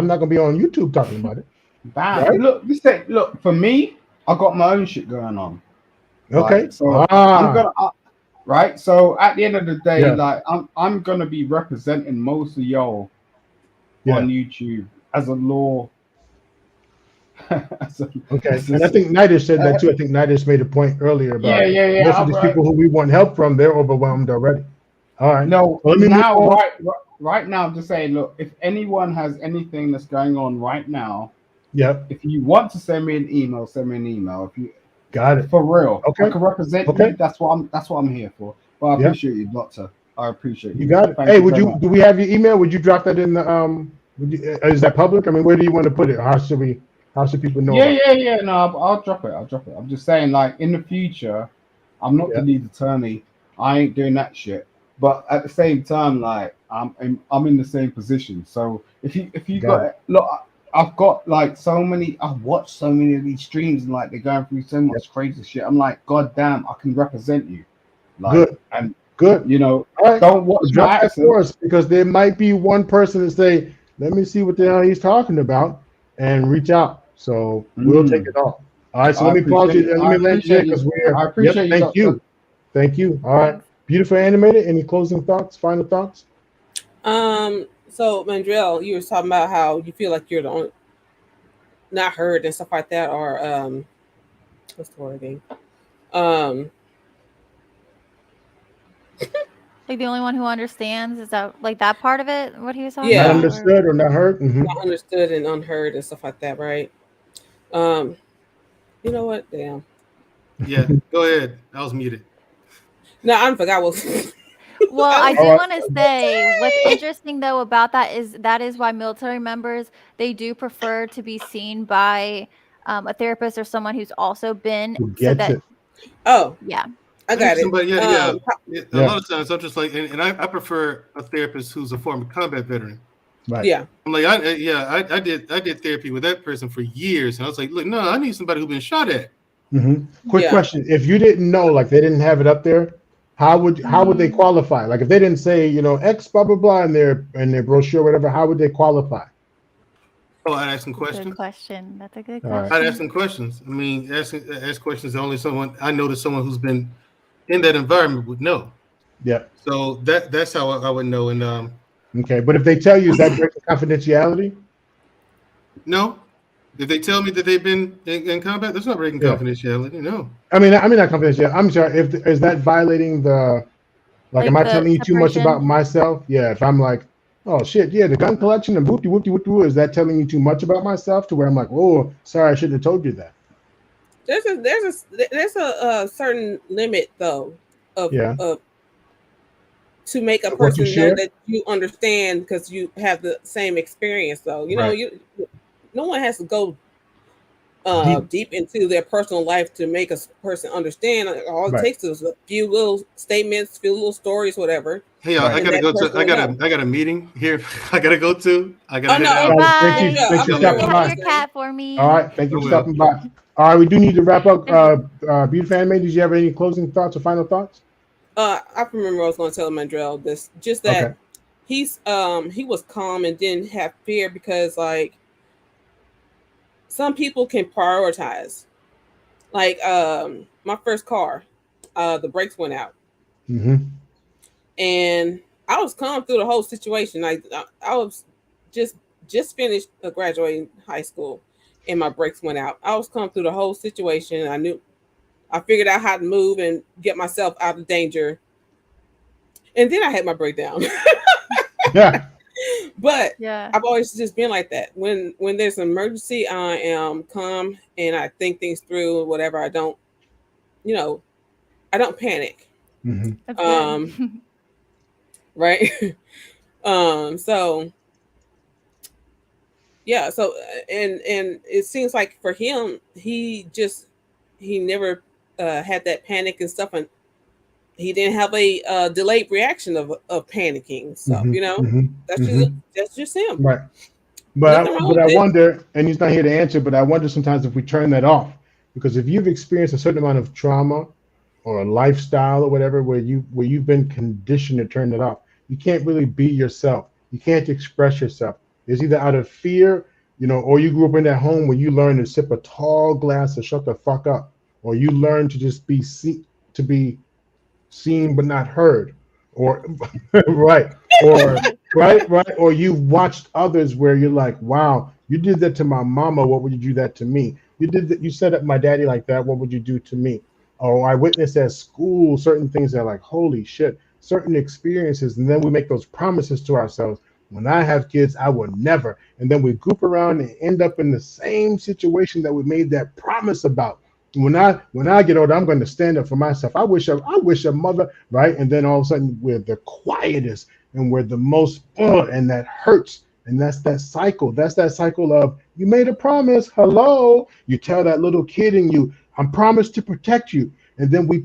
not gonna be on YouTube talking about it. Bam. Right? Look, for me, I got my own shit going on. Okay. Like, so I'm gonna right. So at the end of the day, Yeah. like I'm gonna be representing most of y'all Yeah. on YouTube as a law. as a, Okay. as a, And I think Nidus said that too. I think Nidus made a point earlier about yeah. most of I'm these right. people who we want help from, they're overwhelmed already. All right. No, Well, let me move now, on. right now, I'm just saying, look, if anyone has anything that's going on right now, Yep. if you want to send me an email, send me an email. If you, Got it. for real, I Okay. can represent Okay. you. That's what I'm here for. But I Yeah. appreciate you, Doctor. I appreciate You you. got it. Thank Hey, you very much. do we have your email? Would you drop that in the is that public? I mean, where do you want to put it? How should people know about it? Yeah. No, I'll drop it. I'll drop it. I'm just saying, like in the future, I'm not the Yeah. lead attorney. I ain't doing that shit. But at the same time, like I'm in the same position. So if you Got it. got look, I've got like so many. I've watched so many of these streams, and like they're going through so Yep. much crazy shit. I'm like, God damn, I can represent you. Like, Good. and Good. you know, All right. don't watch Well, my drop that accent. for us, because there might be one person that say, let me see what the hell he's talking about, and reach out. So we'll take Mm, it all. All right. So let me pause you. Let I me land you there, appreciate you. because we're, I yep. appreciate you, Thank Doctor. you. Thank you. All right. Thanks. Beautiful Animated. Any closing thoughts, final thoughts? So Mandrell, you were talking about how you feel like you're the only not heard and stuff like that, or what's the word again? Like the only one who understands, is that like that part of it? What he was talking Yeah. Not about? Or understood or not heard? Mm-hmm. Not understood and unheard and stuff like that, right? Um, you know what? Damn. Yeah, go ahead. I was muted. No, I forgot what. well, I I was, do All want to say what's interesting though about that is why military members, they do prefer to be seen by a therapist or someone who's also been, Who so gets that it? oh, yeah. I I think got it. somebody, yeah. A Yeah. lot of times I'm just like, and I prefer a therapist who's a former combat veteran. Right. Yeah. I'm like, I did therapy with that person for years, and I was like, look, no, I need somebody who's been shot at. Mm-hmm. Quick Yeah. question: if you didn't know, like they didn't have it up there, how would they qualify? Like if they didn't say, X blah blah blah in their brochure, whatever, how would they qualify? Oh, I'd ask them Good questions. question. That's a good All right. I'd question. ask them questions. I mean, ask questions. Only someone I know that someone who's been in that environment would know. Yeah. So that's how I would know. And Okay. But if they tell you, is that breaking confidentiality? no, if they tell me that they've been in combat, that's not breaking Yeah. confidentiality. No. I mean not confidential. I'm sorry. If is that violating the, like, am Like I the telling you too much about separation. myself? Yeah. If I'm like, oh shit, yeah, the gun collection and whoopty whoopty whoopty, is that telling you too much about myself to where I'm like, oh, sorry, I shouldn't have told you that. There's a certain limit though of Yeah. to make a Of what you person know share. that you understand because you have the same experience though. Right. No one has to go Deep. deep into their personal life to make a person understand. All it Right. takes is a few little statements, few little stories, whatever, Hey, I Right. and gotta that go to. person will know. I got a meeting here. I gotta go to. I gotta Oh head no, Okay, out. All right. Thank oh, you. bye. yeah, Thanks I'm for Tell me remember stopping what Pet I by. was your saying. cat for All me. right. Thank you I for will. stopping by. All right. We do need to wrap up. Beautiful Anime, did you have any closing thoughts or final thoughts? I remember what I was going to tell Mandrell this, just that Okay. he was calm and didn't have fear because like some people can prioritize. Like my first car, the brakes went out, Mm-hmm. and I was calm through the whole situation. Like I was just just finished graduating high school, and my brakes went out. I was calm through the whole situation. I figured out how to move and get myself out of danger, and then I had my breakdown. Yeah. But Yeah. I've always just been like that. When there's an emergency, I am calm and I think things through. Whatever, I don't, you know, I don't panic. Mm-hmm. That's good. Right. So yeah, so and it seems like for him, he never had that panic and stuff, and he didn't have a delayed reaction of panicking stuff. Mm-hmm. You know, Mm-hmm. Mm-hmm. that's just him. Right. Nothing wrong But with I it. wonder, and he's not here to answer, but I wonder sometimes if we turn that off, because if you've experienced a certain amount of trauma or a lifestyle or whatever where you've been conditioned to turn it off, you can't really be yourself. You can't express yourself. It's either out of fear, or you grew up in that home where you learned to sip a tall glass of shut the fuck up, or you learn to just be seen but not heard, or right, or right, or you've watched others where you're like, wow, you did that to my mama, what would you do that to me? You did that, you set up my daddy like that, what would you do to me? Or I witnessed at school certain things that are like, holy shit, certain experiences, and then we make those promises to ourselves. When I have kids, I will never. And then we goop around and end up in the same situation that we made that promise about. When I get older, I'm going to stand up for myself. I wish a mother, right? And then all of a sudden we're the quietest and we're the most, and that hurts. And that's that cycle. That's that cycle of you made a promise. Hello. You tell that little kid in you, I'm promised to protect you. And then we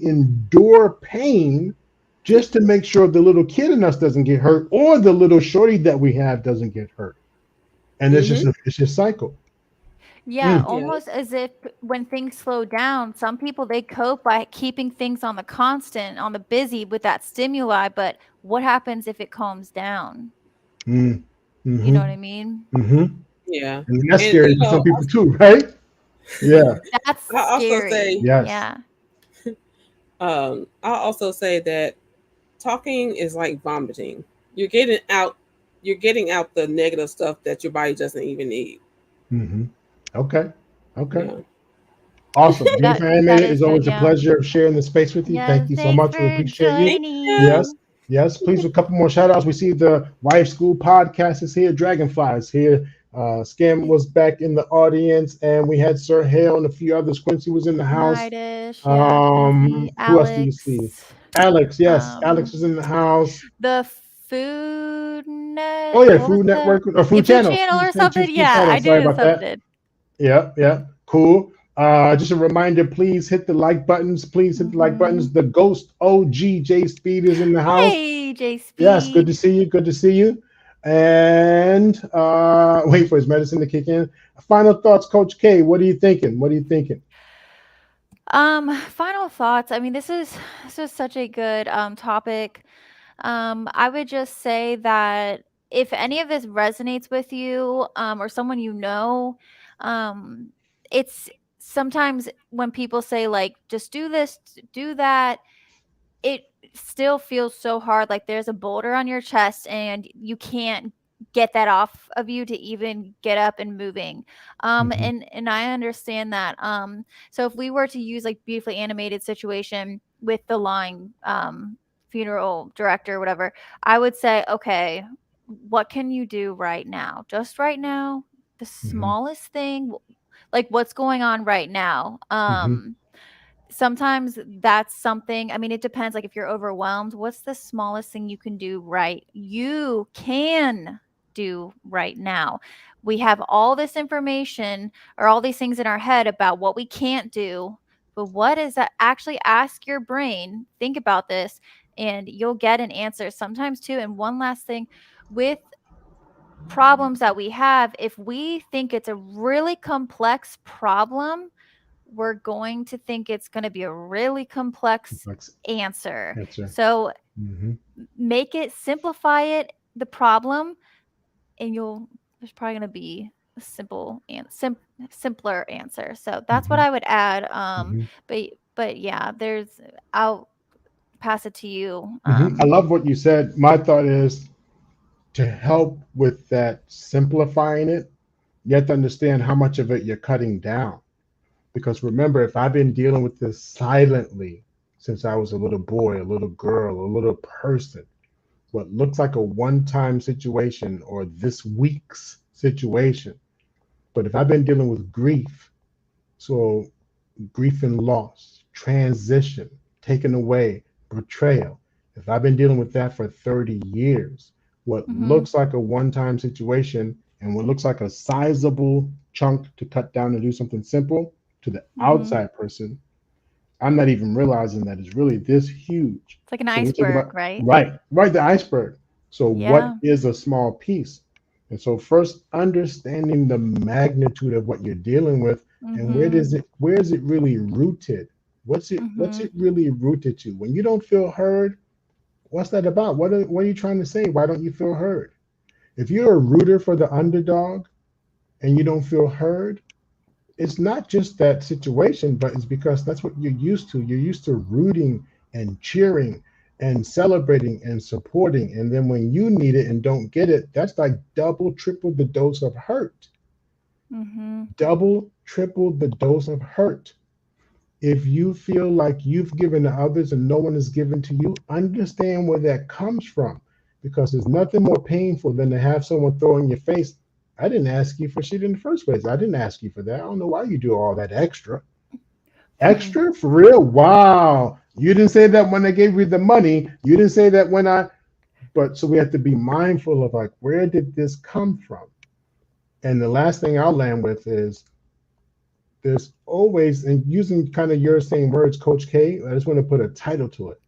endure pain just to make sure the little kid in us doesn't get hurt or the little shorty that we have doesn't get hurt. And Mm-hmm. it's just cycle. Yeah, Mm. Yeah. almost as if when things slow down, some people they cope by keeping things on the constant, on the busy with that stimuli, but what happens if it calms down? Mm. You know what Mm-hmm. I mean? Mm-hmm. Yeah. And that's And scary for some people too, right? Yeah. That's I also scary. say, Yes. Yeah. I also say that talking is like vomiting. You're getting out, you're getting out the negative stuff that your body doesn't even need. Mm-hmm. Okay. Okay. Yeah. Awesome. That Beautiful that Animated, is it's good, always a yeah. pleasure of sharing the space with you. Yes, Thank you so thanks much. We for appreciate you. Thank you. Yes. joining. Yes. Please, a couple more shout outs. We see the Wife School podcast is here. Dragonfly is here. Scam was back in the audience, and we had Sir Hale and a few others. Quincy was in the house. Midish, yeah, Quincy, Who else do you see? Alex, Alex, yes. Alex um, was in the house. the Food Net, Oh yeah, what was Food the Network or yeah, Food Food Channel. Channel or something? Food Yeah, Channel. I Sorry knew about that. something. Yeah, yeah. Cool. Just a reminder, please hit the like buttons. Please hit the like buttons. The Ghost OG J Speed is in the house. Hey, J Yes, good to Speed. see you. Good to see you. And wait for his medicine to kick in. Final thoughts, Coach K. What are you thinking? What are you thinking? Final thoughts. I mean, this is such a good topic. I would just say that if any of this resonates with you, or someone you know, um, it's sometimes when people say like, just do this, do that, it still feels so hard, like there's a boulder on your chest and you can't get that off of you to even get up and moving. Mm-hmm. And I understand that. So if we were to use like beautifully animated situation with the line funeral director, whatever, I would say, okay, what can you do right now? Just right now, the Mm-hmm. smallest thing, like what's going on right now. Mm-hmm. Sometimes that's something, I mean, it depends, like, if you're overwhelmed, what's the smallest thing you can do right now? We have all this information or all these things in our head about what we can't do, but what is that? Actually ask your brain, think about this, and you'll get an answer sometimes too. And one last thing, with problems that we have, if we think it's a really complex problem, we're going to think it's going to be a really complex Complex answer. answer. So Mm-hmm. make it, simplify it, the problem, and there's probably going to be a simpler answer. So that's what Mm-hmm. I would add. Mm-hmm. But yeah, I'll pass it to you. Mm-hmm. I love what you said. My thought is to help with that simplifying it, you have to understand how much of it you're cutting down. Because remember, if I've been dealing with this silently since I was a little boy, a little girl, a little person, what looks like a one time situation or this week's situation, but if I've been dealing with grief, so grief and loss, transition, taken away, betrayal. If I've been dealing with that for 30 years, what looks like a one-time situation and what looks like a sizable chunk to cut down and do something simple to the outside person, I'm not even realizing that it's really this huge. It's like an So when you think iceberg, about right? right, the iceberg. So what Yeah. is a small piece? And so first understanding the magnitude of what you're dealing with and where is it really rooted? What's it really rooted to? When you don't feel heard, what's that about? What are you trying to say? Why don't you feel heard? If you're a rooter for the underdog and you don't feel heard, it's not just that situation, but it's because that's what you're used to. You're used to rooting and cheering and celebrating and supporting. And then when you need it and don't get it, that's like double, triple the dose of hurt. Double, triple the dose of hurt. If you feel like you've given to others and no one is given to you, understand where that comes from. Because there's nothing more painful than to have someone throw in your face, I didn't ask you for shit in the first place. I didn't ask you for that. I don't know why you do all that extra. Extra? For real? Wow. You didn't say that when I gave you the money. You didn't say that when but so we have to be mindful of like, where did this come from? And the last thing I'll land with is there's always, and using kind of your same words, Coach K, I just want to put a title to it.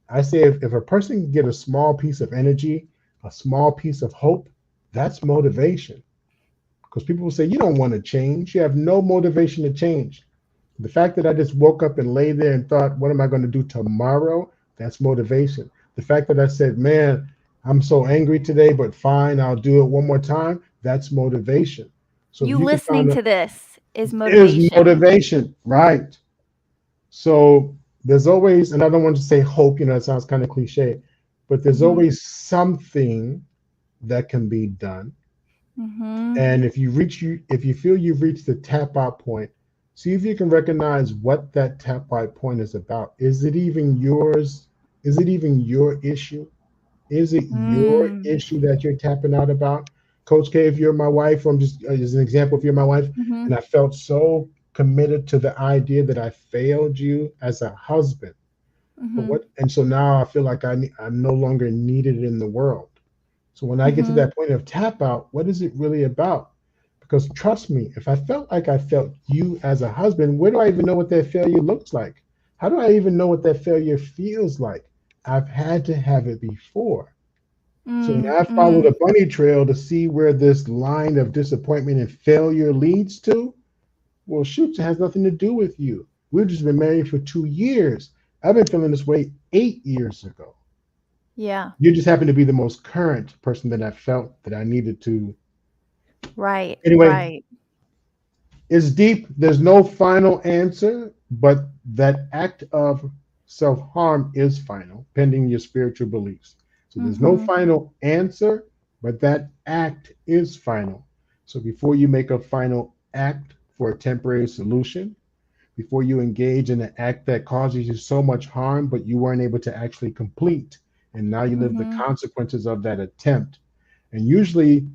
I say if a person can get a small piece of energy, a small piece of hope, that's motivation. Because people will say, you don't want to change. You have no motivation to change. The fact that I just woke up and lay there and thought, what am I going to do tomorrow? That's motivation. The fact that I said, man, I'm so angry today, but fine, I'll do it one more time. That's motivation. So You if you can listening find to this is is motivation. motivation, right? So there's always, and I don't want to say hope, it sounds kind of cliche, but there's always something that can be done. And if you feel you've reached the tap out point, see if you can recognize what that tap out point is about. Is it even yours? Is it even your issue? Is it your issue that you're tapping out about? Coach K, if you're my wife, I'm just as an example, if you're my wife, and I felt so committed to the idea that I failed you as a husband, but and so now I feel like I'm no longer needed in the world. So when I get to that point of tap out, what is it really about? Because trust me, if I felt like I felt you as a husband, where do I even know what that failure looks like? How do I even know what that failure feels like? I've had to have it before. So when I followed a bunny trail to see where this line of disappointment and failure leads to, well, shoot, it has nothing to do with you. We've just been married for 2 years. I've been feeling this way 8 years ago. Yeah. You just happen to be the most current person that I felt that I needed to. Right. Anyway, Right. it's deep. There's no final answer, but that act of self-harm is final, pending your spiritual beliefs. So there's no final answer, but that act is final. So before you make a final act for a temporary solution, before you engage in an act that causes you so much harm, but you weren't able to actually complete, and now you live the consequences of that attempt. And usually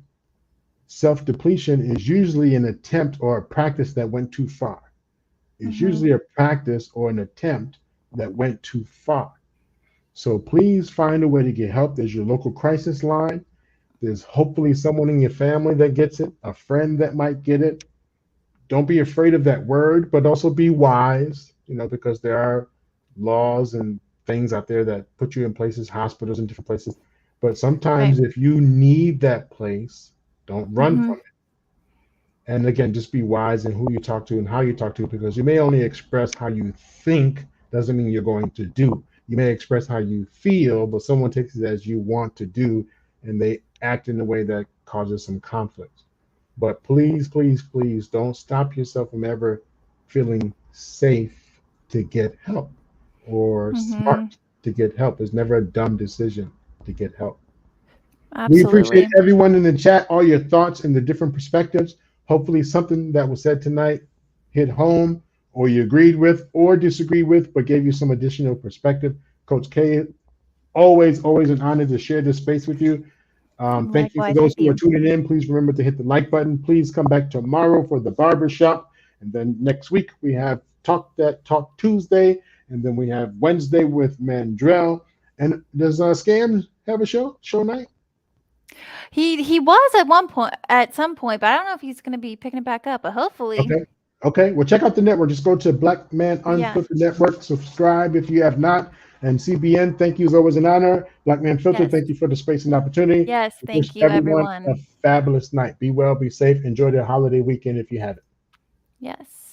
self-depletion is usually an attempt or a practice that went too far. It's usually a practice or an attempt that went too far. So please find a way to get help. There's your local crisis line. There's hopefully someone in your family that gets it, a friend that might get it. Don't be afraid of that word, but also be wise, because there are laws and things out there that put you in places, hospitals and different places. But sometimes if you need that place, don't run from it. And again, just be wise in who you talk to and how you talk to, because you may only express how you think, doesn't mean you're going to do. You may express how you feel, but someone takes it as you want to do, and they act in a way that causes some conflict. But please, please, please don't stop yourself from ever feeling safe to get help or smart to get help. It's never a dumb decision to get help. We appreciate Absolutely. everyone in the chat, all your thoughts and the different perspectives. Hopefully something that was said tonight hit home, or you agreed with or disagreed with, but gave you some additional perspective. Coach K, always an honor to share this space with you. Thank you for Likewise those with who are you. tuning in. Please remember to hit the like button. Please come back tomorrow for the barber shop. And then next week we have Talk Tuesday, and then we have Wednesday with Mandrell. And does Scam have a show night? He was at some point, but I don't know if he's going to be picking it back up. But hopefully, Okay. Well, check out the network. Just go to Black Man Unfiltered Network. Subscribe if you have not. And CBN, thank you. It's always an honor. Black Man Filtered, thank you for the space and opportunity. Yes, thank you, everyone everyone. a fabulous night. Be well, be safe. Enjoy the holiday weekend if you have it. Yes.